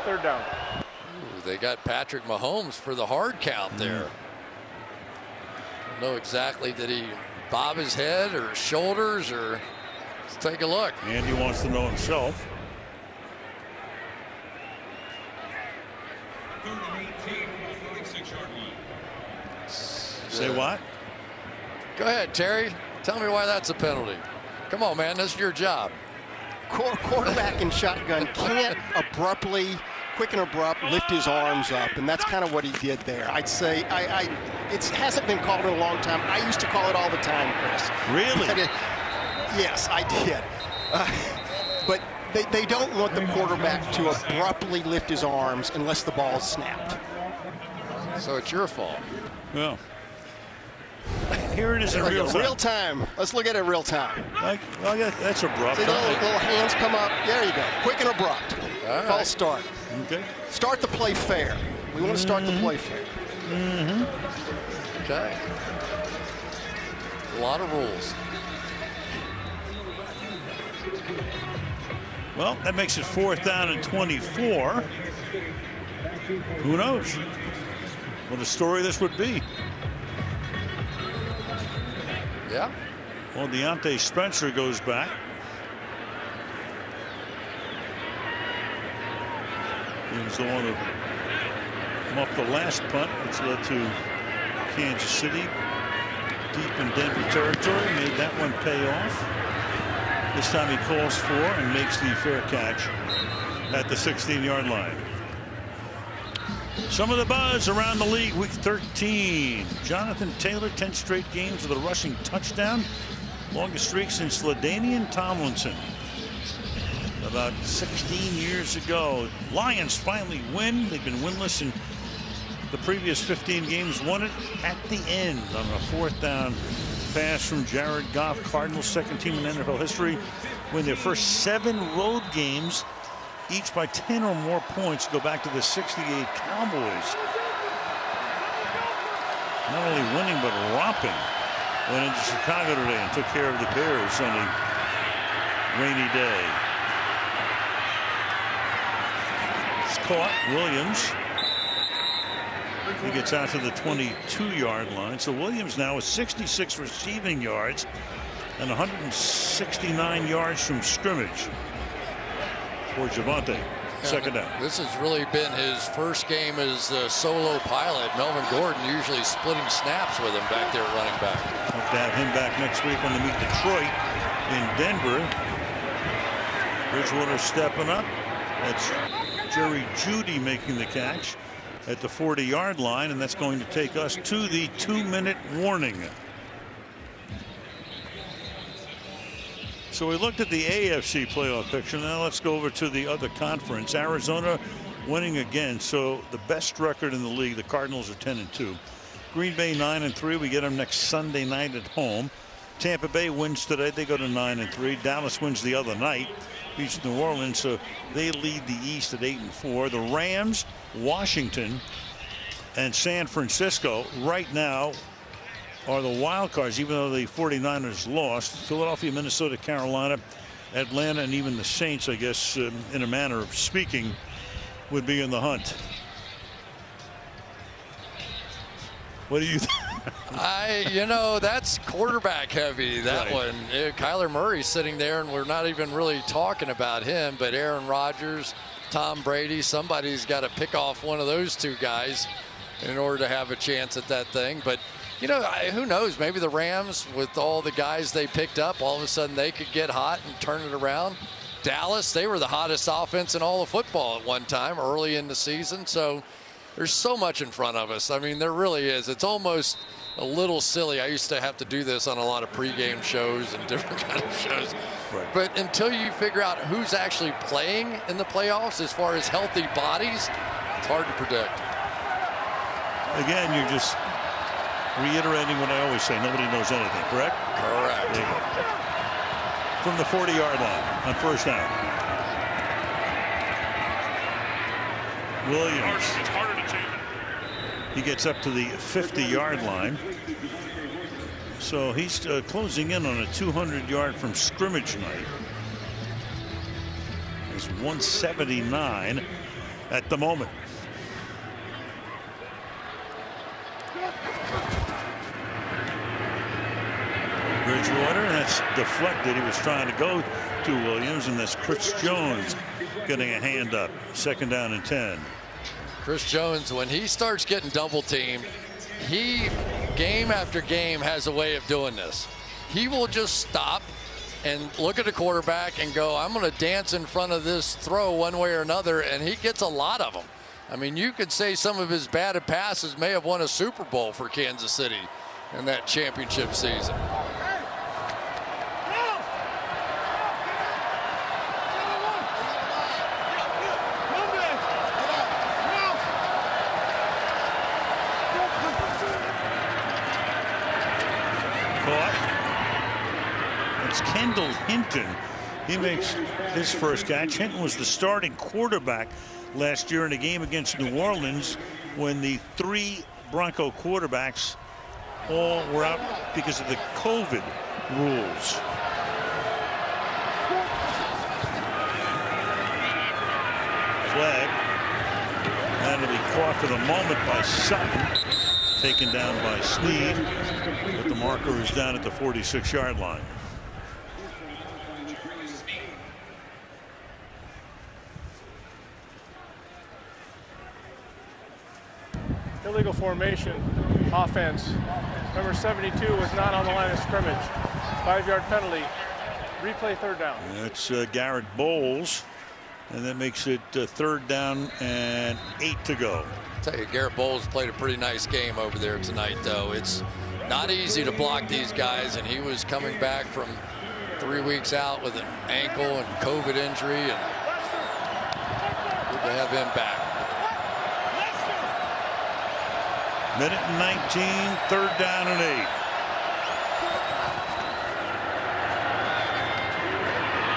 [SPEAKER 25] 3rd down.
[SPEAKER 3] Ooh, they got Patrick Mahomes for the hard count there. Don't know exactly, did he bob his head or his shoulders, or let's take a look.
[SPEAKER 2] Andy wants to know himself. Say what?
[SPEAKER 3] Go ahead, Terry. Tell me why that's a penalty. Come on, man. That's your job.
[SPEAKER 17] Quarterback in shotgun can't quick and abrupt, lift his arms up, and that's kind of what he did there. I'd say it hasn't been called in a long time. I used to call it all the time, Chris.
[SPEAKER 2] Really?
[SPEAKER 17] Yes, I did. But they don't want the quarterback to abruptly lift his arms unless the ball's snapped.
[SPEAKER 3] So it's your fault.
[SPEAKER 2] Well, here it is in real
[SPEAKER 17] time. Let's look at it real time.
[SPEAKER 2] Well, yeah, that's abrupt.
[SPEAKER 17] See, little hands come up. There you go. Quick and abrupt. False start.
[SPEAKER 2] Okay.
[SPEAKER 17] Start the play fair. We want to start the play fair.
[SPEAKER 3] Okay. A lot of rules.
[SPEAKER 2] Well, that makes it 4th down and 24. Who knows what a story this would be?
[SPEAKER 3] Yeah.
[SPEAKER 2] Well, Deontay Spencer goes back. He was the one who muffed the last punt, which led to Kansas City deep in Denver territory. Made that one pay off. This time he calls for and makes the fair catch at the 16-yard line. Some of the buzz around the league, week 13. Jonathan Taylor, 10 straight games with a rushing touchdown. Longest streak since LaDainian Tomlinson about 16 years ago. Lions finally win. They've been winless in the previous 15 games. Won it at the end on a 4th down pass from Jared Goff. Cardinals, 2nd team in NFL history, win their first 7 road games, each by 10 or more points. Go back to the '68 Cowboys. Not only winning but romping. Went into Chicago today and took care of the Bears on a rainy day. It's caught. Williams. He gets out to the 22-yard line. So Williams now with 66 receiving yards and 169 yards from scrimmage for Javonte. 2nd down.
[SPEAKER 3] This has really been his first game as a solo pilot. Melvin Gordon usually splitting snaps with him back there at running back.
[SPEAKER 2] Hope to have him back next week when they meet Detroit in Denver. Bridgewater stepping up. That's Jerry Jeudy making the catch at the 40-yard line, and that's going to take us to the 2-minute warning. So we looked at the AFC playoff picture. Now let's go over to the other conference. Arizona winning again. So the best record in the league. The Cardinals are 10-2. Green Bay 9-3. We get them next Sunday night at home. Tampa Bay wins today. They go to 9-3. Dallas wins the other night, beats New Orleans, so they lead the East at 8-4. The Rams, Washington, and San Francisco right now are the wild cards, even though the 49ers lost. Philadelphia, Minnesota, Carolina, Atlanta, and even the Saints, I guess, in a manner of speaking, would be in the hunt. What do you think?
[SPEAKER 3] You know, that's quarterback heavy, that one. Kyler Murray's sitting there, and we're not even really talking about him, but Aaron Rodgers, Tom Brady, somebody's got to pick off one of those two guys in order to have a chance at that thing. But, you know, who knows? Maybe the Rams, with all the guys they picked up, all of a sudden they could get hot and turn it around. Dallas, they were the hottest offense in all of football at one time early in the season. So there's so much in front of us. I mean, there really is. It's almost a little silly. I used to have to do this on a lot of pregame shows and different kind of shows. Right. But until you figure out who's actually playing in the playoffs as far as healthy bodies, it's hard to predict.
[SPEAKER 2] Again, you're just reiterating what I always say. Nobody knows anything, correct?
[SPEAKER 3] Correct.
[SPEAKER 2] There you go. From the 40-yard line on 1st down. Williams.
[SPEAKER 5] It's harder to change.
[SPEAKER 2] He gets up to the 50-yard line. So he's closing in on a 200-yard from scrimmage night. is 179 at the moment. Bridgewater, and that's deflected. He was trying to go to Williams, and that's Chris Jones getting a hand up. 2nd down and 10.
[SPEAKER 3] Chris Jones, when he starts getting double teamed, he, game after game, has a way of doing this. He will just stop and look at the quarterback and go, I'm going to dance in front of this throw one way or another, and he gets a lot of them. I mean, you could say some of his batted passes may have won a Super Bowl for Kansas City in that championship season.
[SPEAKER 2] Kendall Hinton, he makes his first catch. Hinton was the starting quarterback last year in a game against New Orleans when the 3 Bronco quarterbacks all were out because of the COVID rules. Flag. That'll be caught for the moment by Sutton. Taken down by Snead. But the marker is down at the 46-yard line.
[SPEAKER 25] Illegal formation, offense. Number 72 was not on the line of scrimmage. 5-yard penalty. Replay 3rd down.
[SPEAKER 2] That's Garrett Bowles, and that makes it 3rd down and 8 to go.
[SPEAKER 3] I'll tell you, Garrett Bowles played a pretty nice game over there tonight, though. It's not easy to block these guys, and he was coming back from 3 weeks out with an ankle and COVID injury, and good to have him back.
[SPEAKER 2] Minute and 19, 3rd down and 8.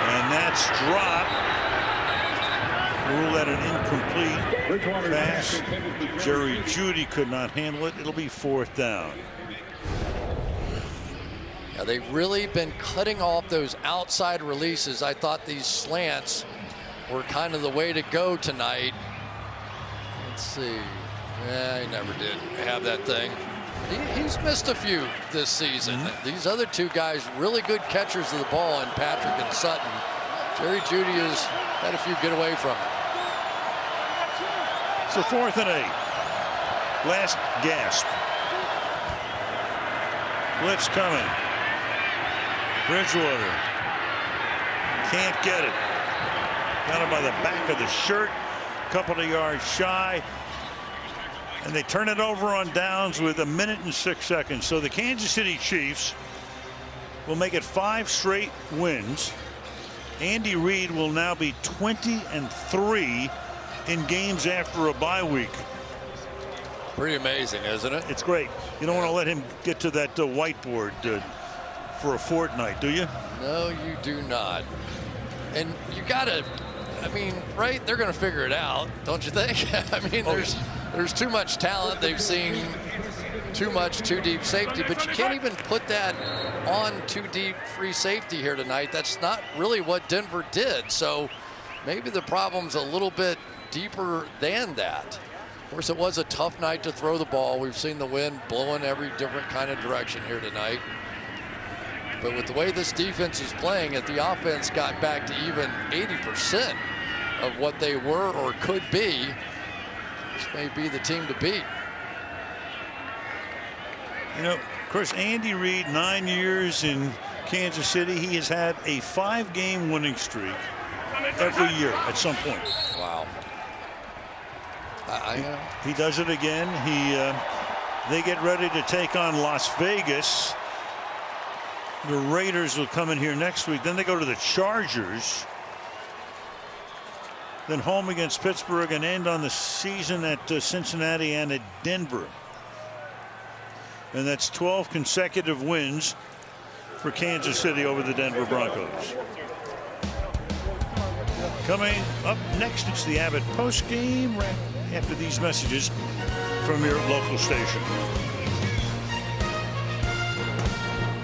[SPEAKER 2] And that's dropped. Rule that an incomplete pass. Jerry Jeudy could not handle it. It'll be 4th down.
[SPEAKER 3] Yeah, they've really been cutting off those outside releases. I thought these slants were kind of the way to go tonight. Let's see. Yeah, he never did have that thing. He's missed a few this season. These other 2 guys, really good catchers of the ball, in Patrick and Sutton. Jerry Jeudy has had a few get away from him.
[SPEAKER 2] So 4th and 8. Last gasp. Blitz coming. Bridgewater can't get it. Got him by the back of the shirt. Couple of yards shy. And they turn it over on downs with 1 minute and 6 seconds. So the Kansas City Chiefs will make it 5 straight wins. Andy Reid will now be 20-3 in games after a bye week.
[SPEAKER 3] Pretty amazing, isn't it?
[SPEAKER 2] It's great. You don't want to let him get to that whiteboard for a fortnight, do you?
[SPEAKER 3] No, you do not. And you got to, I mean, right? They're going to figure it out, don't you think? I mean, there's too much talent. They've seen too much too deep safety, but you can't even put that on too deep free safety here tonight. That's not really what Denver did. So maybe the problem's a little bit deeper than that. Of course, it was a tough night to throw the ball. We've seen the wind blowing every different kind of direction here tonight. But with the way this defense is playing, if the offense got back to even 80% of what they were or could be, this may be the team to beat.
[SPEAKER 2] You know, of course, Andy Reid, 9 years in Kansas City. He has had a 5-game winning streak every year at some point.
[SPEAKER 3] Wow.
[SPEAKER 2] He does it again. They get ready to take on Las Vegas. The Raiders will come in here next week. Then they go to the Chargers. Then home against Pittsburgh and end on the season at Cincinnati and at Denver. And that's 12 consecutive wins for Kansas City over the Denver Broncos. Coming up next, it's the Abbott postgame right after these messages from your local station.